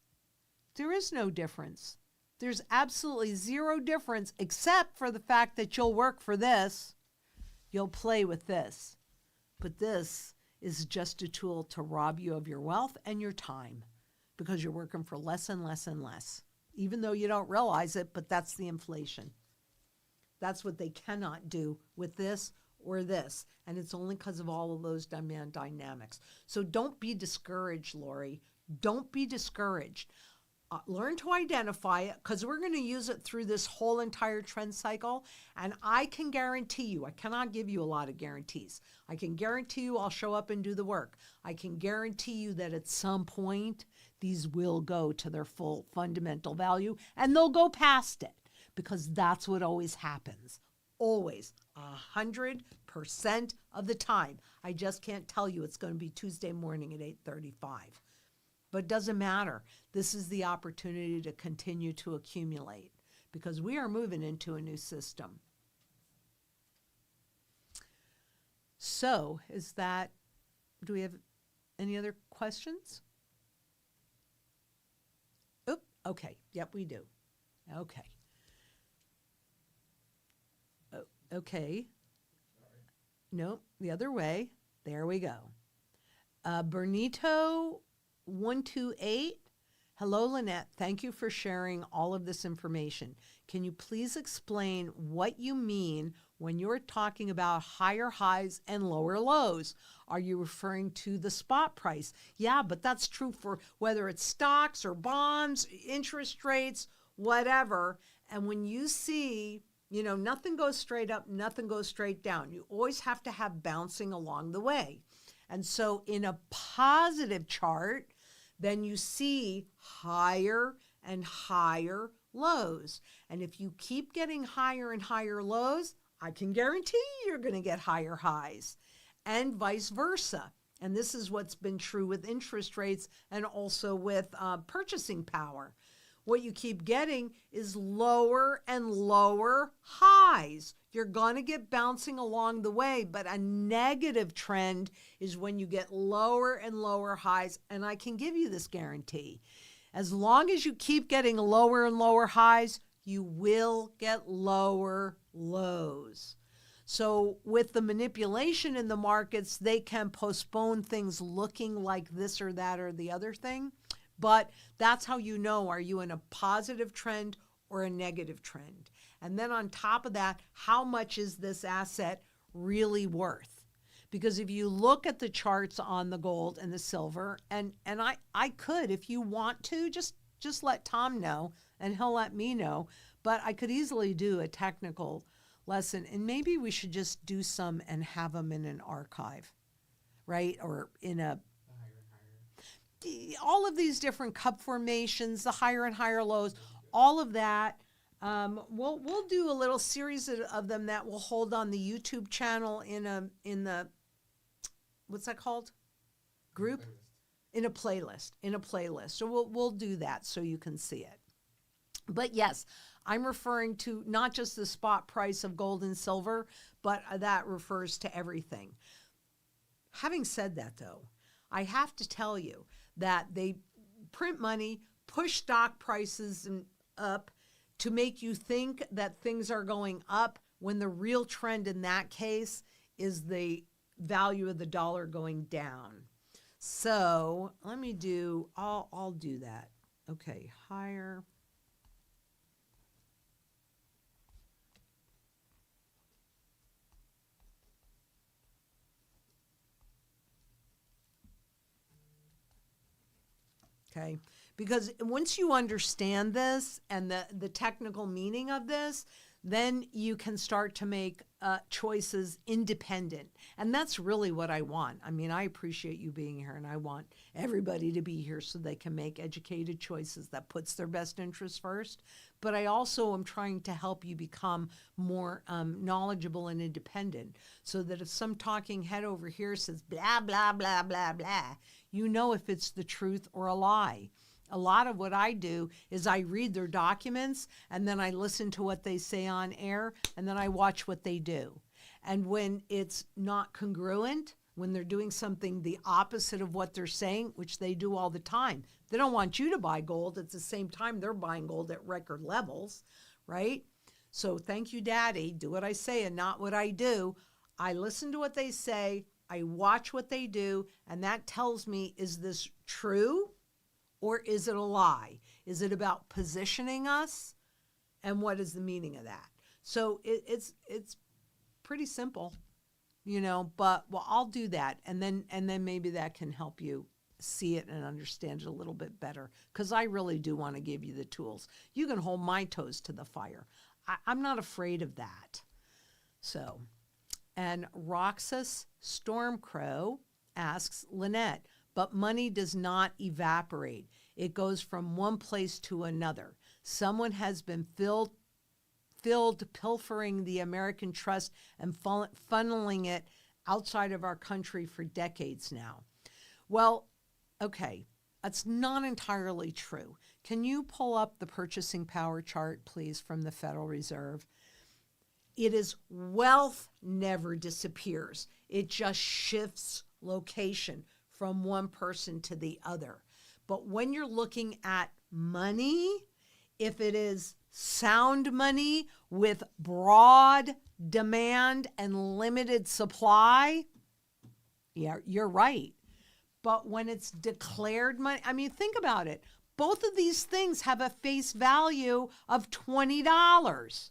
There is no difference. There's absolutely zero difference, except for the fact that you'll work for this. You'll play with this. But this is just a tool to rob you of your wealth and your time, because you're working for less and less and less, even though you don't realize it, but that's the inflation. That's what they cannot do with this or this. And it's only because of all of those demand dynamics. So don't be discouraged, Lori. Don't be discouraged. Learn to identify it, because we're going to use it through this whole entire trend cycle. And I can guarantee you, I cannot give you a lot of guarantees. I can guarantee you I'll show up and do the work. I can guarantee you that at some point, these will go to their full fundamental value, and they'll go past it, because that's what always happens. Always, 100% of the time. I just can't tell you it's going to be Tuesday morning at 8:35. But it doesn't matter. This is the opportunity to continue to accumulate, because we are moving into a new system. So do we have any other questions? Oop, okay. Yep, we do. Okay. Oh, okay. No, the other way. There we go. Bernito 128. Hello, Lynette. Thank you for sharing all of this information. Can you please explain what you mean when you're talking about higher highs and lower lows? Are you referring to the spot price? Yeah, but that's true for whether it's stocks or bonds, interest rates, whatever. And when you see, nothing goes straight up, nothing goes straight down. You always have to have bouncing along the way. And so in a positive chart, then you see higher and higher lows. And if you keep getting higher and higher lows, I can guarantee you're going to get higher highs, and vice versa. And this is what's been true with interest rates and also with purchasing power. What you keep getting is lower and lower highs. You're going to get bouncing along the way, but a negative trend is when you get lower and lower highs. And I can give you this guarantee. As long as you keep getting lower and lower highs, you will get lower lows. So with the manipulation in the markets, they can postpone things looking like this or that or the other thing. But that's how you know, are you in a positive trend or a negative trend? And then on top of that, how much is this asset really worth? Because if you look at the charts on the gold and the silver, and I could, if you want to, just let Tom know and he'll let me know, but I could easily do a technical lesson, and maybe we should just do some and have them in an archive, right? Or in a all of these different cup formations, the higher and higher lows, all of that. We'll do a little series of them that we'll hold on the YouTube channel in the what's that called? Group? In a playlist. So we'll do that so you can see it. But yes, I'm referring to not just the spot price of gold and silver, but that refers to everything. Having said that, though, I have to tell you that they print money, push stock prices up to make you think that things are going up when the real trend in that case is the value of the dollar going down. So let me I'll do that. Okay, higher. Okay, because once you understand this and the technical meaning of this, then you can start to make choices independent. And that's really what I want. I mean, I appreciate you being here, and I want everybody to be here so they can make educated choices that puts their best interests first. But I also am trying to help you become more knowledgeable and independent, so that if some talking head over here says blah, blah, blah, blah, blah, you know if it's the truth or a lie. A lot of what I do is I read their documents, and then I listen to what they say on air, and then I watch what they do. And when it's not congruent, when they're doing something the opposite of what they're saying, which they do all the time, they don't want you to buy gold. At the same time, they're buying gold at record levels, right? So thank you, Daddy. Do what I say and not what I do. I listen to what they say. I watch what they do, and that tells me, is this true or is it a lie? Is it about positioning us? And what is the meaning of that? So it's pretty simple, but well, I'll do that. And then maybe that can help you see it and understand it a little bit better, because I really do want to give you the tools. You can hold my toes to the fire. I'm not afraid of that. So, and Roxas Stormcrow asks, Lynette, but money does not evaporate. It goes from one place to another. Someone has been filled pilfering the American trust and funneling it outside of our country for decades now. Well, okay, that's not entirely true. Can you pull up the purchasing power chart, please, from the Federal Reserve? It is wealth never disappears. It just shifts location from one person to the other. But when you're looking at money, if it is sound money with broad demand and limited supply, yeah, you're right. But when it's declared money, I mean, think about it. Both of these things have a face value of $20.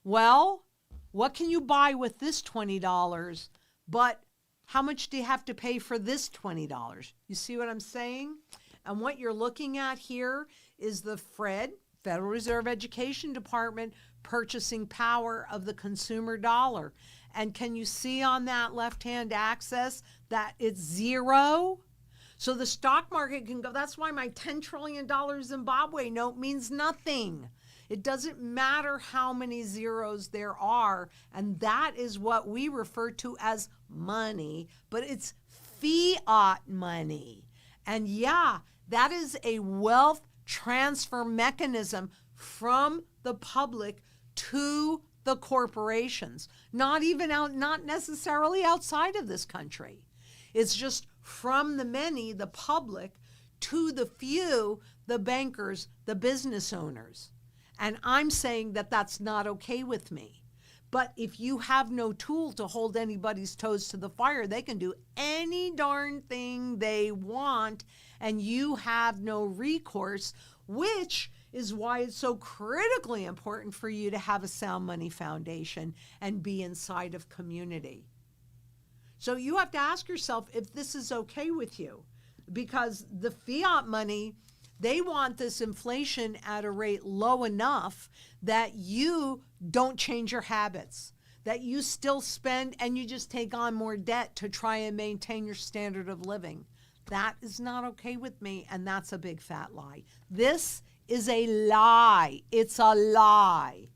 Well, what can you buy with this $20? But how much do you have to pay for this $20? You see what I'm saying? And what you're looking at here is the Federal Reserve Education Department purchasing power of the consumer dollar. And can you see on that left-hand axis that it's zero? So the stock market can go, that's why my $10 trillion Zimbabwe note means nothing. It doesn't matter how many zeros there are, and that is what we refer to as money, but it's fiat money. And yeah, that is a wealth transfer mechanism from the public to the corporations, not necessarily outside of this country. It's just from the many, the public, to the few, the bankers, the business owners. And I'm saying that that's not okay with me. But if you have no tool to hold anybody's toes to the fire, they can do any darn thing they want, and you have no recourse, which is why it's so critically important for you to have a sound money foundation and be inside of community. So you have to ask yourself if this is okay with you, because the fiat money, they want this inflation at a rate low enough that you don't change your habits, that you still spend and you just take on more debt to try and maintain your standard of living. That is not okay with me, and that's a big fat lie. This is a lie. It's a lie.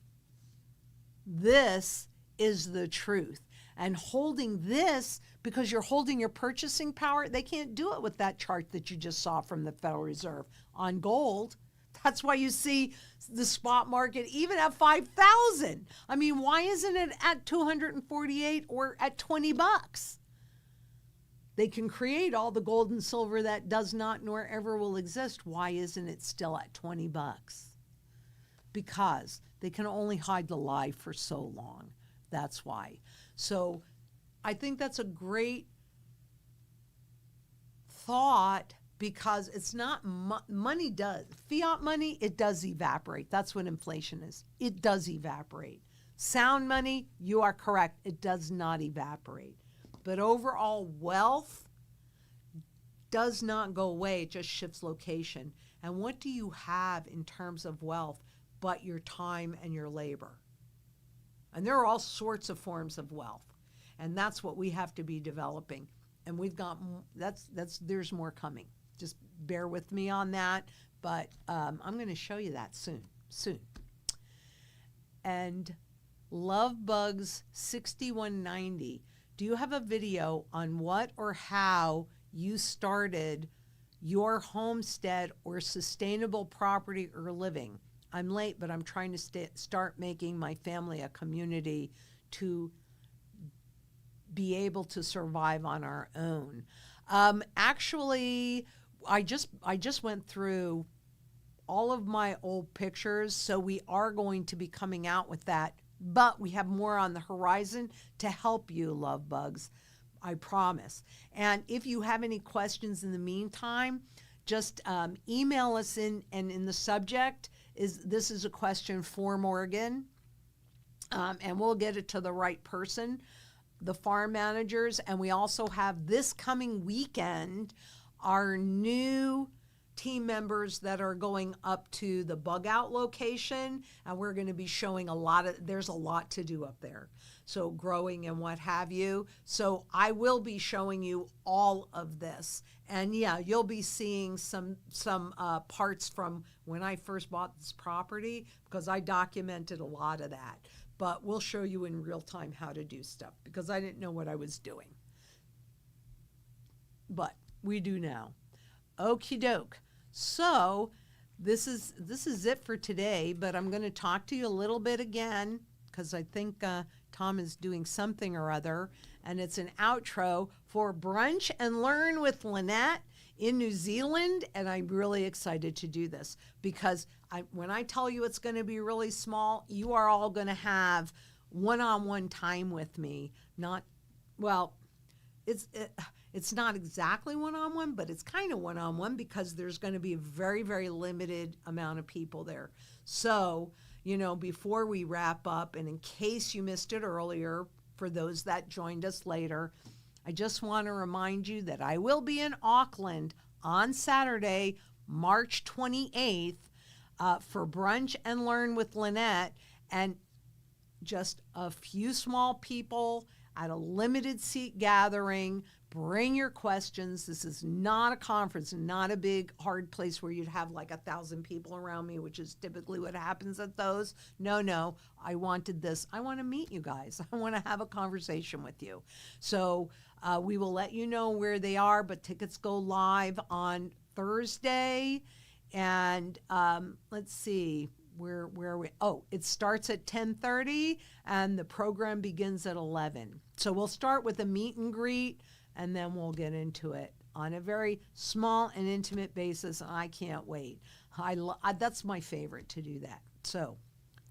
This is the truth. And holding this, because you're holding your purchasing power, they can't do it with that chart that you just saw from the Federal Reserve on gold. That's why you see the spot market even at 5,000. I mean, why isn't it at 248 or at 20 bucks? They can create all the gold and silver that does not nor ever will exist. Why isn't it still at 20 bucks? Because they can only hide the lie for so long. That's why. So I think that's a great thought, because it's not money does. Fiat money, it does evaporate. That's what inflation is. It does evaporate. Sound money, you are correct. It does not evaporate. But overall wealth does not go away. It just shifts location. And what do you have in terms of wealth but your time and your labor? And there are all sorts of forms of wealth. And that's what we have to be developing. And we've got, there's more coming. Just bear with me on that. But I'm going to show you that soon. And Lovebugs 6190. Do you have a video on what or how you started your homestead or sustainable property or living? I'm late, but I'm trying to start making my family a community to be able to survive on our own. Actually, I just went through all of my old pictures, so we are going to be coming out with that. But we have more on the horizon to help you, love bugs. I promise. And if you have any questions in the meantime, just email us in, and in the subject this is a question for Morgan, and we'll get it to the right person, the farm managers. And we also have this coming weekend our new team members that are going up to the bug out location, and we're going to be showing there's a lot to do up there, so growing and what have you. So I will be showing you all of this, and yeah, you'll be seeing some parts from when I first bought this property, because I documented a lot of that. But we'll show you in real time how to do stuff, because I didn't know what I was doing, but we do now. Okie doke. So this is it for today, but I'm going to talk to you a little bit again, because I think Tom is doing something or other, and it's an outro for Brunch and Learn with Lynette in New Zealand, and I'm really excited to do this, because when I tell you it's going to be really small, you are all going to have one-on-one time with me. It's not exactly one-on-one, but it's kind of one-on-one, because there's going to be a very, very limited amount of people there. So, before we wrap up, and in case you missed it earlier, for those that joined us later, I just want to remind you that I will be in Auckland on Saturday, March 28th, for Brunch and Learn with Lynette, and just a few small people at a limited seat gathering, Bring your questions. This is not a conference, not a big hard place where you'd have like 1,000 people around me, which is typically what happens at those. No, I wanted this. I want to meet you guys. I want to have a conversation with you. So we will let you know where they are, but tickets go live on Thursday. And let's see, where are we? Oh, it starts at 10:30 and the program begins at 11. So we'll start with a meet and greet, and then we'll get into it on a very small and intimate basis. And I can't wait. That's my favorite, to do that. So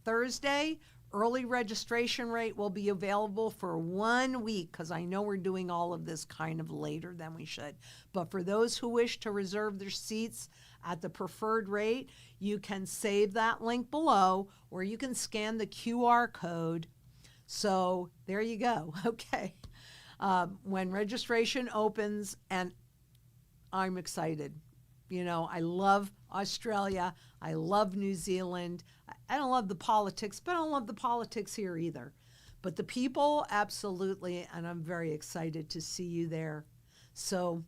Thursday, early registration rate will be available for 1 week, because I know we're doing all of this kind of later than we should. But for those who wish to reserve their seats at the preferred rate, you can save that link below, or you can scan the QR code. So there you go. Okay. When registration opens, and I'm excited. You know, I love Australia. I love New Zealand. I don't love the politics, but I don't love the politics here either. But the people, absolutely, and I'm very excited to see you there. So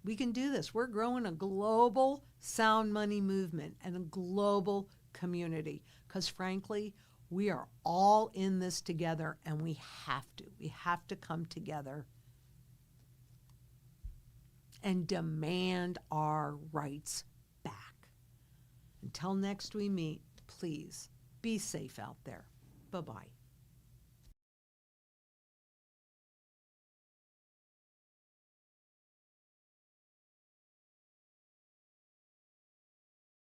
we can do this. We're growing a global sound money movement and a global community, because frankly, we are all in this together, and we have to. We have to come together and demand our rights back. Until next we meet, please be safe out there. Bye-bye.